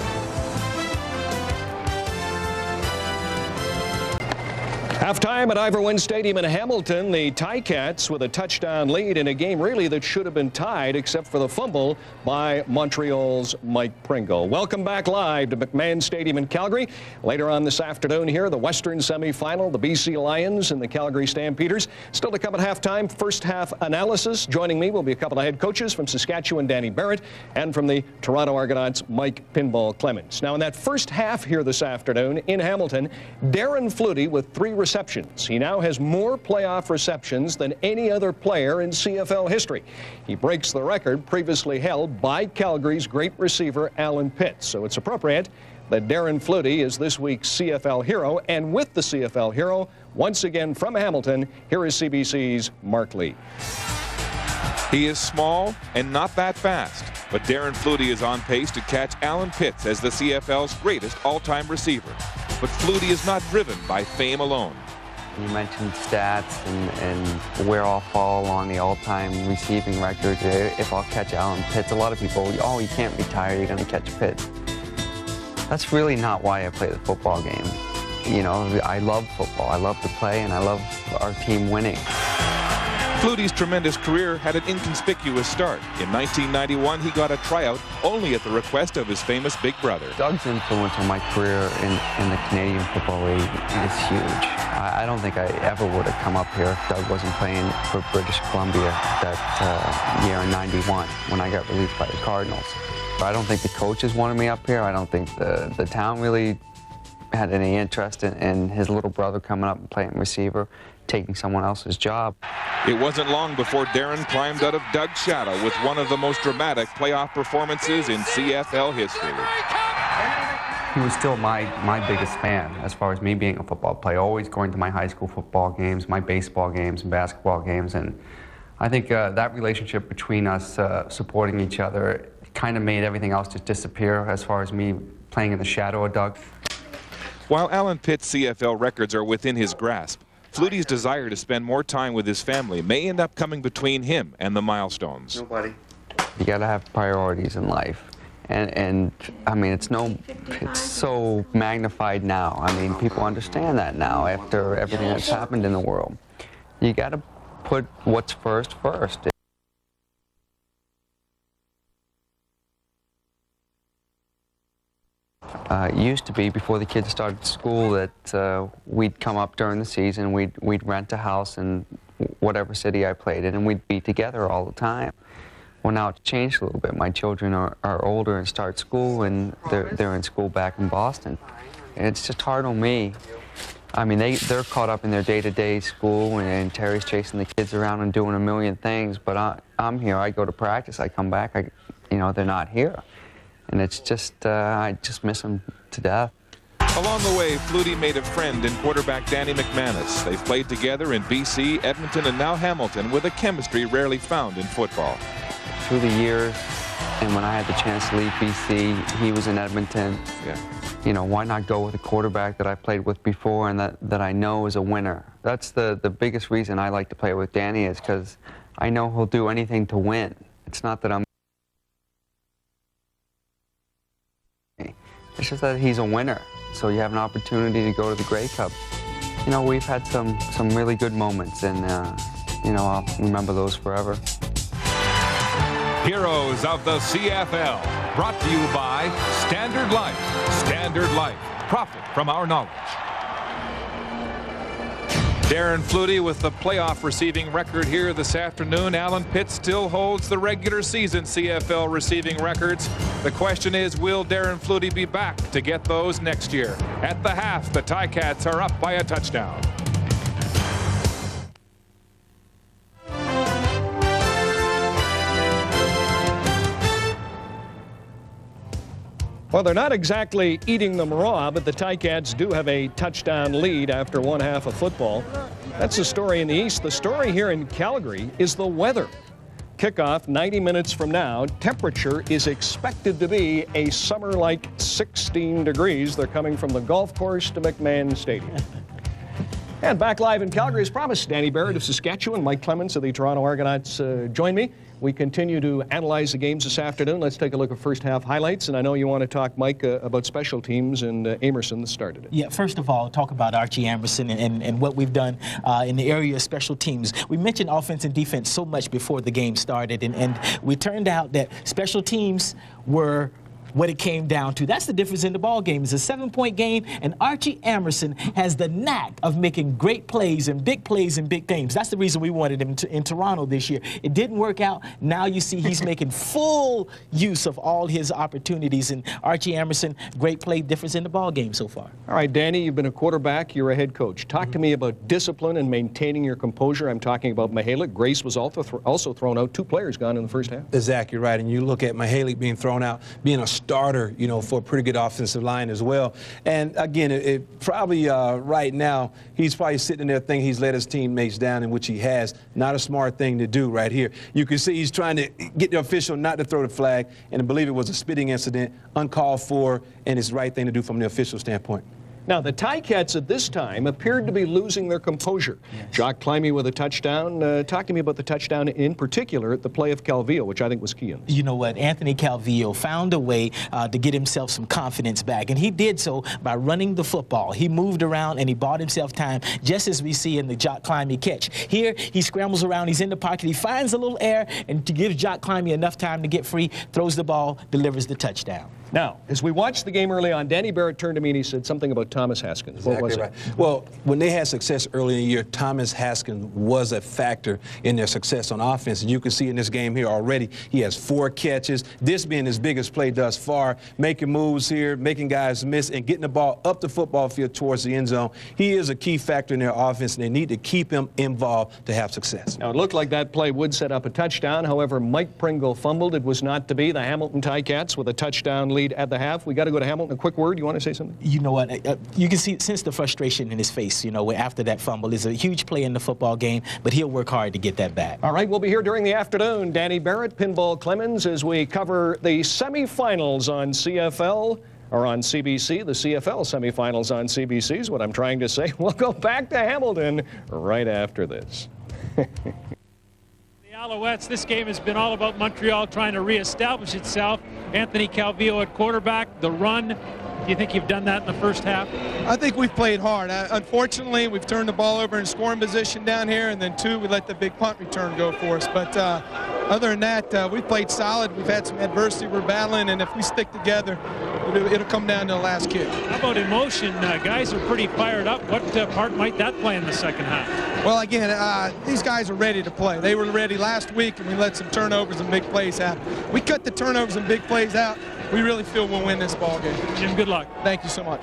Halftime at Ivor Stadium in Hamilton, the Ticats with a touchdown lead in a game really that should have been tied except for the fumble by Montreal's Mike Pringle. Welcome back live to McMahon Stadium in Calgary. Later on this afternoon here, the Western semifinal, the BC Lions and the Calgary Stampeders. Still to come at halftime, first half analysis. Joining me will be a couple of head coaches from Saskatchewan, Danny Barrett, and from the Toronto Argonauts, Mike Pinball Clemens. Now in that first half here this afternoon in Hamilton, Darren Flutie with 3 receptions. He now has more playoff receptions than any other player in CFL history. He breaks the record previously held by Calgary's great receiver Alan Pitts. So it's appropriate that Darren Flutie is this week's CFL hero. And with the CFL hero, once again from Hamilton, here is CBC's Mark Lee.
He is small and not that fast, but Darren Flutie is on pace to catch Alan Pitts as the CFL's greatest all-time receiver. But Flutie is not driven by fame alone.
You mentioned stats and where I'll fall on the all-time receiving record if I'll catch Alan Pitts. A lot of people, oh, you can't retire, you're going to catch Pitts. That's really not why I play the football game. You know, I love football. I love to play, and I love our team winning.
Flutie's tremendous career had an inconspicuous start. In 1991, he got a tryout only at the request of his famous big brother.
Doug's influence on my career in the Canadian Football League is huge. I don't think I ever would have come up here if Doug wasn't playing for British Columbia that year in '91 when I got released by the Cardinals. But I don't think the coaches wanted me up here. I don't think the town really had any interest in his little brother coming up and playing receiver, taking someone else's job.
It wasn't long before Darren climbed out of Doug's shadow with one of the most dramatic playoff performances in CFL history.
He was still my biggest fan as far as me being a football player, always going to my high school football games, my baseball games and basketball games, and I think that relationship between us supporting each other kind of made everything else just disappear as far as me playing in the shadow of Doug.
While Alan Pitt's CFL records are within his grasp, Flutie's desire to spend more time with his family may end up coming between him and the milestones.
Nobody. You got to have priorities in life. And I mean, it's so magnified now. I mean, people understand that now after everything that's happened in the world. You got to put what's first. It used to be, before the kids started school, that we'd come up during the season, we'd rent a house in whatever city I played in, and we'd be together all the time. Well, now it's changed a little bit. My children are older and start school, and they're in school back in Boston. And it's just hard on me. I mean, they're caught up in their day-to-day school, and Terry's chasing the kids around and doing a million things, but I'm here. I go to practice, I come back, they're not here. And it's just, I just miss them to death.
Along the way, Flutie made a friend in quarterback Danny McManus. They've played together in BC, Edmonton, and now Hamilton with a chemistry rarely found in football.
Through the years, and when I had the chance to leave BC, he was in Edmonton.
Yeah.
You know, why not go with a quarterback that I played with before and that I know is a winner? That's the biggest reason I like to play with Danny, is because I know he'll do anything to win. It's not that I'm... It's just that he's a winner. So you have an opportunity to go to the Grey Cup. You know, we've had some really good moments, and I'll remember those forever.
Heroes of the CFL, brought to you by Standard Life. Standard Life, profit from our knowledge. Darren Flutie with the playoff receiving record here this afternoon. Alan Pitt still holds the regular season CFL receiving records. The question is, will Darren Flutie be back to get those next year? At the half, the Ticats are up by a touchdown.
Well, they're not exactly eating them raw, but the Ticats do have a touchdown lead after one half of football. That's the story in the East. The story here in Calgary is the weather. Kickoff 90 minutes from now. Temperature is expected to be a summer-like 16 degrees. They're coming from the golf course to McMahon Stadium. And back live in Calgary as promised, Danny Barrett of Saskatchewan, Mike Clements of the Toronto Argonauts join me. We continue to analyze the games this afternoon. Let's take a look at first half highlights. And I know you want to talk, Mike, about special teams and Amerson that started it.
Yeah, first of all, talk about Archie Amerson and what we've done in the area of special teams. We mentioned offense and defense so much before the game started, and we turned out that special teams were what it came down to. That's the difference in the ball game. It's a 7-point game, and Archie Amerson has the knack of making great plays and big games. That's the reason we wanted him in Toronto this year. It didn't work out. Now you see he's making full use of all his opportunities, and Archie Amerson, great play, difference in the ball game so far.
All right, Danny, you've been a quarterback. You're a head coach. Talk to me about discipline and maintaining your composure. I'm talking about Mihalik. Grace was also thrown out. 2 players gone in the first half.
Exactly right. And you look at Mihalik being thrown out, being a starter, for a pretty good offensive line as well. And again, it probably right now, he's probably sitting there thinking he's let his teammates down, in which he has. Not a smart thing to do right here. You can see he's trying to get the official not to throw the flag, and I believe it was a spitting incident, uncalled for, and it's the right thing to do from the official standpoint.
Now, the Ticats at this time appeared to be losing their composure. Yes. Jock Climby with a touchdown. Talk to me about the touchdown in particular at the play of Calvillo, which I think was key in this.
You know what? Anthony Calvillo found a way to get himself some confidence back, and he did so by running the football. He moved around, and he bought himself time, just as we see in the Jock Climby catch. Here, he scrambles around. He's in the pocket. He finds a little air, and to give Jock Climby enough time to get free, throws the ball, delivers the touchdown.
Now, as we watched the game early on, Danny Barrett turned to me and he said something about Thomas Haskins. What was it?
Well, when they had success early in the year, Thomas Haskins was a factor in their success on offense. And you can see in this game here already, he has 4 catches. This being his biggest play thus far, making moves here, making guys miss, and getting the ball up the football field towards the end zone. He is a key factor in their offense, and they need to keep him involved to have success.
Now, it looked like that play would set up a touchdown. However, Mike Pringle fumbled. It was not to be. The Hamilton Ticats with a touchdown lead at the half. We got to go to Hamilton. A quick word. You want to say something?
You know what? You can sense the frustration in his face, you know, after that fumble. It's a huge play in the football game, but he'll work hard to get that back.
All right, we'll be here during the afternoon. Danny Barrett, Pinball Clemens, as we cover the semifinals on CFL. Or on CBC, the CFL semifinals on CBC is what I'm trying to say. We'll go back to Hamilton right after this.
Alouettes, this game has been all about Montreal trying to reestablish itself. Anthony Calvillo at quarterback, the run. Do you think you've done that in the first half?
I think we've played hard. Unfortunately, we've turned the ball over in scoring position down here, and then 2, we let the big punt return go for us. But other than that, we've played solid. We've had some adversity we're battling, and if we stick together, it'll come down to the last kick.
How about emotion? Guys are pretty fired up. What part might that play in the second half?
Well, again, these guys are ready to play. They were ready last week, and we let some turnovers and big plays happen. We cut the turnovers and big plays out. We really feel we'll win this ball game.
Jim, good luck.
Thank you so much.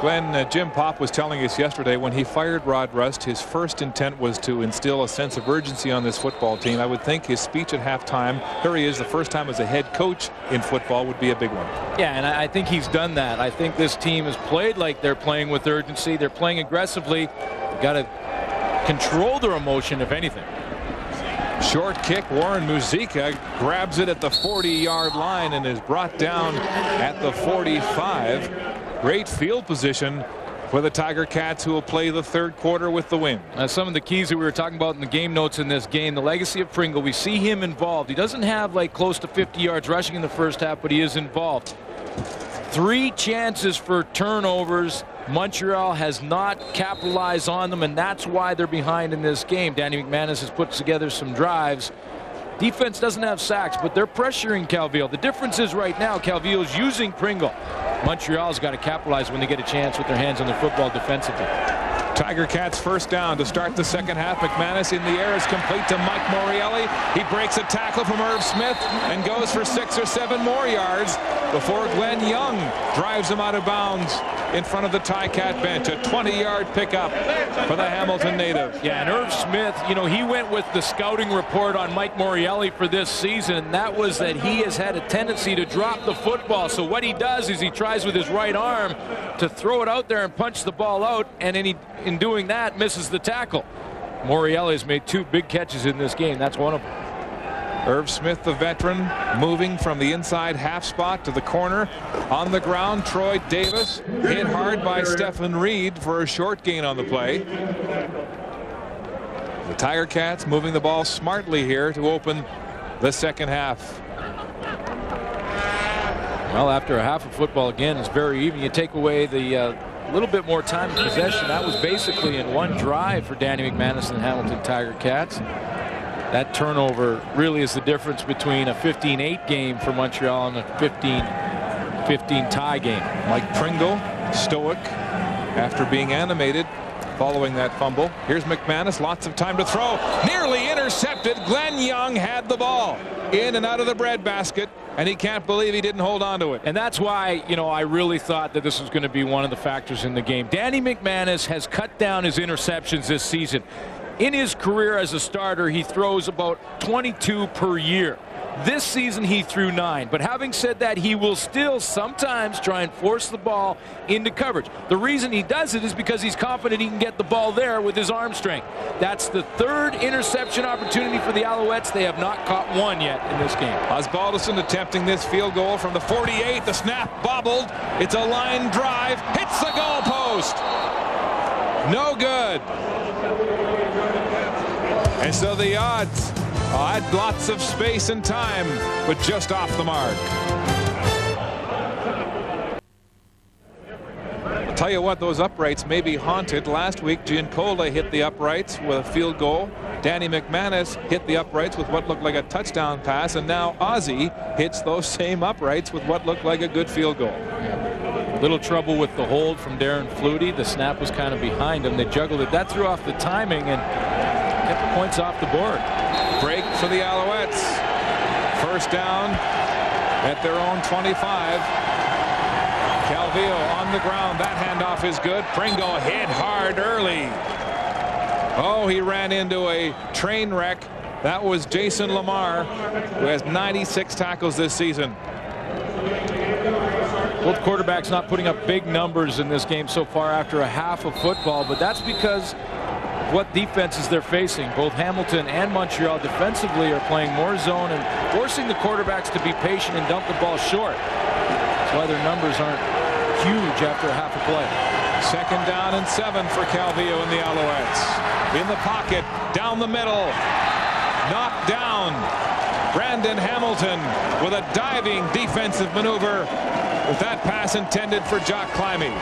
Glenn, Jim Popp was telling us yesterday when he fired Rod Rust, his first intent was to instill a sense of urgency on this football team. I would think his speech at halftime, here he is the first time as a head coach in football, would be a big one.
Yeah, and I think he's done that. I think this team has played like they're playing with urgency. They're playing aggressively. They've got to control their emotion, if anything.
Short kick. Warren Muzica grabs it at the 40-yard line and is brought down at the 45. Great field position for the Tiger Cats, who will play the third quarter with the win.
Some of the keys that we were talking about in the game notes in this game, the legacy of Pringle, we see him involved. He doesn't have like close to 50 yards rushing in the first half, but he is involved. 3 chances for turnovers. Montreal has not capitalized on them, and that's why they're behind in this game. Danny McManus has put together some drives. Defense doesn't have sacks, but they're pressuring Calvillo. The difference is right now Calvillo's using Pringle. Montreal's got to capitalize when they get a chance with their hands on the football defensively.
Tiger Cats first down to start the second half. McManus in the air is complete to Mike Morreale. He breaks a tackle from Irv Smith and goes for 6 or 7 more yards before Glenn Young drives him out of bounds in front of the Ticat bench. A 20-yard pickup for the Hamilton native.
Yeah, and Irv Smith, you know, he went with the scouting report on Mike Morreale for this season, and that was that he has had a tendency to drop the football. So what he does is he tries with his right arm to throw it out there and punch the ball out, and then in doing that, misses the tackle. Morreale has made 2 big catches in this game. That's one of them.
Irv Smith, the veteran, moving from the inside half spot to the corner. On the ground, Troy Davis hit hard by Stephen Reed for a short gain on the play. The Tiger Cats moving the ball smartly here to open the second half.
Well, after a half of football, again, it's very even. You take away the little bit more time in possession. That was basically in one drive for Danny McManus and Hamilton Tiger Cats. That turnover really is the difference between a 15-8 game for Montreal and a 15-15 tie game.
Mike Pringle, stoic after being animated following that fumble. Here's McManus, lots of time to throw. Nearly intercepted. Glenn Young had the ball in and out of the breadbasket, and he can't believe he didn't hold on to it.
And that's why, you know, I really thought that this was going to be one of the factors in the game. Danny McManus has cut down his interceptions this season. In his career as a starter, he throws about 22 per year. This season, he threw 9. But having said that, he will still sometimes try and force the ball into coverage. The reason he does it is because he's confident he can get the ball there with his arm strength. That's the 3rd interception opportunity for the Alouettes. They have not caught one yet in this game.
Osbaldiston attempting this field goal from the 48. The snap bobbled. It's a line drive. Hits the goal post. No good. And so the odds had lots of space and time, but just off the mark. I'll tell you what, those uprights may be haunted. Last week, Giancola hit the uprights with a field goal. Danny McManus hit the uprights with what looked like a touchdown pass, and now Ozzie hits those same uprights with what looked like a good field goal.
A little trouble with the hold from Darren Flutie. The snap was kind of behind him. They juggled it. That threw off the timing and kept the points off the board.
Break for the Alouettes. First down at their own 25. Calvillo on the ground. That handoff is good. Pringle hit hard early. Oh, he ran into a train wreck. That was Jason Lamar, who has 96 tackles this season.
Both quarterbacks not putting up big numbers in this game so far after a half of football, but that's because of what defenses they're facing. Both Hamilton and Montreal defensively are playing more zone and forcing the quarterbacks to be patient and dump the ball short. That's why their numbers aren't huge after a half a play.
Second down and 7 for Calvillo and the Alouettes. In the pocket, down the middle, knocked down. Brandon Hamilton with a diving defensive maneuver with that pass intended for Jock Climby.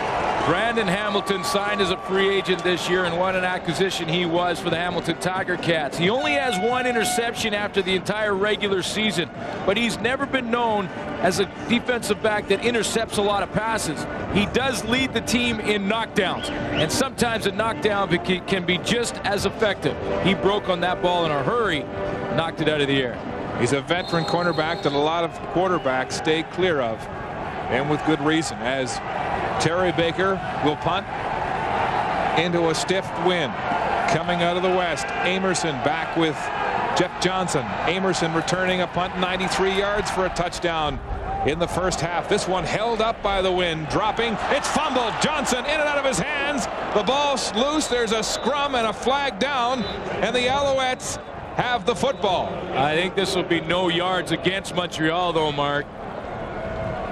Brandon Hamilton signed as a free agent this year, and what an acquisition he was for the Hamilton Tiger Cats. He only has 1 interception after the entire regular season, but he's never been known as a defensive back that intercepts a lot of passes. He does lead the team in knockdowns, and sometimes a knockdown can be just as effective. He broke on that ball in a hurry, knocked it out of the air.
He's a veteran cornerback that a lot of quarterbacks stay clear of, and with good reason, as Terry Baker will punt into a stiff wind coming out of the west. Amerson back with Jeff Johnson. Amerson returning a punt 93 yards for a touchdown in the first half. This one held up by the wind, dropping. It's fumbled. Johnson in and out of his hands. The ball's loose. There's a scrum and a flag down, and the Alouettes have the football.
I think this will be no yards against Montreal, though, Mark.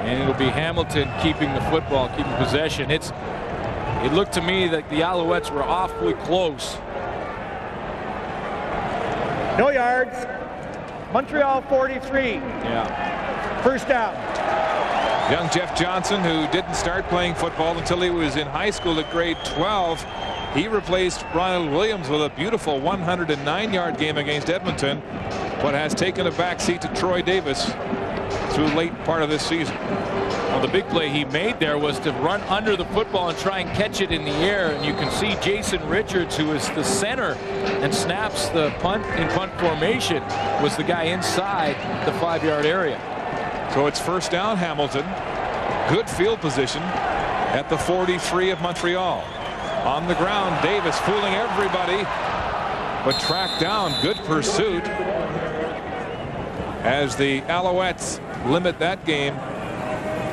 And it'll be Hamilton keeping the football, keeping possession. It looked to me like the Alouettes were awfully close.
No yards. Montreal 43.
Yeah.
First down.
Young Jeff Johnson, who didn't start playing football until he was in high school at grade 12. He replaced Ronald Williams with a beautiful 109-yard game against Edmonton, but has taken a backseat to Troy Davis through late part of this season.
Well, the big play he made there was to run under the football and try and catch it in the air. And you can see Jason Richards, who is the center and snaps the punt in punt formation, was the guy inside the 5-yard area.
So it's first down, Hamilton. Good field position at the 43 of Montreal. On the ground, Davis fooling everybody, but tracked down. Good pursuit as the Alouettes limit that game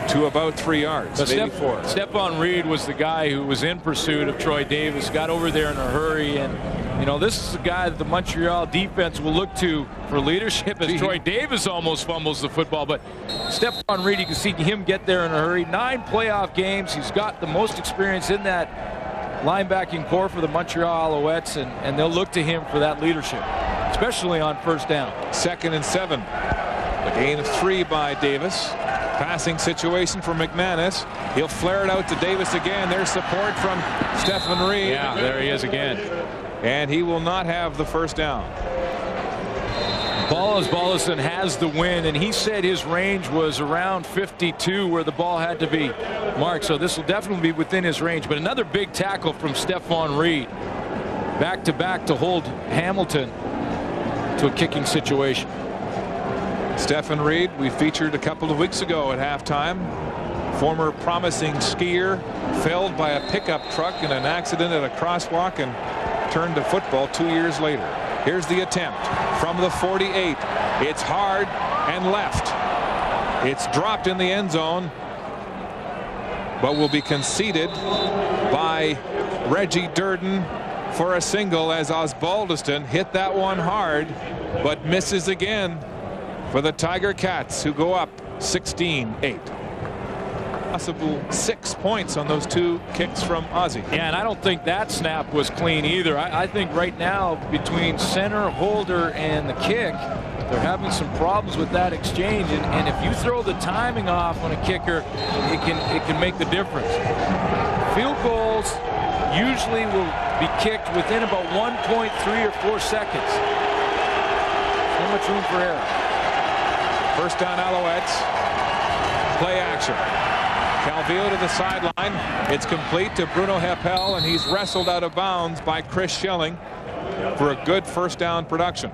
to about 3 yards.
Stephon Reed was the guy who was in pursuit of Troy Davis, got over there in a hurry, and you know, this is the guy that the Montreal defense will look to for leadership, as Troy Davis almost fumbles the football. But Stephon Reed, you can see him get there in a hurry. 9 playoff games. He's got the most experience in that linebacking core for the Montreal Alouettes, and they'll look to him for that leadership, especially on first down.
2nd and 7. A gain of 3 by Davis. Passing situation for McManus. He'll flare it out to Davis again. There's support from Stephen Reed.
Yeah, there he is again.
And he will not have the first down.
Ballison has the win, and he said his range was around 52 where the ball had to be marked. So this will definitely be within his range. But another big tackle from Stephon Reed. Back-to-back to hold Hamilton to a kicking situation.
Stephen Reed, we featured a couple of weeks ago at halftime. Former promising skier, felled by a pickup truck in an accident at a crosswalk and turned to football 2 years later. Here's the attempt from the 48. It's hard and left. It's dropped in the end zone, but will be conceded by Reggie Durden for a single, as Osbaldiston hit that one hard, but misses again for the Tiger Cats, who go up 16-8. Possible 6 points on those 2 kicks from Ozzie.
Yeah, and I don't think that snap was clean either. I think right now, between center, holder, and the kick, they're having some problems with that exchange. And if you throw the timing off on a kicker, it can make the difference. Field goals usually will be kicked within about 1.3 or 4 seconds. So much room for error.
First down, Alouettes. Play action. Calvillo to the sideline. It's complete to Bruno Heppel, and he's wrestled out of bounds by Chris Schelling for a good first down production.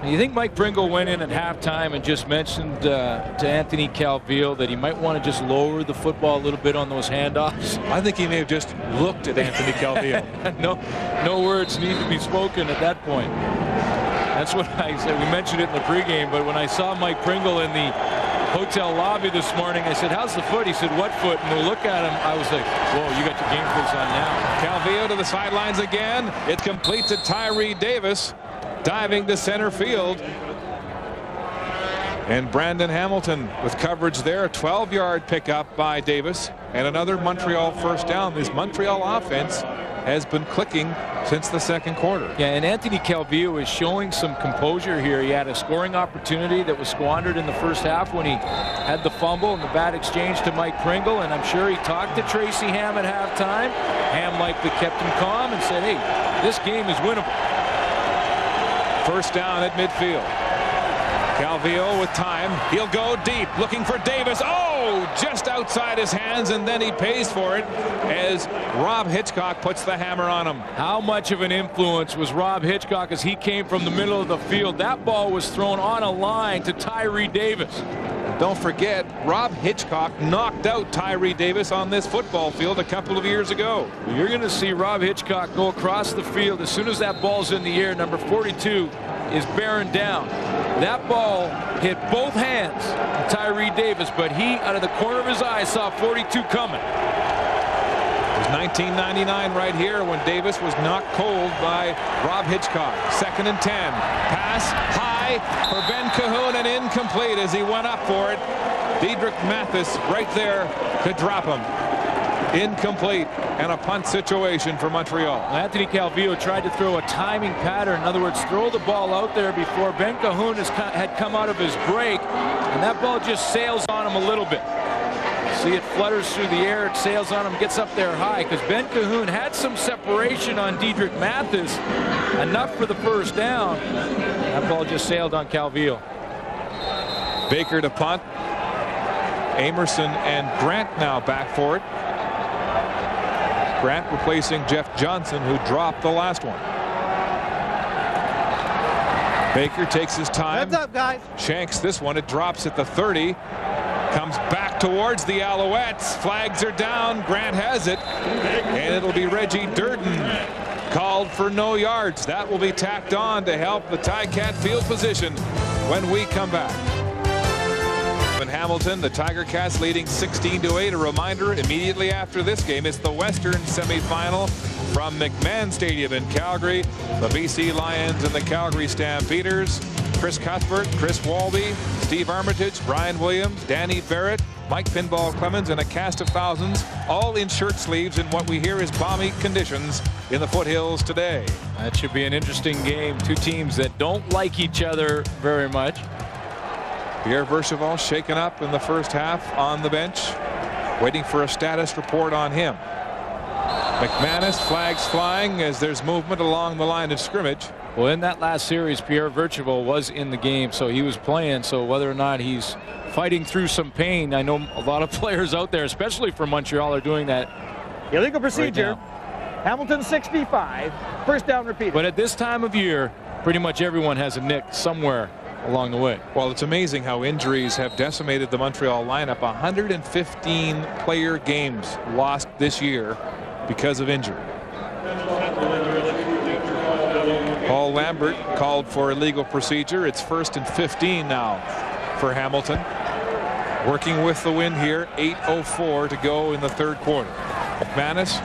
You think Mike Pringle went in at halftime and just mentioned to Anthony Calvillo that he might want to just lower the football a little bit on those handoffs?
I think he may have just looked at Anthony Calvillo.
No words need to be spoken at that point. That's what I said. We mentioned it in the pregame, but when I saw Mike Pringle in the hotel lobby this morning, I said, "How's the foot?" He said, "What foot?" And we look at him, I was like, "Whoa, you got your game face on now."
Calvillo to the sidelines again. It's complete to Tyree Davis, diving to center field. And Brandon Hamilton with coverage there. A 12-yard pickup by Davis, and another Montreal first down. This Montreal offense has been clicking since the second quarter.
Yeah, and Anthony Calvillo is showing some composure here. He had a scoring opportunity that was squandered in the first half when he had the fumble and the bad exchange to Mike Pringle, and I'm sure he talked to Tracy Ham at halftime. Ham likely kept him calm and said, "Hey, this game is winnable."
First down at midfield. Calvillo with time. He'll go deep, looking for Davis. Oh, just outside his hands, and then he pays for it as Rob Hitchcock puts the hammer on him.
How much of an influence was Rob Hitchcock as he came from the middle of the field? That ball was thrown on a line to Tyree Davis.
Don't forget, Rob Hitchcock knocked out Tyree Davis on this football field a couple of years ago.
You're going to see Rob Hitchcock go across the field as soon as that ball's in the air. Number 42 is bearing down. That ball hit both hands of Tyree Davis, but he, out of the corner of his eye, saw 42 coming.
It was 1999 right here when Davis was knocked cold by Rob Hitchcock. 2nd and 10. Pass high for Ben Cahoon and incomplete as he went up for it. Dedrick Mathis right there to drop him. Incomplete, and a punt situation for Montreal.
Anthony Calvillo tried to throw a timing pattern. In other words, throw the ball out there before Ben Cahoon had come out of his break, and that ball just sails on him a little bit. See, it flutters through the air, it sails on him, gets up there high, because Ben Cahoon had some separation on Dedrick Mathis, enough for the first down. That ball just sailed on Calvillo.
Baker to punt. Amerson and Grant now back for it. Grant replacing Jeff Johnson, who dropped the last one. Baker takes his time.
Heads up, guys.
Shanks this one. It drops at the 30. Comes back towards the Alouettes. Flags are down. Grant has it. And it'll be Reggie Durden called for no yards. That will be tacked on to help the Ticat field position when we come back. In Hamilton, the Tiger Cats leading 16-8. A reminder immediately after this game, it's the Western semifinal from McMahon Stadium in Calgary. The BC Lions and the Calgary Stampeders. Chris Cuthbert, Chris Walby, Steve Armitage, Brian Williams, Danny Barrett, Mike Pinball Clemens, and a cast of thousands, all in shirt sleeves in what we hear is balmy conditions in the foothills today.
That should be an interesting game. Two teams that don't like each other very much.
Pierre Vercheval shaken up in the first half on the bench, waiting for a status report on him. McManus, flags flying as there's movement along the line of scrimmage.
Well, in that last series, Pierre Vercheval was in the game, so he was playing. So whether or not he's fighting through some pain, I know a lot of players out there, especially for Montreal, are doing that.
Illegal procedure.
Right,
Hamilton 65. First down repeated.
But at this time of year, pretty much everyone has a nick somewhere along the way.
Well, it's amazing how injuries have decimated the Montreal lineup. 115 player games lost this year because of injury. Paul Lambert called for illegal procedure. It's 1st and 15 now for Hamilton. Working with the wind here. 8:04 to go in the third quarter. McManus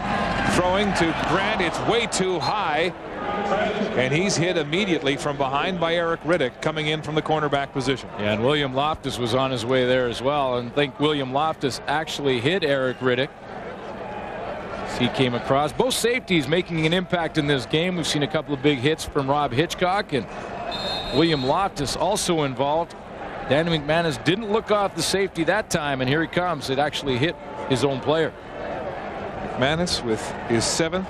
throwing to Grant. It's way too high. And he's hit immediately from behind by Eric Riddick, coming in from the cornerback position.
Yeah, and William Loftus was on his way there as well. And I think William Loftus actually hit Eric Riddick. He came across. Both safeties making an impact in this game. We've seen a couple of big hits from Rob Hitchcock, and William Loftus also involved. Danny McManus didn't look off the safety that time, and here he comes. It actually hit his own player.
McManus with his 7th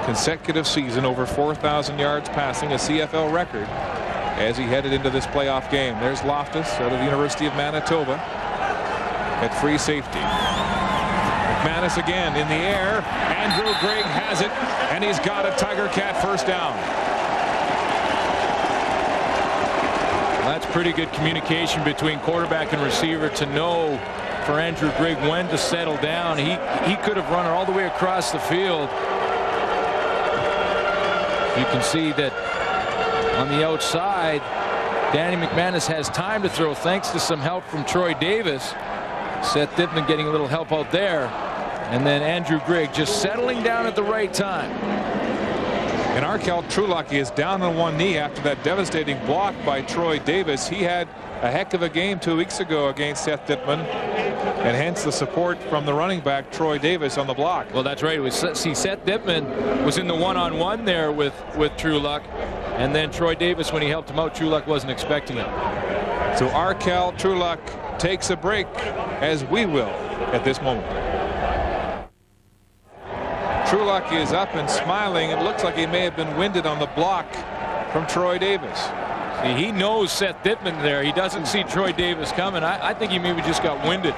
consecutive season over 4,000 yards passing, a CFL record, as he headed into this playoff game. There's Loftus out of the University of Manitoba at free safety. McManus again in the air. Andrew Grigg has it, and he's got a Tiger Cat first down.
That's pretty good communication between quarterback and receiver to know for Andrew Grigg when to settle down. He could have run it all the way across the field. You can see that on the outside, Danny McManus has time to throw thanks to some help from Troy Davis. Seth Dittman getting a little help out there. And then Andrew Grigg just settling down at the right time.
And Arkel Truluck is down on one knee after that devastating block by Troy Davis. He had a heck of a game 2 weeks ago against Seth Dittman, and hence the support from the running back Troy Davis on the block.
Well, that's right. We see Seth Dittman was in the one-on-one there with Truluck, and then Troy Davis, when he helped him out, Truluck wasn't expecting it.
So Arkel Truluck takes a break, as we will at this moment. Truluck is up and smiling. It looks like he may have been winded on the block from Troy Davis.
See, he knows Seth Dittman there. He doesn't see Troy Davis coming. I think he maybe just got winded.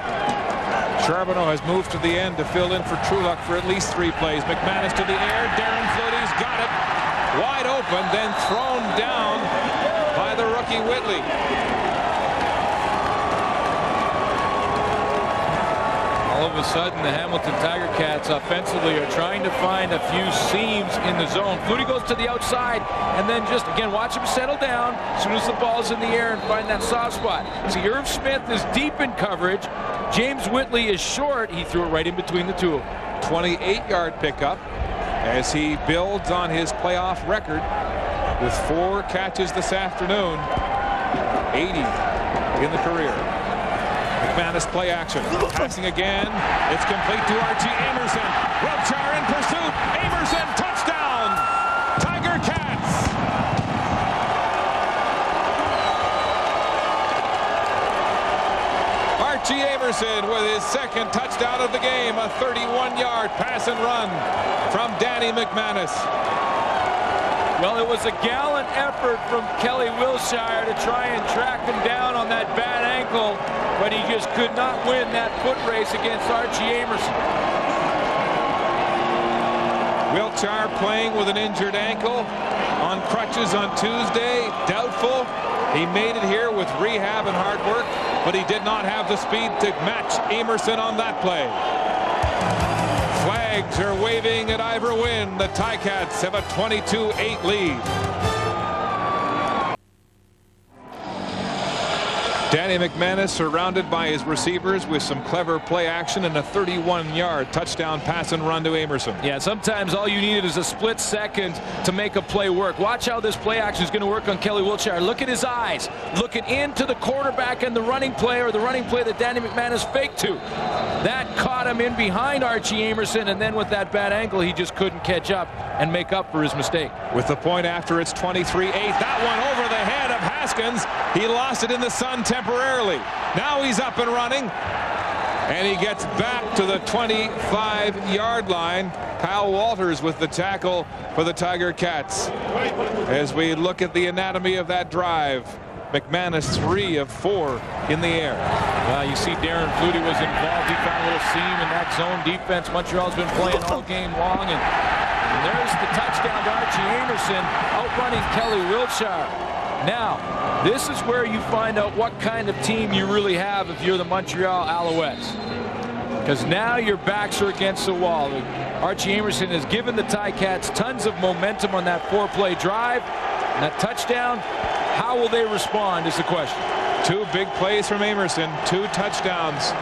Charbonneau has moved to the end to fill in for Truluck for at least 3 plays. McManus to the air. Darren Fluty's got it. Wide open, then thrown down by the rookie Whitley.
All of a sudden, the Hamilton Tiger Cats offensively are trying to find a few seams in the zone. Flutie goes to the outside, and then just, again, watch him settle down as soon as the ball's in the air and find that soft spot. See, Irv Smith is deep in coverage. James Whitley is short. He threw it right in between the two.
28-yard pickup as he builds on his playoff record with 4 catches this afternoon. 80 in the career. McManus play action. Passing again. It's complete to Archie Amerson. Robchar in pursuit. Amerson, touchdown! Tiger Cats! Archie Amerson with his 2nd touchdown of the game. A 31-yard pass and run from Danny McManus.
Well, it was a gallant effort from Kelly Wilshire to try and track him down on that bad ankle, but he just could not win that foot race against Archie Amerson.
Wilshire playing with an injured ankle on crutches on Tuesday. Doubtful. He made it here with rehab and hard work, but he did not have the speed to match Amerson on that play. Flags are waving at Ivor Wynne. The Ticats have a 22-8 lead. Danny McManus surrounded by his receivers with some clever play action and a 31-yard touchdown pass and run to Amerson.
Yeah, sometimes all you needed is a split second to make a play work. Watch how this play action is going to work on Kelly Wilshire. Look at his eyes, looking into the quarterback and the running play, or the running play that Danny McManus faked to. That caught him in behind Archie Amerson, and then with that bad ankle, he just couldn't catch up and make up for his mistake.
With the point after, it's 23-8. That one over the head of Haskins. He lost it in the sun temporarily. Now he's up and running, and he gets back to the 25-yard line. Kyle Walters with the tackle for the Tiger Cats. As we look at the anatomy of that drive, McManus 3 of 4 in the air.
You see Darren Flutie was involved. He found a little seam in that zone defense. Montreal's been playing all game long, and there's the touchdown to Archie Amerson, outrunning Kelly Wilshire. Now, this is where you find out what kind of team you really have if you're the Montreal Alouettes. Because now your backs are against the wall. Archie Amerson has given the Ticats tons of momentum on that 4-play drive. And that touchdown, how will they respond is the question.
2 big plays from Amerson, 2 touchdowns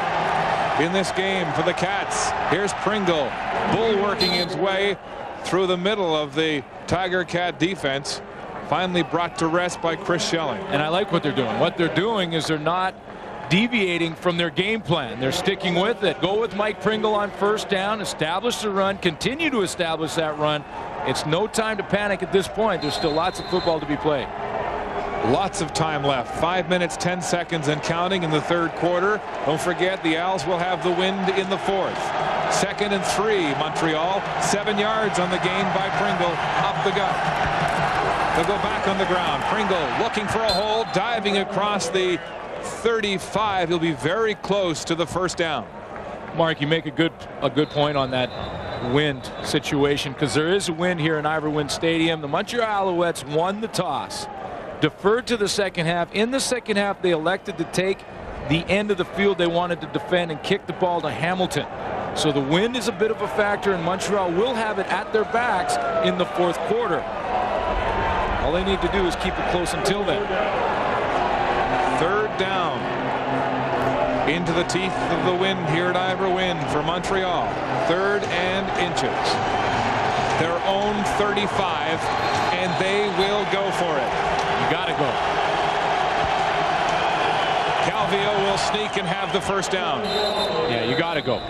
in this game for the Cats. Here's Pringle, bulwarking his way through the middle of the Tiger Cat defense. Finally brought to rest by Chris Schelling.
And I like what they're doing. What they're doing is they're not deviating from their game plan. They're sticking with it. Go with Mike Pringle on first down, establish the run, continue to establish that run. It's no time to panic at this point. There's still lots of football to be played.
Lots of time left. 5 minutes, 10 seconds and counting in the 3rd quarter. Don't forget, the Owls will have the wind in the 4th. 2nd and 3, Montreal. 7 yards on the gain by Pringle, up the gut. They'll go back on the ground. Pringle looking for a hole, diving across the 35. He'll be very close to the first down.
Mark, you make a good point on that wind situation, because there is a wind here in Ivory Stadium. The Montreal Alouettes won the toss, deferred to the second half. In the second half, they elected to take the end of the field they wanted to defend and kick the ball to Hamilton. So the wind is a bit of a factor, and Montreal will have it at their backs in the fourth quarter. All they need to do is keep it close until then.
3rd down. Into the teeth of the wind here at Ivor Wind for Montreal. 3rd and inches. Their own 35, and they will go for it.
You got to go.
Calvillo will sneak and have the first down.
Yeah, you got to go.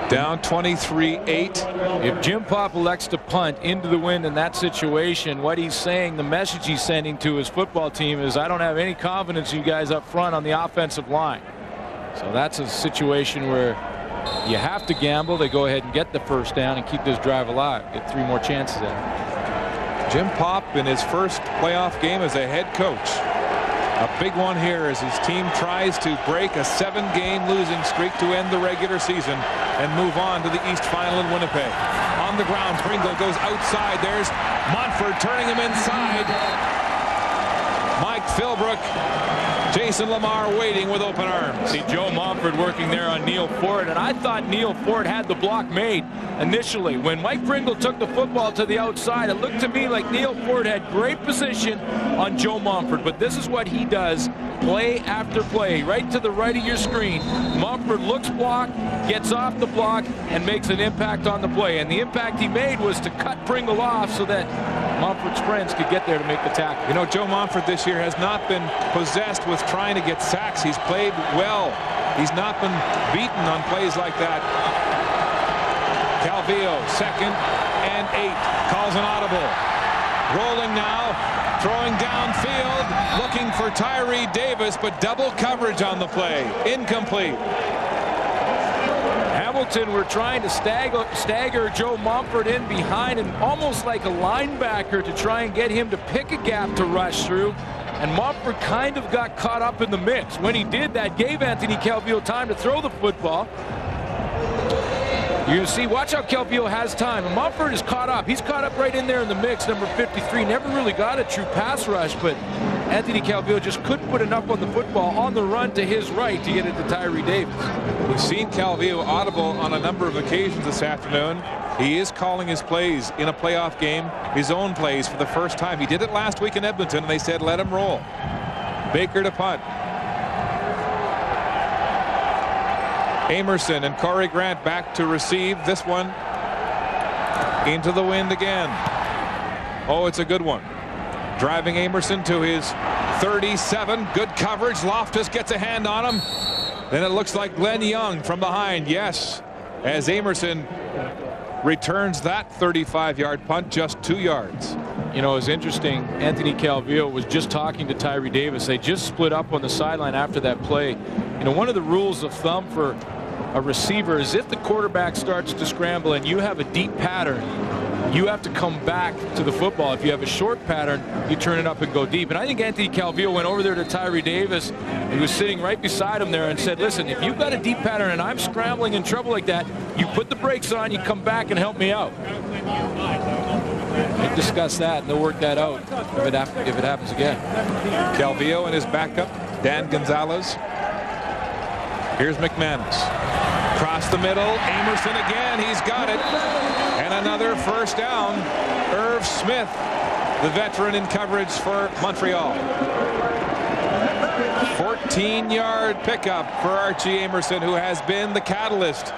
Down 23-8.
If Jim Pop elects to punt into the wind in that situation, what he's saying, the message he's sending to his football team is, I don't have any confidence in you guys up front on the offensive line. So that's a situation where you have to gamble. They go ahead and get the first down and keep this drive alive. Get 3 more chances at it.
Jim Pop in his first playoff game as a head coach. A big one here as his team tries to break a 7-game losing streak to end the regular season and move on to the East Final in Winnipeg. On the ground, Pringle goes outside. There's Montford turning him inside. Mike Philbrook, Jason Lamar waiting with open arms.
See Joe Montford working there on Neil Ford, and I thought Neil Ford had the block made initially. When Mike Pringle took the football to the outside, it looked to me like Neil Ford had great position on Joe Montford, but this is what he does play after play. Right to the right of your screen, Montford looks blocked, gets off the block, and makes an impact on the play, and the impact he made was to cut Pringle off so that Montford's friends could get there to make the tackle.
You know, Joe Montford this year has not been possessed with trying to get sacks. He's played well. He's not been beaten on plays like that. Calvillo, 2nd and 8, calls an audible. Rolling now, throwing downfield, looking for Tyree Davis, but double coverage on the play. Incomplete.
Hamilton were trying to stagger Joe Montford in behind, and almost like a linebacker to try and get him to pick a gap to rush through. And Montford kind of got caught up in the mix. When he did that, gave Anthony Calvillo time to throw the football. You're going to see, watch how Calvillo has time. And Montford is caught up. He's caught up right in there in the mix, number 53. Never really got a true pass rush, but Anthony Calvillo just couldn't put enough on the football on the run to his right to get it to Tyree Davis.
We've seen Calvillo audible on a number of occasions this afternoon. He is calling his plays in a playoff game, his own plays for the first time. He did it last week in Edmonton, and they said let him roll. Baker to punt. Amerson and Corey Grant back to receive. This one into the wind again. Oh, it's a good one. Driving Amerson to his 37. Good coverage. Loftus gets a hand on him. Then it looks like Glenn Young from behind. Yes, as Amerson returns that 35-yard punt just 2 yards.
You know, it's interesting. Anthony Calvillo was just talking to Tyree Davis. They just split up on the sideline after that play. You know, one of the rules of thumb for a receiver is if the quarterback starts to scramble and you have a deep pattern, you have to come back to the football. If you have a short pattern, you turn it up and go deep. And I think Anthony Calvillo went over there to Tyree Davis. He was sitting right beside him there and said, listen, if you've got a deep pattern and I'm scrambling in trouble like that, you put the brakes on, you come back and help me out. They discuss that and they'll work that out if it happens again.
Calvillo and his backup, Dan Gonzalez. Here's McManus. Across the middle, Amerson again, he's got it. And another first down. Irv Smith, the veteran in coverage for Montreal. 14-yard pickup for Archie Amerson, who has been the catalyst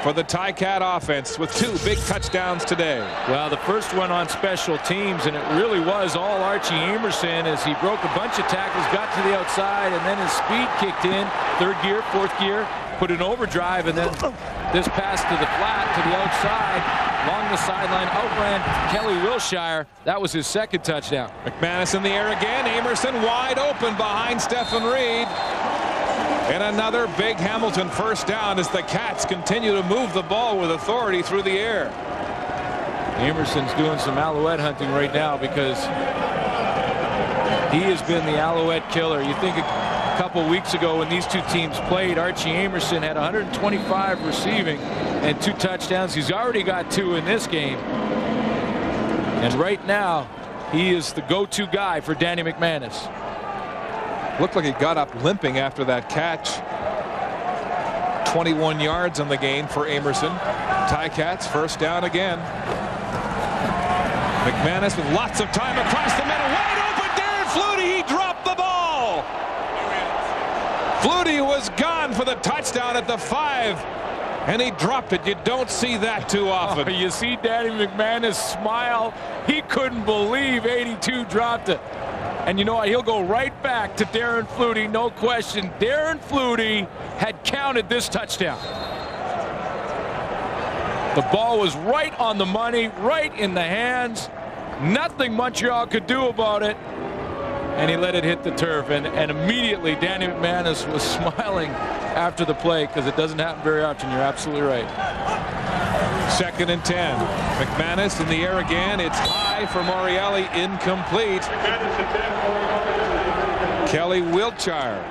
for the Ticat offense with 2 big touchdowns today.
Well, the first one on special teams, and it really was all Archie Amerson as he broke a bunch of tackles, got to the outside, and then his speed kicked in. 3rd gear, 4th gear, put an overdrive, and then this pass to the flat, to the outside, along the sideline, outran Kelly Wilshire. That was his 2nd touchdown.
McManus in the air again. Amerson wide open behind Stephen Reed. And another big Hamilton first down as the Cats continue to move the ball with authority through the air.
Amerson's doing some Alouette hunting right now because he has been the Alouette killer. You think a couple weeks ago when these two teams played, Archie Amerson had 125 receiving and 2 touchdowns. He's already got 2 in this game. And right now, he is the go-to guy for Danny McManus.
Looked like he got up limping after that catch. 21 yards on the gain for Amerson. Ticats first down again. McManus with lots of time across the middle. Wide open, Darren Flutie. He dropped the ball. Flutie was gone for the touchdown at the 5. And he dropped it. You don't see that too often.
Oh, you see Danny McManus smile. He couldn't believe 82 dropped it. And you know what? He'll go right back to Darren Flutie, no question. Darren Flutie had counted this touchdown. The ball was right on the money, right in the hands. Nothing Montreal could do about it. And he let it hit the turf. And immediately Danny McManus was smiling after the play because it doesn't happen very often. You're absolutely right.
2nd and 10. McManus in the air again. It's high for Morreale, incomplete. Kelly Wiltshire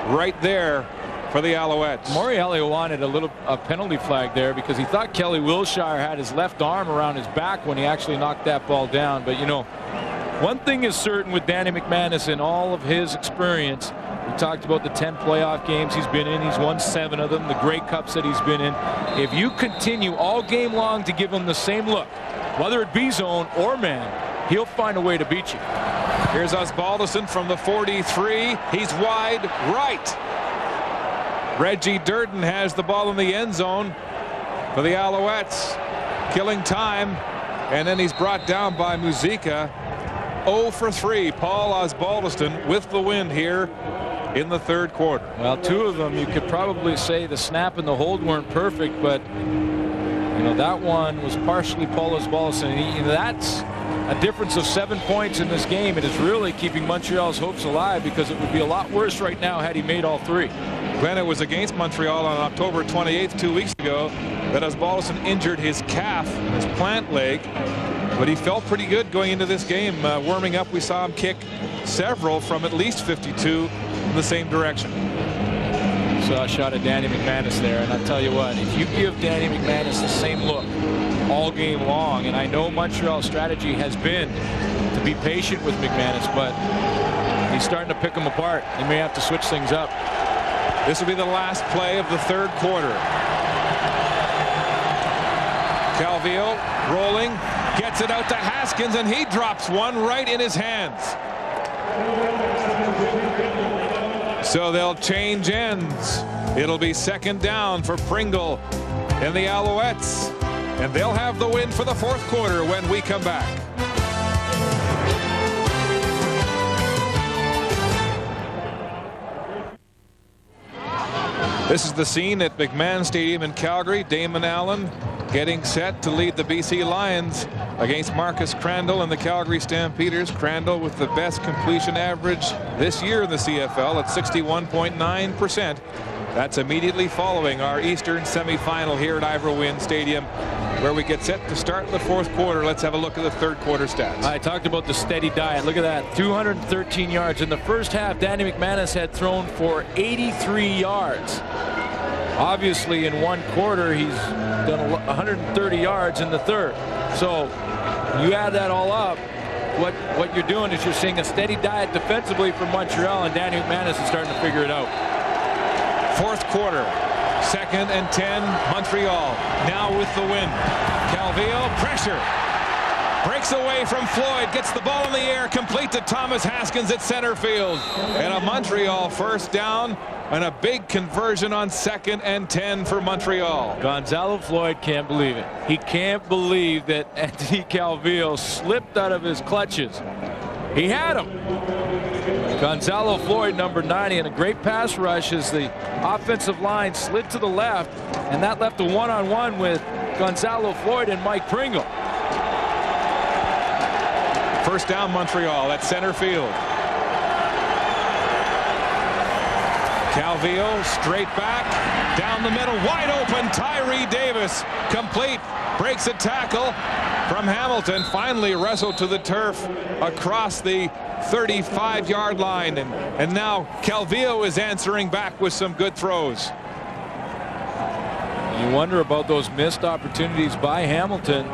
right there for the Alouettes.
Morreale wanted a penalty flag there because he thought Kelly Wiltshire had his left arm around his back when he actually knocked that ball down. But you know, one thing is certain with Danny McManus in all of his experience. We talked about the 10 playoff games he's been in. He's won 7 of them, the Grey Cups that he's been in. If you continue all game long to give him the same look, whether it be zone or man, he'll find a way to beat you.
Here's Osbaldiston from the 43. He's wide right. Reggie Durden has the ball in the end zone for the Alouettes, killing time, and then he's brought down by Muzica. 0 for 3. Paul Osbaldiston with the win here in the 3rd quarter.
Well, 2 of them, you could probably say the snap and the hold weren't perfect, but you know that one was partially Paul Osbaldiston. That's a difference of 7 points in this game. It is really keeping Montreal's hopes alive because it would be a lot worse right now had he made all 3.
Glenn, it was against Montreal on October 28th, 2 weeks ago, that Osbaldiston injured his calf, his plant leg. But he felt pretty good going into this game. Warming up, we saw him kick several from at least 52 in the same direction.
Saw a shot at Danny McManus there, and I'll tell you what, if you give Danny McManus the same look all game long, and I know Montreal's strategy has been to be patient with McManus, but he's starting to pick him apart. He may have to switch things up.
This will be the last play of the 3rd quarter. Calvillo rolling, gets it out to Haskins, and he drops one right in his hands. So they'll change ends. It'll be 2nd down for Pringle and the Alouettes, and they'll have the win for the 4th quarter when we come back. This is the scene at McMahon Stadium in Calgary. Damon Allen getting set to lead the BC Lions against Marcus Crandall and the Calgary Stampeders. Crandall with the best completion average this year in the CFL at 61.9%. That's immediately following our Eastern semifinal here at Ivor Wynne Stadium, where we get set to start the 4th quarter. Let's have a look at the 3rd quarter stats.
I talked about the steady diet. Look at that, 213 yards. In the first half, Danny McManus had thrown for 83 yards. Obviously, in 1 quarter, he's done 130 yards in the 3rd. So you add that all up, what you're doing is you're seeing a steady diet defensively from Montreal, and Danny McManus is starting to figure it out.
4th quarter, 2nd and 10, Montreal now with the win. Calvillo, pressure, breaks away from Floyd, gets the ball in the air, complete to Thomas Haskins at center field, and a Montreal first down and a big conversion on 2nd and 10 for Montreal.
Gonzalo Floyd can't believe it. He can't believe that Anthony Calvillo slipped out of his clutches. He had him. Gonzalo Floyd, number 90, and a great pass rush as the offensive line slid to the left, and that left a one-on-one with Gonzalo Floyd and Mike Pringle.
First down, Montreal at center field. Calvillo straight back, down the middle, wide open, Tyree Davis, complete, breaks a tackle from Hamilton, finally wrestled to the turf across the 35-yard line, and now Calvillo is answering back with some good throws.
You wonder about those missed opportunities by Hamilton.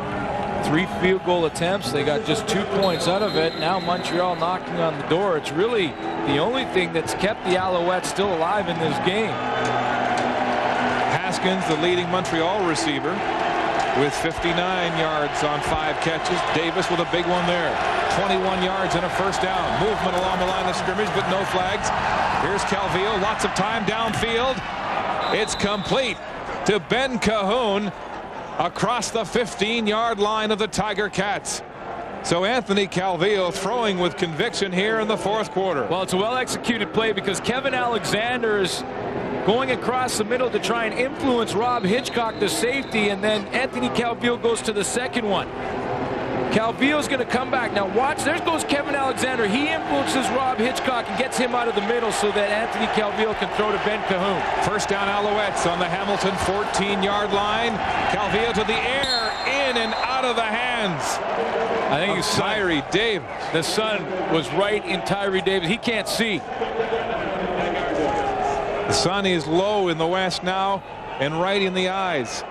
3 field goal attempts. They got just 2 points out of it. Now Montreal knocking on the door. It's really the only thing that's kept the Alouettes still alive in this game.
Haskins, the leading Montreal receiver, with 59 yards on 5 catches. Davis with a big one there. 21 yards and a first down. Movement along the line of scrimmage, but no flags. Here's Calvillo. Lots of time downfield. It's complete to Ben Cahoon across the 15-yard line of the Tiger Cats. So Anthony Calvillo throwing with conviction here in the 4th quarter.
Well, it's a well-executed play because Kevin Alexander is going across the middle to try and influence Rob Hitchcock, the safety, and then Anthony Calvillo goes to the second one. Calvillo's going to come back. Now watch, there goes Kevin Alexander. He influences Rob Hitchcock and gets him out of the middle so that Anthony Calvillo can throw to Ben Cahoon.
First down Alouettes on the Hamilton 14-yard line. Calvillo to the air, in and out of the hands.
I think it's
Tyree Davis.
The sun was right in Tyree Davis. He can't see.
The sun is low in the west now and right in the eyes.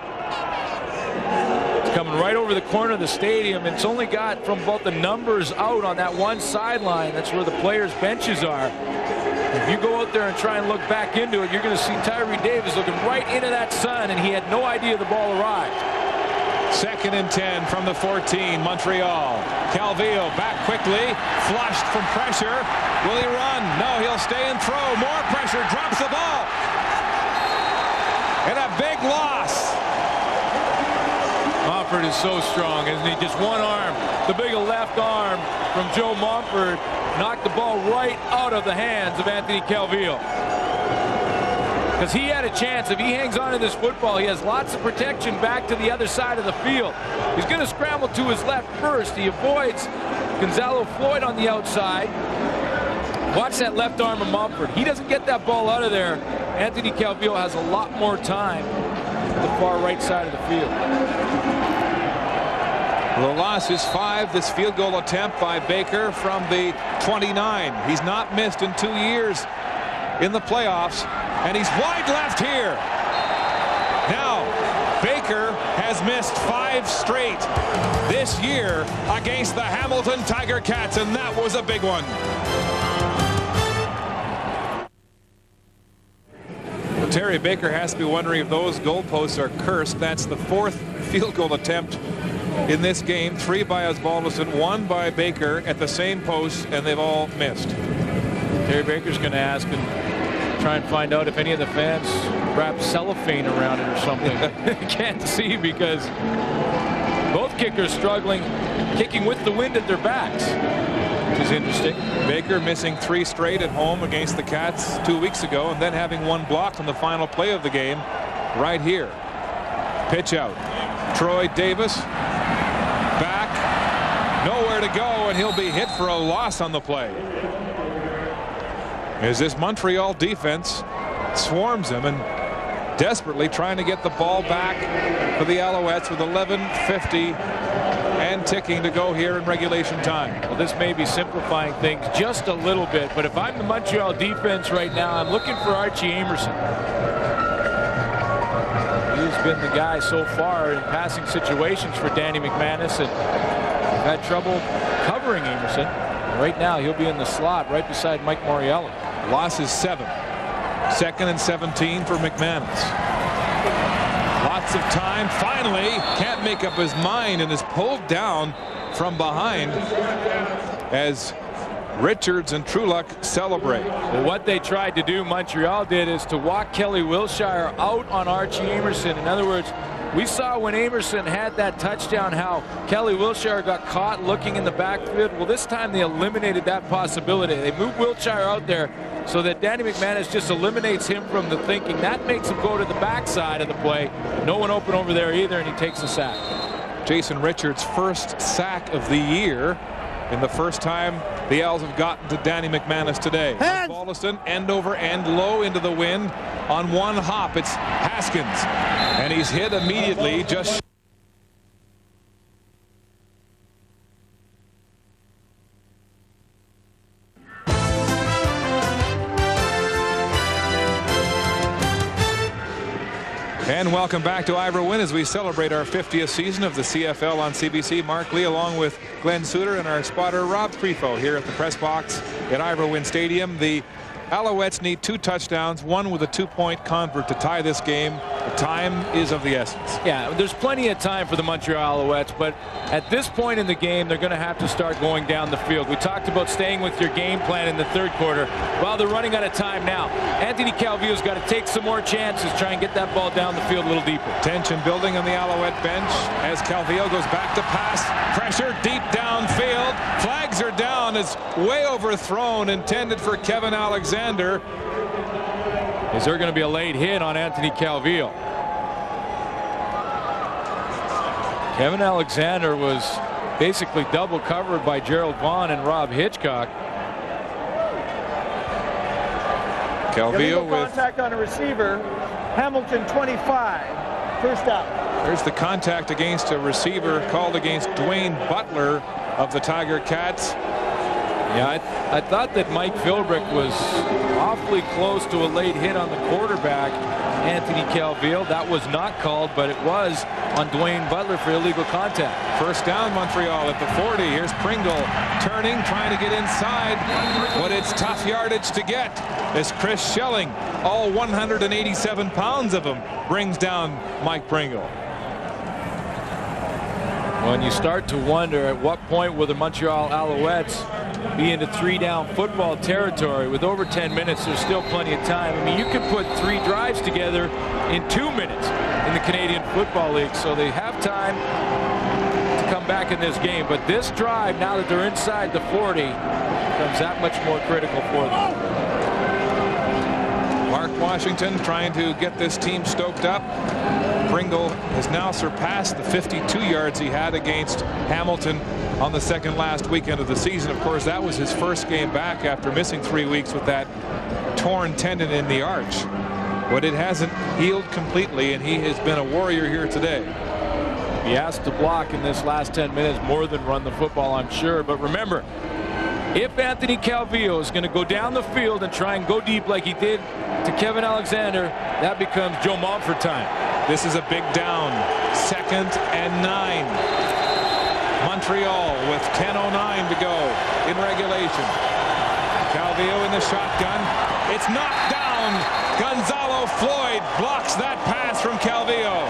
Coming right over the corner of the stadium. It's only got from about the numbers out on that one sideline. That's where the players' benches are. If you go out there and try and look back into it, you're going to see Tyree Davis looking right into that sun, and he had no idea the ball arrived.
2nd and 10 from the 14, Montreal. Calvillo back quickly, flushed from pressure. Will he run? No, he'll stay and throw. More pressure, drops the ball. And a big loss.
Montford is so strong, isn't he? Just one arm, the big left arm from Joe Montford knocked the ball right out of the hands of Anthony Calvillo. Because he had a chance. If he hangs on to this football, he has lots of protection back to the other side of the field. He's going to scramble to his left first. He avoids Gonzalo Floyd on the outside. Watch that left arm of Montford. He doesn't get that ball out of there. Anthony Calvillo has a lot more time at the far right side of the field.
The loss is 5. This field goal attempt by Baker from the 29. He's not missed in 2 years in the playoffs, and he's wide left here. Now, Baker has missed 5 straight this year against the Hamilton Tiger Cats, and that was a big one. Well, Terry Baker has to be wondering if those goalposts are cursed. That's the 4th field goal attempt in this game. 3 by Osbaldiston, 1 by Baker at the same post, and they've all missed.
Terry Baker's going to ask and try and find out if any of the fans wrap cellophane around it or something. Can't see because both kickers struggling, kicking with the wind at their backs, which is interesting.
Baker missing 3 straight at home against the Cats 2 weeks ago, and then having 1 blocked on the final play of the game right here. Pitch out. Troy Davis back, nowhere to go, and he'll be hit for a loss on the play. As this Montreal defense swarms him and desperately trying to get the ball back for the Alouettes with 11:50 and ticking to go here in regulation time.
Well, this may be simplifying things just a little bit, but if I'm the Montreal defense right now, I'm looking for Archie Amerson. He's been the guy so far in passing situations for Danny McManus, and had trouble covering Amerson. Right now, he'll be in the slot right beside Mike Morielli.
Loss is 7. 2nd and 17 for McManus. Lots of time. Finally, can't make up his mind and is pulled down from behind as Richards and Trueluck celebrate.
Well, what they tried to do, Montreal did, is to walk Kelly Wilshire out on Archie Amerson. In other words, we saw when Amerson had that touchdown how Kelly Wilshire got caught looking in the backfield. Well, this time they eliminated that possibility. They moved Wilshire out there so that Danny McManus just eliminates him from the thinking. That makes him go to the backside of the play. No one open over there either, and he takes a sack.
Jason Richards' first sack of the year in the first time the Owls have gotten to Danny McManus today. Baldiston end over end low into the wind on one hop. It's Haskins, and he's hit immediately just. And welcome back to Ivor Wynne as we celebrate our 50th season of the CFL on CBC. Mark Lee along with Glenn Suter and our spotter Rob Trefo here at the press box at Ivor Wynne Stadium. The Alouettes need 2 touchdowns, one with a 2-point convert to tie this game. The time is of the essence.
Yeah, there's plenty of time for the Montreal Alouettes, but at this point in the game, they're going to have to start going down the field. We talked about staying with your game plan in the third quarter. Well, they're running out of time now. Anthony Calvillo's got to take some more chances, try and get that ball down the field a little deeper.
Tension building on the Alouette bench as Calvillo goes back to pass. Pressure deep downfield. Flags are down. It's way overthrown, intended for Kevin Alexander.
Is there going to be a late hit on Anthony Calvillo? Kevin Alexander was basically double covered by Gerald Vaughn and Rob Hitchcock.
Calvillo with
contact on a receiver. Hamilton 25. First out.
There's the contact against a receiver called against Dwayne Butler of the Tiger Cats.
Yeah, I thought that Mike Philbrick was awfully close to a late hit on the quarterback, Anthony Calvillo. That was not called, but it was on Dwayne Butler for illegal contact.
First down, Montreal at the 40. Here's Pringle turning, trying to get inside, but it's tough yardage to get as Chris Schelling, all 187 pounds of him, brings down Mike Pringle.
When you start to wonder at what point will the Montreal Alouettes be into 3-down football territory. With over 10 minutes, there's still plenty of time. I mean, you can put 3 drives together in 2 minutes in the Canadian Football League, so they have time to come back in this game. But this drive, now that they're inside the 40, becomes that much more critical for them.
Mark Washington trying to get this team stoked up. Pringle has now surpassed the 52 yards he had against Hamilton on the second last weekend of the season. Of course, that was his first game back after missing 3 weeks with that torn tendon in the arch. But it hasn't healed completely, and he has been a warrior here today.
He has to block in this last 10 minutes more than run the football, I'm sure. But remember, if Anthony Calvillo is going to go down the field and try and go deep like he did to Kevin Alexander, that becomes Joe Mumford time.
This is a big down. 2nd and 9. Montreal with 10:09 to go in regulation. Calvillo in the shotgun. It's knocked down. Gonzalo Floyd blocks that pass from Calvillo.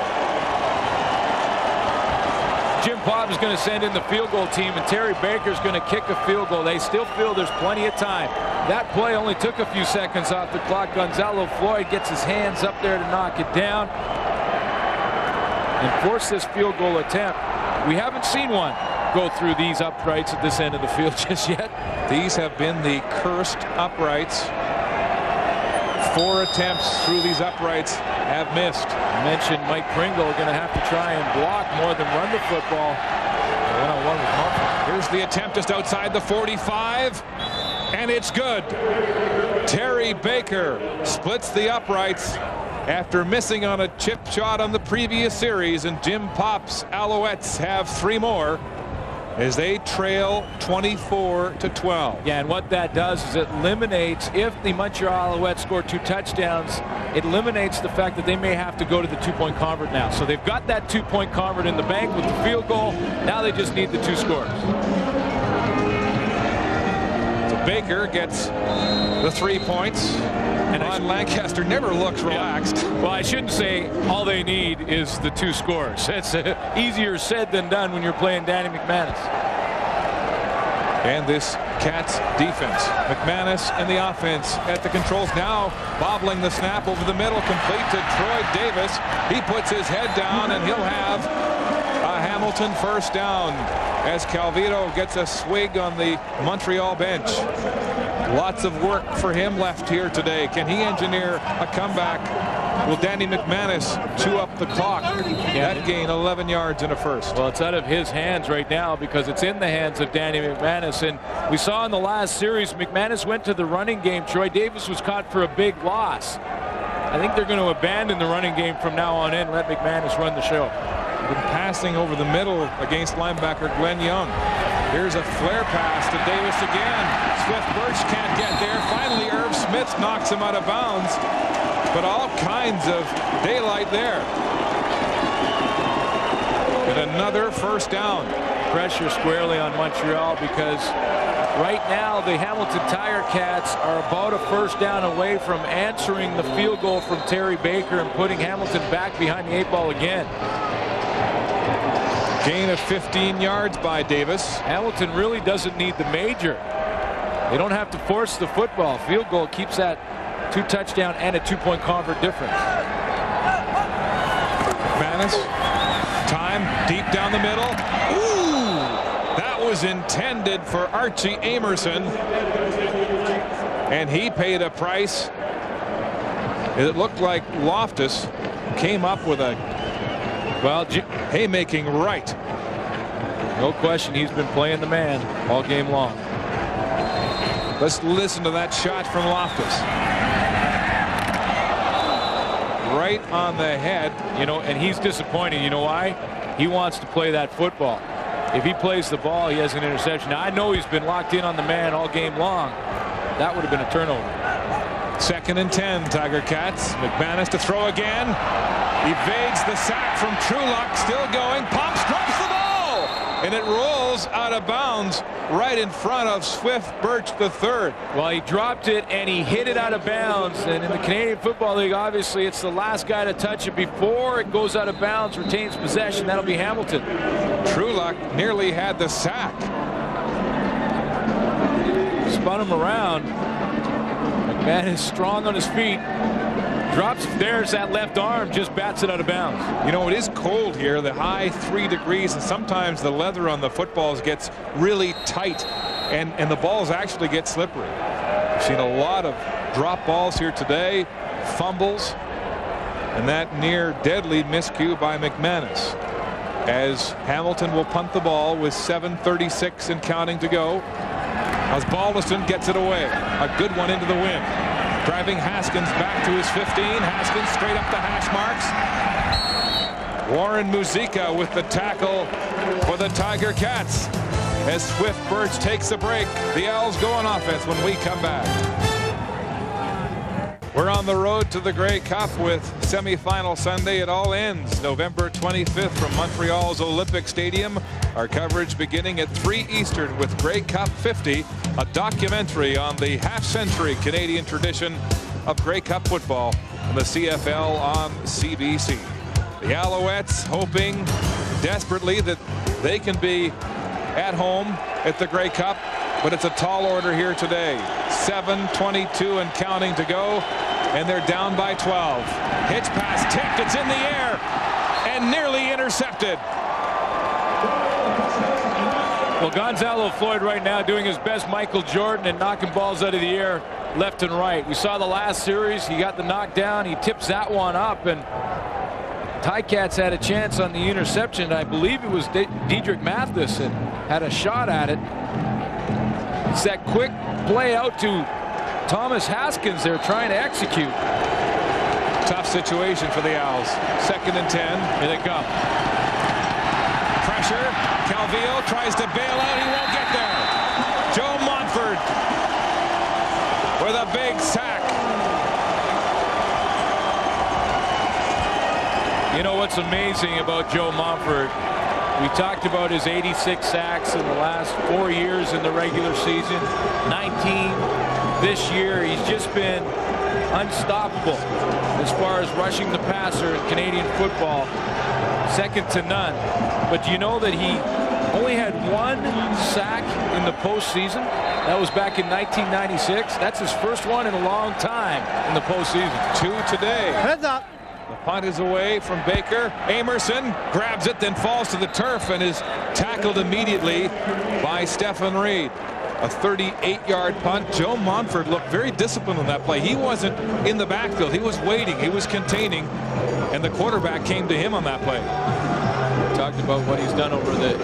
Jim Popp is going to send in the field goal team, and Terry Baker is going to kick a field goal. They still feel there's plenty of time. That play only took a few seconds off the clock. Gonzalo Floyd gets his hands up there to knock it down and force this field goal attempt. We haven't seen one go through these uprights at this end of the field just yet.
These have been the cursed uprights. 4 attempts through these uprights have missed.
I mentioned Mike Pringle going to have to try and block more than run the football. One-on-one with Mumford.
Here's the attempt just outside the 45, and it's good. Terry Baker splits the uprights after missing on a chip shot on the previous series, and Jim Popp's Alouettes have 3 more as they trail 24-12.
Yeah, and what that does is it eliminates, if the Montreal Alouettes score 2 touchdowns, it eliminates the fact that they may have to go to the 2-point convert now. So they've got that 2-point convert in the bank with the field goal. Now they just need the 2 scores.
So Baker gets the 3 points. And Ron Lancaster never looks relaxed.
Yeah. Well, I shouldn't say all they need is the 2 scores. It's easier said than done when you're playing Danny McManus.
And this Cats defense. McManus and the offense at the controls now, bobbling the snap over the middle, complete to Troy Davis. He puts his head down, and he'll have a Hamilton first down as Calvillo gets a swig on the Montreal bench. Lots of work for him left here today. Can he engineer a comeback Will Danny McManus chew up the clock? That gain 11 yards in a first.
Well, it's out of his hands right now because it's in the hands of Danny McManus. And we saw in the last series, McManus went to the running game. Troy Davis was caught for a big loss. I think they're going to abandon the running game from now on in, let McManus run the show.
Been passing over the middle against linebacker Glenn Young. Here's a flare pass to Davis again. Swift Birch can't get there. Finally, Irv Smith knocks him out of bounds. But all kinds of daylight there. And another first down.
Pressure squarely on Montreal because right now the Hamilton Tiger Cats are about a first down away from answering the field goal from Terry Baker and putting Hamilton back behind the 8 ball again.
Gain of 15 yards by Davis.
Hamilton really doesn't need the major. They don't have to force the football. Field goal keeps that 2 touchdown and a 2-point convert difference.
McManus, time deep down the middle. Ooh, that was intended for Archie Amerson, and he paid a price. It looked like Loftus came up with a haymaking right.
No question, he's been playing the man all game long.
Let's listen to that shot from Loftus. Right on the head.
You know, and he's disappointed. You know why? He wants to play that football. If he plays the ball, he has an interception. Now, I know he's been locked in on the man all game long. That would have been a turnover.
2nd and 10, Tiger Cats. McManus to throw again. Evades the sack from Trulock. Still going. Pops, drops the ball. And it rolls out of bounds right in front of Swift Birch III.
Well, he dropped it and he hit it out of bounds. And in the Canadian Football League, obviously, it's the last guy to touch it before it goes out of bounds, retains possession. That'll be Hamilton.
Trulock nearly had the sack.
Spun him around. McManus strong on his feet. Drops, there's that left arm, just bats it out of bounds.
You know, it is cold here, the high 3 degrees, and sometimes the leather on the footballs gets really tight, and the balls actually get slippery. We've seen a lot of drop balls here today, fumbles, and that near deadly miscue by McManus. As Hamilton will punt the ball with 7:36 and counting to go. As Balderson gets it away. A good one into the wind. Driving Haskins back to his 15. Haskins straight up the hash marks. Warren Muzica with the tackle for the Tiger Cats. As Swift Birch takes a break. The Owls go on offense when we come back. We're on the road to the Grey Cup with semifinal Sunday. It all ends November 25th from Montreal's Olympic Stadium. Our coverage beginning at 3 Eastern with Grey Cup 50, a documentary on the half-century Canadian tradition of Grey Cup football and the CFL on CBC. The Alouettes hoping desperately that they can be at home at the Grey Cup, but it's a tall order here today. 7:22 and counting to go, and they're down by 12. Hitch pass tipped, it's in the air, and nearly intercepted.
Well, Gonzalo Floyd right now doing his best Michael Jordan and knocking balls out of the air left and right. We saw the last series, he got the knockdown, he tips that one up, and Ticats had a chance on the interception. I believe it was Diedrich Mathison had a shot at it. It's that quick play out to Thomas Haskins they're trying to execute.
Tough situation for the Owls. 2nd and 10.
Here they come.
Pressure. Calvillo tries to bail out. He won't get there. Joe Montford with a big sack.
You know what's amazing about Joe Montford? We talked about his 86 sacks in the last 4 years in the regular season. 19 this year. He's just been unstoppable as far as rushing the passer in Canadian football. Second to none. But you know that he only had 1 sack in the postseason. That was back in 1996. That's his first one in a long time in the postseason.
2 today.
Heads up.
The punt is away from Baker. Amerson grabs it, then falls to the turf and is tackled immediately by Stephen Reed. a 38-yard punt. Joe Montford looked very disciplined on that play. He wasn't in the backfield. He was waiting. He was containing. And the quarterback came to him on that play.
Talked about what he's done over the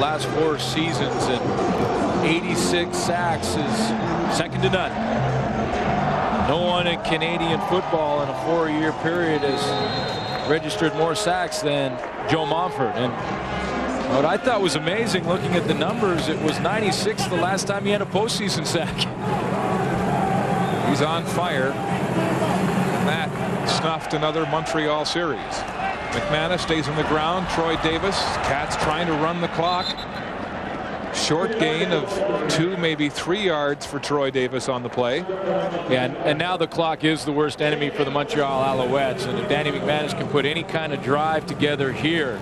last 4 seasons, and 86 sacks is second to none. No one in Canadian football in a 4-year period has registered more sacks than Joe Montford. And what I thought was amazing, looking at the numbers, it was 96 the last time he had a postseason sack.
He's on fire. That snuffed another Montreal series. McManus stays on the ground. Troy Davis. Cats trying to run the clock. Short gain of 2, maybe 3 yards for Troy Davis on the play.
Yeah, and now the clock is the worst enemy for the Montreal Alouettes. And if Danny McManus can put any kind of drive together here,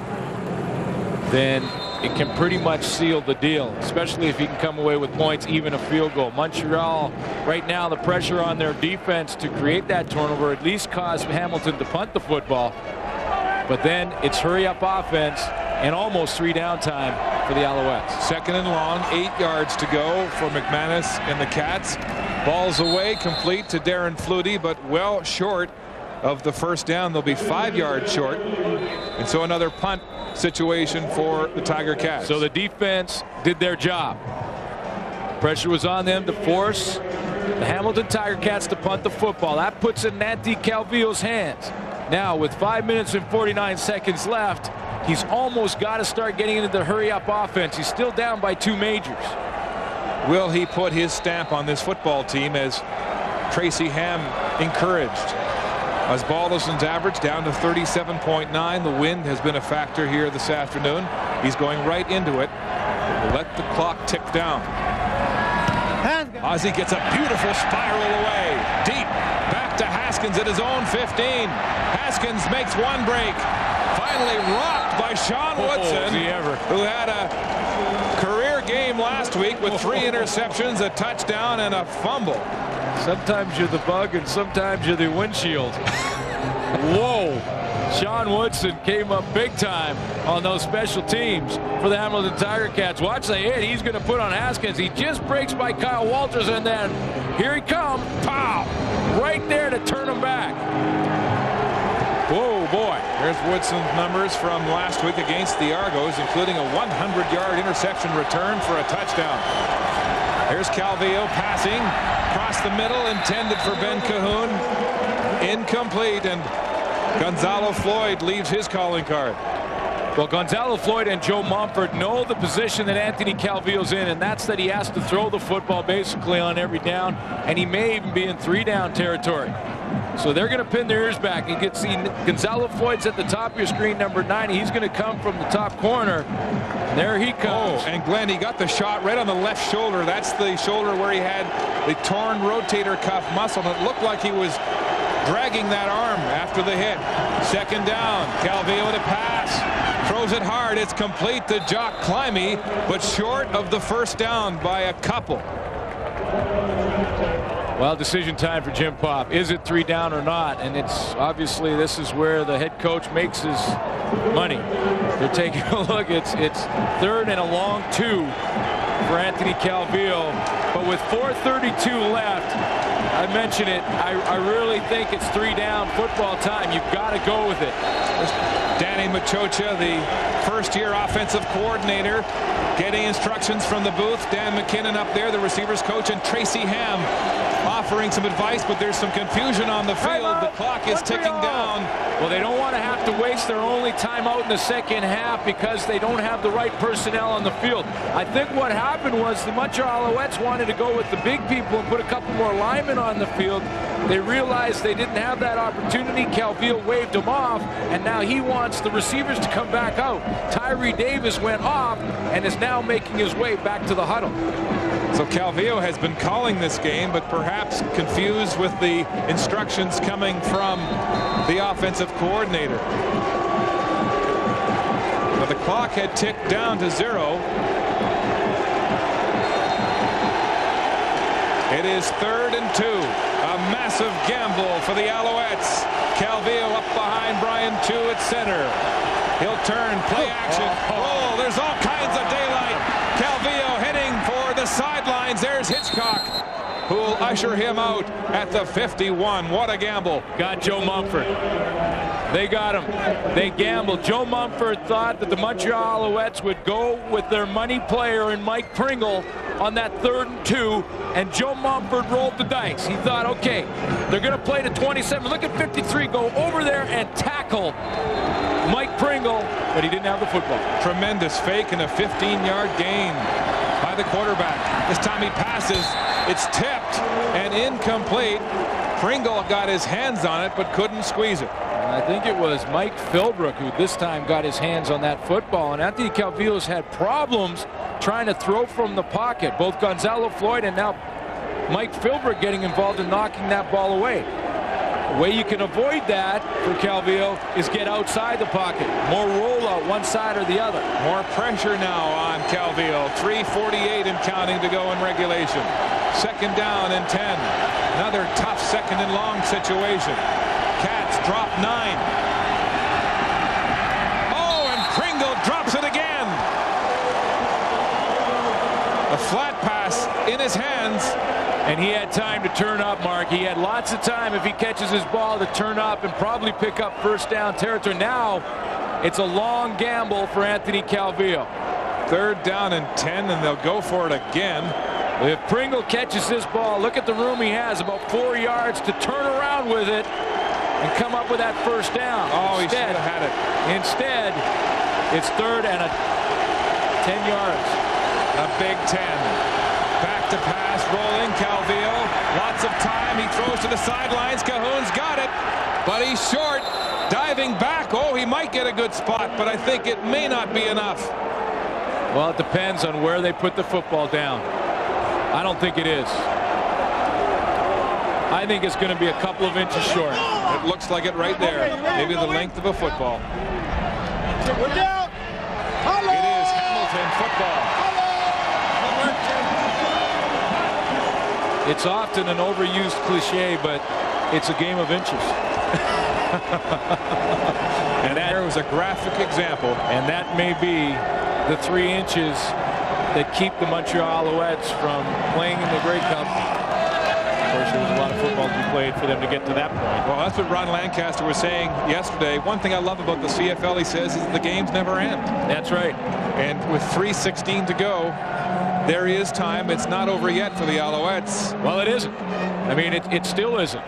then it can pretty much seal the deal, especially if he can come away with points, even a field goal. Montreal, right now, the pressure on their defense to create that turnover at least cause Hamilton to punt the football. But then it's hurry-up offense and almost 3 down time for the Alouettes.
2nd and long, 8 yards to go for McManus and the Cats. Ball's away, complete to Darren Flutie, but well short of the first down. They'll be 5 yards short. And so another punt situation for the Tiger Cats.
So the defense did their job. Pressure was on them to force the Hamilton Tiger Cats to punt the football. That puts it in Anthony Calvillo's hands. Now, with 5 minutes and 49 seconds left, he's almost got to start getting into the hurry-up offense. He's still down by 2 majors.
Will he put his stamp on this football team, as Tracy Ham encouraged? As Balderson's average down to 37.9. The wind has been a factor here this afternoon. He's going right into it. We'll let the clock tick down. Ozzie gets a beautiful spiral away. Deep. Back to Haskins at his own 15. Haskins makes one break. Finally rocked by Sean Woodson, who had a career game last week with 3 interceptions, a touchdown, and a fumble.
Sometimes you're the bug and sometimes you're the windshield. Whoa. Sean Woodson came up big time on those special teams for the Hamilton Tiger Cats. Watch the hit he's going to put on Haskins. He just breaks by Kyle Walters, and then here he comes. Pow! Right there to turn him back.
Whoa, boy. There's Woodson's numbers from last week against the Argos, including a 100-yard interception return for a touchdown. Here's Calvillo passing across the middle, intended for Ben Cahoon. Incomplete, and Gonzalo Floyd leaves his calling card.
Well, Gonzalo Floyd and Joe Montford know the position that Anthony Calvillo's in, and that's that he has to throw the football basically on every down, and he may even be in 3-down territory. So they're going to pin their ears back. You can see Gonzalo Floyd's at the top of your screen, number 90. He's going to come from the top corner. And there he comes.
Oh, and Glenn, he got the shot right on the left shoulder. That's the shoulder where he had the torn rotator cuff muscle, and it looked like he was dragging that arm after the hit. 2nd down. Calvillo to pass. Throws it hard. It's complete to Jock Climby, but short of the first down by a couple.
Well, decision time for Jim Popp. Is it 3 down or not? And it's obviously, this is where the head coach makes his money. They're taking a look. It's 3rd and a long 2 for Anthony Calvillo. But with 4:32 left, I mentioned it, I really think it's 3 down football time. You've got to go with it.
Danny Machocha, the first-year offensive coordinator, getting instructions from the booth. Dan McKinnon up there, the receivers coach, and Tracy Ham offering some advice, but there's some confusion on the field. The clock is ticking down.
Well, they don't want to have to waste their only timeout in the second half because they don't have the right personnel on the field. I think what happened was the Montreal Alouettes wanted to go with the big people and put a couple more linemen on the field. They realized they didn't have that opportunity. Calvillo waved them off, and now he wants the receivers to come back out. Tyree Davis went off and is now making his way back to the huddle.
So Calvillo has been calling this game, but perhaps confused with the instructions coming from the offensive coordinator. But the clock had ticked down to 0. It is 3rd and 2. A massive gamble for the Alouettes. Calvillo up behind Brian Chu at center. He'll turn, play action. Oh, there's all kinds of daylight. Calvillo hitting Here's Hitchcock, who will usher him out at the 51. What a gamble.
Got Joe Mumford. They got him. They gambled. Joe Mumford thought that the Montreal Alouettes would go with their money player in Mike Pringle on that 3rd and 2, and Joe Mumford rolled the dice. He thought, okay, they're going to play to 27. Look at 53 go over there and tackle Mike Pringle, but he didn't have the football.
Tremendous fake and a 15-yard gain by the quarterback. This time he passes. It's tipped and incomplete. Pringle got his hands on it but couldn't squeeze it.
I think it was Mike Philbrook who this time got his hands on that football, and Anthony Calvillo's had problems trying to throw from the pocket. Both Gonzalo Floyd and now Mike Philbrook getting involved in knocking that ball away. The way you can avoid that for Calvillo is get outside the pocket. More rollout one side or the other.
More pressure now on Calvillo. 3:48 and counting to go in regulation. 2nd down and 10. Another tough 2nd and long situation. Cats drop 9. Oh, and Pringle drops it again. A flat pass in his hands.
And he had time to turn up, Mark. He had lots of time if he catches his ball to turn up and probably pick up 1st down territory. Now it's a long gamble for Anthony Calvillo.
3rd down and 10, and they'll go for it again.
If Pringle catches this ball, look at the room he has, about 4 yards to turn around with it and come up with that 1st down.
Oh, he should have had it.
Instead, it's 3rd and 10 yards.
A big 10. Back to pass, rolling, Calvillo. Lots of time. He throws to the sidelines. Cahoon's got it, but he's short. Diving back. Oh, he might get a good spot, but I think it may not be enough.
Well, it depends on where they put the football down. I don't think it is. I think it's going to be a couple of inches short.
It looks like it right there. Maybe the length of a football. It is Hamilton football.
It's often an overused cliche, but it's a game of inches.
And there was a graphic example.
And that may be the 3 inches that keep the Montreal Alouettes from playing in the Grey Cup. Of course, there was a lot of football to be played for them to get to that point.
Well, that's what Ron Lancaster was saying yesterday. One thing I love about the CFL, he says, is the games never end.
That's right.
And with 3:16 to go, there is time. It's not over yet for the Alouettes.
Well, it isn't. I mean, it still isn't.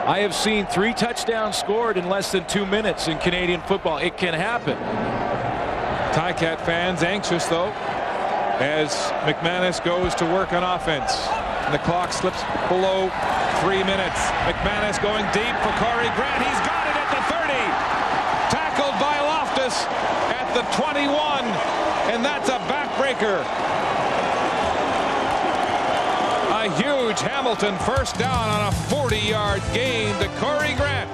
I have seen 3 touchdowns scored in less than 2 minutes in Canadian football. It can happen.
Ticat fans anxious, though, as McManus goes to work on offense. And the clock slips below 3 minutes. McManus going deep for Corey Grant. He's got it at the 30. Tackled by Loftus at the 21. And that's a backbreaker. A huge Hamilton 1st down on a 40-yard gain to Corey Grant.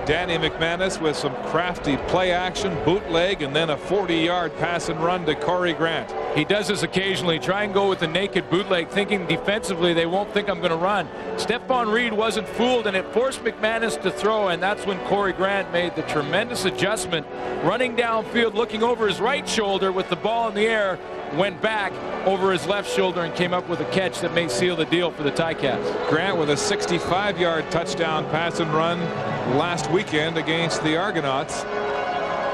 Danny McManus with some crafty play action, bootleg, and then a 40-yard pass and run to Corey Grant.
He does this occasionally. Try and go with the naked bootleg, thinking defensively they won't think I'm going to run. Stephon Reed wasn't fooled, and it forced McManus to throw, and that's when Corey Grant made the tremendous adjustment, running downfield, looking over his right shoulder with the ball in the air, went back over his left shoulder and came up with a catch that may seal the deal for the Ticats.
Grant with a 65-yard touchdown pass and run last weekend against the Argonauts.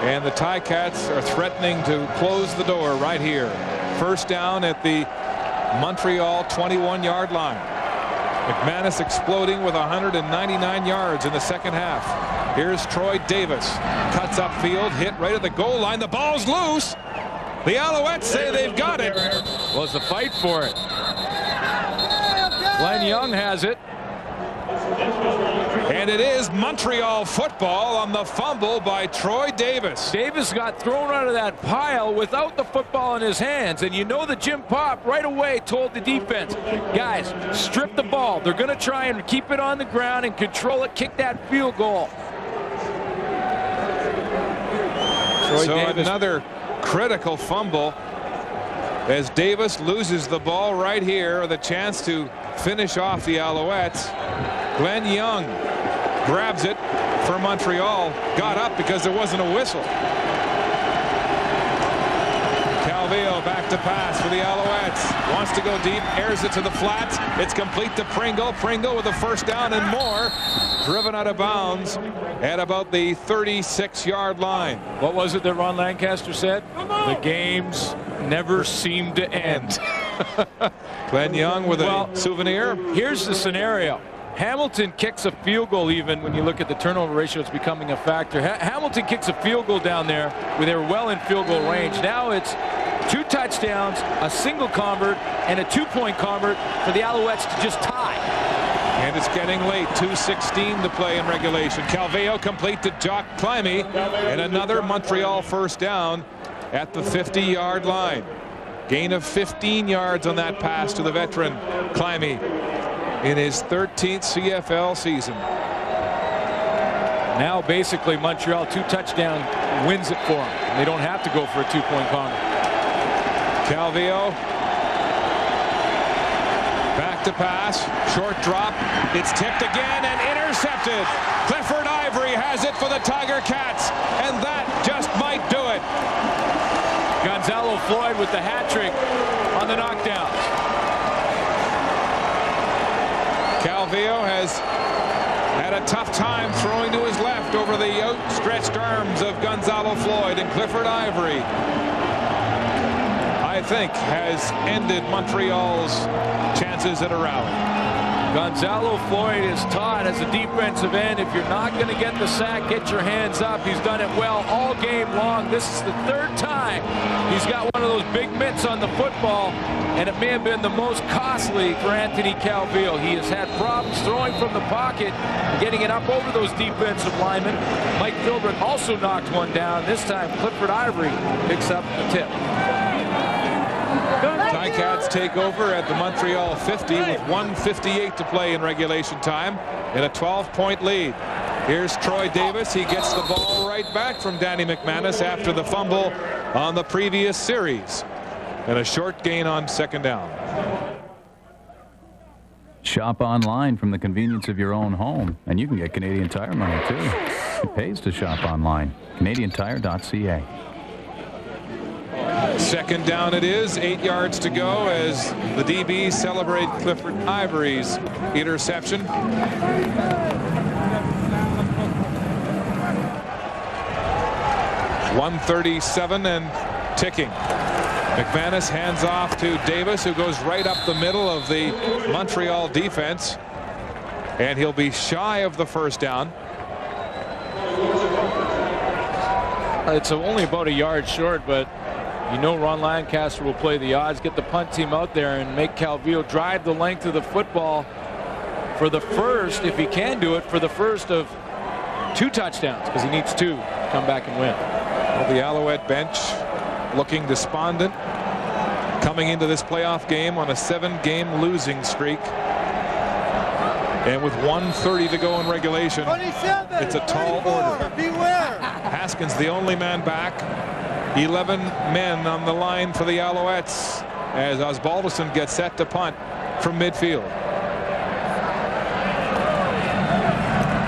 And the Ticats are threatening to close the door right here. 1st down at the Montreal 21-yard line. McManus exploding with 199 yards in the 2nd half. Here's Troy Davis. Cuts upfield, hit right at the goal line. The ball's loose. The Alouettes say they've got it.
Well, it's a fight for it. Glenn Young has it.
And it is Montreal football on the fumble by Troy Davis.
Davis got thrown out of that pile without the football in his hands. And you know that Jim Popp right away told the defense, guys, strip the ball. They're going to try and keep it on the ground and control it, kick that field goal.
So another critical fumble as Davis loses the ball right here. The chance to finish off the Alouettes. Glenn Young grabs it for Montreal. Got up because there wasn't a whistle. Calvillo back to pass for the Alouettes. Wants to go deep, airs it to the flats. It's complete to Pringle. Pringle with a first down and more. Driven out of bounds at about the 36-yard line.
What was it that Ron Lancaster said? The games never seem to end.
Glenn Young with a souvenir.
Here's the scenario. Hamilton kicks a field goal. Even when you look at the turnover ratio, it's becoming a factor. Hamilton kicks a field goal down there where they were well in field goal range. Now it's 2 touchdowns, a single convert, and a 2-point convert for the Alouettes to just tie.
And it's getting late. 2:16 to play in regulation. Calvillo complete to Jock Climby, and another Montreal first down at the 50-yard line. Gain of 15 yards on that pass to the veteran Climby in his 13th CFL season.
Now basically Montreal 2 touchdown wins it for them. They don't have to go for a 2-point convert.
Calvillo back to pass, short drop, it's tipped again and intercepted. Clifford Ivory has it for the Tiger Cats, and that just might do it.
Gonzalo Floyd with the hat trick on the knockdowns.
Calvillo has had a tough time throwing to his left over the outstretched arms of Gonzalo Floyd, and Clifford Ivory, I think, has ended Montreal's chances at a rally.
Gonzalo Floyd is taught as a defensive end, if you're not going to get the sack, get your hands up. He's done it well all game long. This is the 3rd time he's got one of those big mitts on the football, and it may have been the most costly for Anthony Calvillo. He has had problems throwing from the pocket, getting it up over those defensive linemen. Mike Philbrick also knocked one down. This time Clifford Ivory picks up the tip.
Ticats take over at the Montreal 50 with 1:58 to play in regulation time and a 12-point lead. Here's Troy Davis. He gets the ball right back from Danny McManus after the fumble on the previous series. And a short gain on second down.
Shop online from the convenience of your own home, and you can get Canadian Tire money too. It pays to shop online. CanadianTire.ca.
Second down it is, 8 yards to go as the DBs celebrate Clifford Ivory's interception. .137 and ticking. McManus hands off to Davis, who goes right up the middle of the Montreal defense, and he'll be shy of the first down.
It's only about a yard short, but you know Ron Lancaster will play the odds, get the punt team out there and make Calvillo drive the length of the football for the first, if he can do it, for the first of 2 touchdowns, because he needs 2 to come back and win.
Well, the Alouette bench looking despondent, coming into this playoff game on a 7-game losing streak. And with 1:30 to go in regulation, it's a tall order.
Beware.
Haskins the only man back. 11 men on the line for the Alouettes as Osbaldiston gets set to punt from midfield.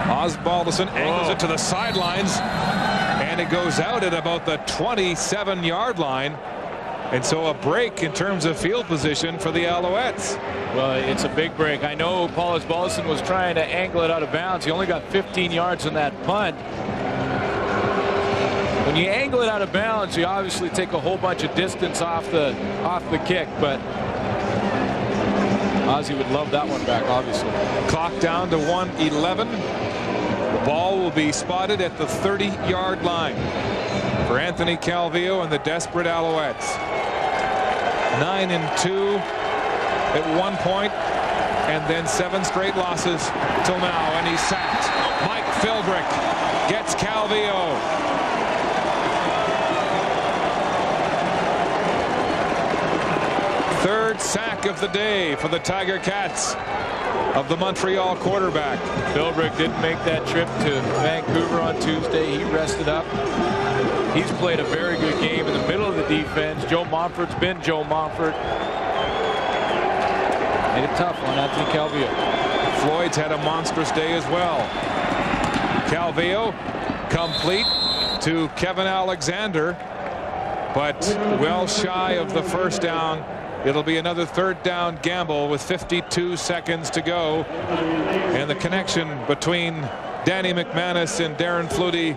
Osbaldiston angles it to the sidelines, and it goes out at about the 27-yard line. And so a break in terms of field position for the Alouettes.
Well, it's a big break. I know Paul Osbaldiston was trying to angle it out of bounds. He only got 15 yards on that punt. When you angle it out of bounds, you obviously take a whole bunch of distance off the kick, but Ozzie would love that one back, obviously.
Clock down to 1:11. The ball will be spotted at the 30-yard line for Anthony Calvillo and the desperate Alouettes. 9-2 at one point, and then 7 straight losses till now, and he's sacked. Mike Philbrick gets Calvillo. Third sack of the day for the Tiger Cats of the Montreal quarterback.
Philbrick didn't make that trip to Vancouver on Tuesday. He rested up. He's played a very good game in the middle of the defense. Joe Montfort's been Joe Montfort. Made it tough on Anthony Calvillo.
Floyd's had a monstrous day as well. Calvillo complete to Kevin Alexander. but well shy of the first down. It'll be another third down gamble with 52 seconds to go. And the connection between Danny McManus and Darren Flutie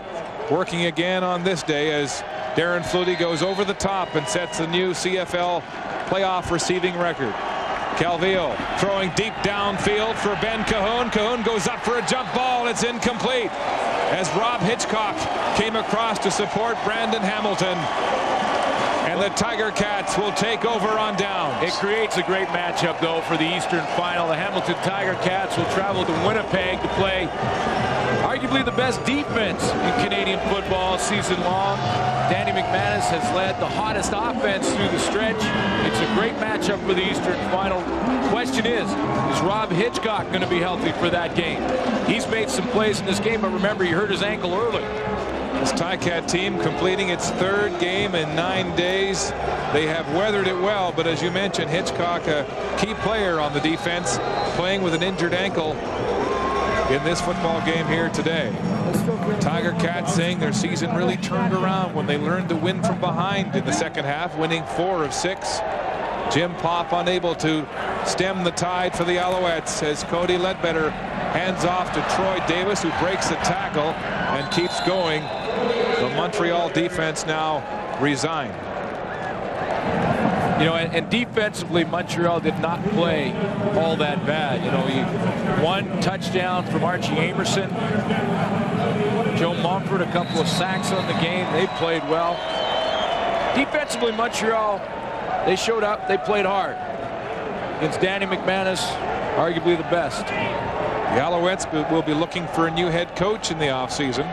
working again on this day as Darren Flutie goes over the top and sets a new CFL playoff receiving record. Calvillo throwing deep downfield for Ben Cahoon. Cahoon goes up for a jump ball. It's incomplete as Rob Hitchcock came across to support Brandon Hamilton. And the Tiger Cats will take over on downs.
It creates a great matchup, though, for the Eastern Final. The Hamilton Tiger Cats will travel to Winnipeg to play arguably the best defense in Canadian football season long. Danny McManus has led the hottest offense through the stretch. It's a great matchup for the Eastern Final. Question is Rob Hitchcock going to be healthy for that game? He's made some plays in this game, but remember, he hurt his ankle early.
This Ticat team completing its third game in 9 days. They have weathered it well, but as you mentioned, Hitchcock, a key player on the defense, playing with an injured ankle in this football game here today. Tiger Cats saying their season really turned around when they learned to win from behind in the second half, winning 4 of 6. Jim Popp unable to stem the tide for the Alouettes as Cody Ledbetter hands off to Troy Davis, who breaks the tackle and keeps going. The Montreal defense now resigned.
You know, and defensively, Montreal did not play all that bad. You know, one touchdown from Archie Amerson. Joe Mumford, a couple of sacks on the game. They played well. Defensively, Montreal, they showed up. They played hard. Against Danny McManus, arguably the best.
The Alouettes will be looking for a new head coach in the offseason.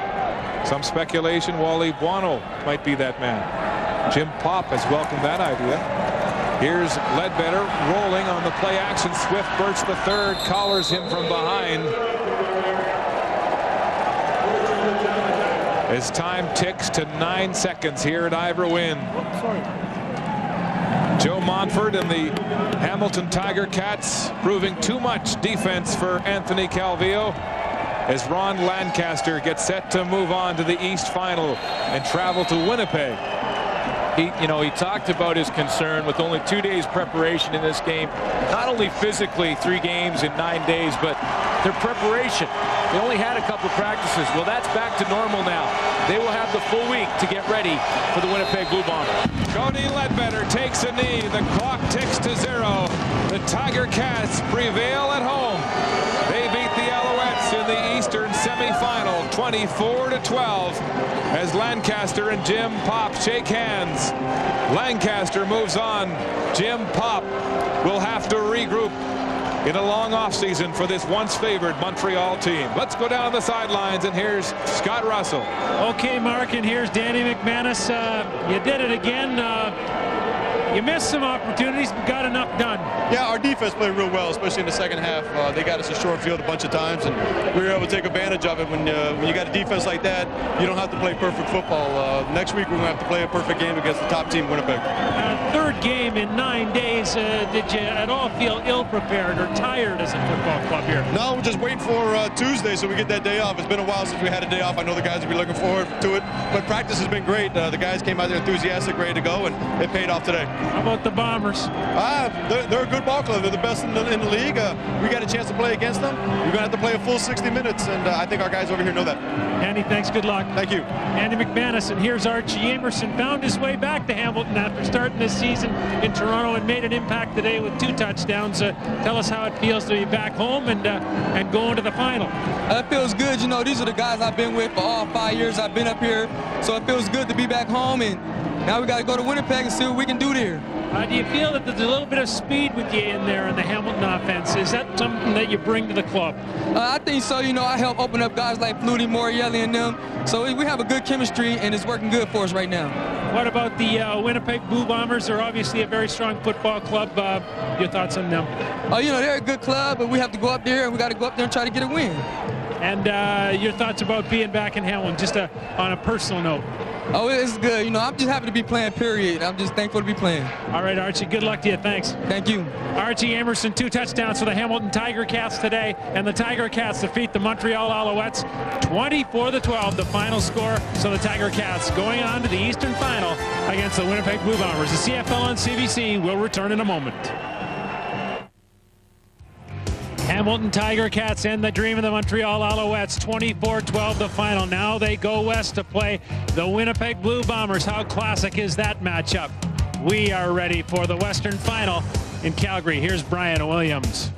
Some speculation Wally Buono might be that man. Jim Popp has welcomed that idea. Here's Ledbetter rolling on the play action. Swift Birch III collars him from behind. As time ticks to 9 seconds here at Ivor Wynne. Joe Montford and the Hamilton Tiger Cats proving too much defense for Anthony Calvillo as Ron Lancaster gets set to move on to the East Final and travel to Winnipeg.
He talked about his concern with only 2 days preparation in this game. Not only physically 3 games in 9 days, but their preparation. They only had a couple of practices. Well, that's back to normal now. They will have the full week to get ready for the Winnipeg Blue Bombers.
Cody Ledbetter takes a knee. The clock ticks to 0. The Tiger Cats prevail at home. They beat the Alouettes in the Eastern semifinal 24-12 as Lancaster and Jim Popp shake hands. Lancaster moves on. Jim Popp will have to regroup in a long offseason for this once favored Montreal team. Let's go down the sidelines, and here's Scott Russell.
Okay, Mark, and here's Danny McManus. You did it again. You missed some opportunities, but got enough done.
Yeah, our defense played real well, especially in the second half. They got us a short field a bunch of times, and we were able to take advantage of it. When you got a defense like that, you don't have to play perfect football. Next week, we're going to have to play a perfect game against the top team, Winnipeg.
Third game in 9 days. Did you at all feel ill-prepared or tired as a football club here?
No, we're just waiting for Tuesday so we get that day off. It's been a while since we had a day off. I know the guys will be looking forward to it, but practice has been great. The guys came out there enthusiastic, ready to go, and it paid off today.
How about the Bombers?
They're a good ball club. They're the best in the league. We got a chance to play against them. We're going to have to play a full 60 minutes, and I think our guys over here know that.
Andy, thanks. Good luck.
Thank you.
Andy McManus, and here's Archie Amerson. Found his way back to Hamilton after starting this season in Toronto and made an impact today with 2 touchdowns. Tell us how it feels to be back home and going to the final.
It feels good. You know, these are the guys I've been with for all 5 years I've been up here, so it feels good to be back home, and now we got to go to Winnipeg and see what we can do there.
Do you feel that there's a little bit of speed with you in there in the Hamilton offense? Is that something that you bring to the club?
I think so. You know, I help open up guys like Flutie, Moreelli, and them. So we have a good chemistry, and it's working good for us right now.
What about the Winnipeg Blue Bombers? They're obviously a very strong football club. Your thoughts on them?
You know, they're a good club, but we have to go up there, and we got to go up there and try to get a win.
And your thoughts about being back in Hamilton, just on a personal note?
Oh, it's good. You know, I'm just happy to be playing, period. I'm just thankful to be playing.
All right, Archie, good luck to you. Thanks.
Thank you.
Archie Amerson, 2 touchdowns for the Hamilton Tiger Cats today, and the Tiger Cats defeat the Montreal Alouettes 24-12, the final score. So the Tiger Cats going on to the Eastern Final against the Winnipeg Blue Bombers. The CFL on CBC will return in a moment. Hamilton Tiger Cats end the dream of the Montreal Alouettes. 24-12 the final. Now they go west to play the Winnipeg Blue Bombers. How classic is that matchup? We are ready for the Western Final in Calgary. Here's Brian Williams.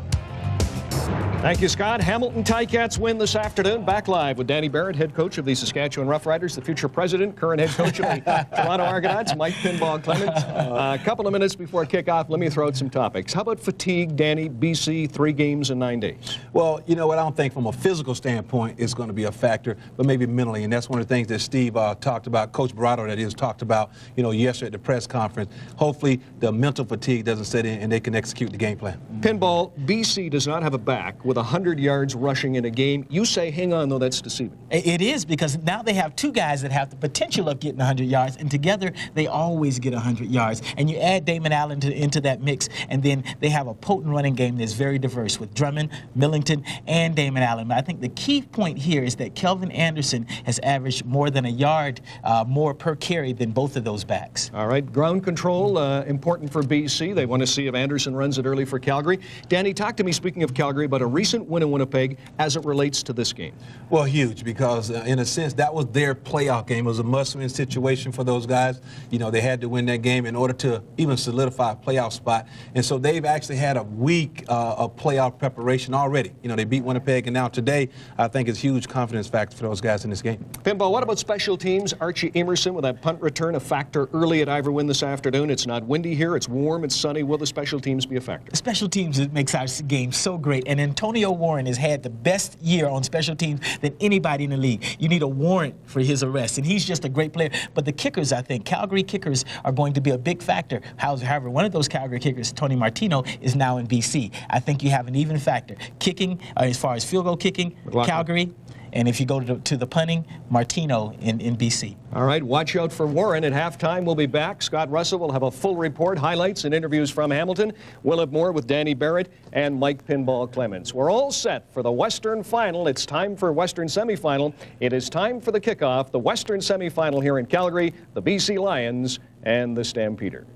Thank you, Scott. Hamilton Ticats win this afternoon. Back live with Danny Barrett, head coach of the Saskatchewan Roughriders, the future president, current head coach of the Toronto Argonauts, Mike Pinball Clements. A couple of minutes before kickoff, let me throw out some topics. How about fatigue, Danny? BC, 3 games in 9 days.
Well, you know what? I don't think from a physical standpoint it's going to be a factor, but maybe mentally. And that's one of the things that Steve talked about, Coach Barato, that is, talked about, yesterday at the press conference. Hopefully the mental fatigue doesn't set in and they can execute the game plan.
Pinball, BC does not have a back with 100 yards rushing in a game. You say, hang on, though, that's deceiving.
It is, because now they have 2 guys that have the potential of getting 100 yards, and together they always get 100 yards. And you add Damon Allen into that mix, and then they have a potent running game that's very diverse with Drummond, Millington, and Damon Allen. But I think the key point here is that Kelvin Anderson has averaged more than a yard more per carry than both of those backs.
All right, ground control, important for BC. They want to see if Anderson runs it early for Calgary. Danny, talk to me, speaking of Calgary, about a recent win in Winnipeg as it relates to this game.
Well, huge, because in a sense that was their playoff game. It was a must-win situation for those guys. They had to win that game in order to even solidify a playoff spot. And so they've actually had a week of playoff preparation already. They beat Winnipeg, and now today I think it's a huge confidence factor for those guys in this game.
Pinball, what about special teams? Archie Emerson with that punt return, a factor early at Iverwin this afternoon. It's not windy here, it's warm, it's sunny. Will the special teams be a factor?
Special teams makes our game so great, and Antonio Warren has had the best year on special teams than anybody in the league. You need a warrant for his arrest, and he's just a great player. But the kickers, I think, Calgary kickers are going to be a big factor. However, one of those Calgary kickers, Tony Martino, is now in BC. I think you have an even factor. Kicking, as far as field goal kicking, Calgary. And if you go to the punting, Martino in BC.
All right, watch out for Warren. At halftime, we'll be back. Scott Russell will have a full report, highlights, and interviews from Hamilton. We'll have more with Danny Barrett and Mike Pinball Clements. We're all set for the Western Final. It's time for Western Semifinal. It is time for the kickoff, the Western Semifinal here in Calgary, the BC Lions and the Stampeders.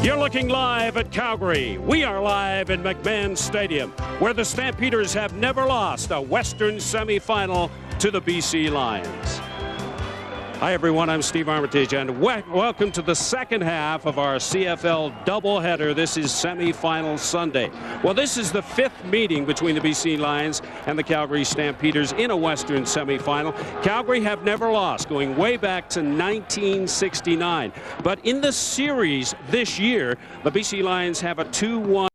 You're looking live at Calgary. We are live in McMahon Stadium, where the Stampeders have never lost a Western semifinal to the BC Lions. Hi, everyone. I'm Steve Armitage, and welcome to the second half of our CFL doubleheader. This is semifinal Sunday. Well, this is the 5th meeting between the BC Lions and the Calgary Stampeders in a Western semifinal. Calgary have never lost, going way back to 1969. But in the series this year, the BC Lions have a 2-1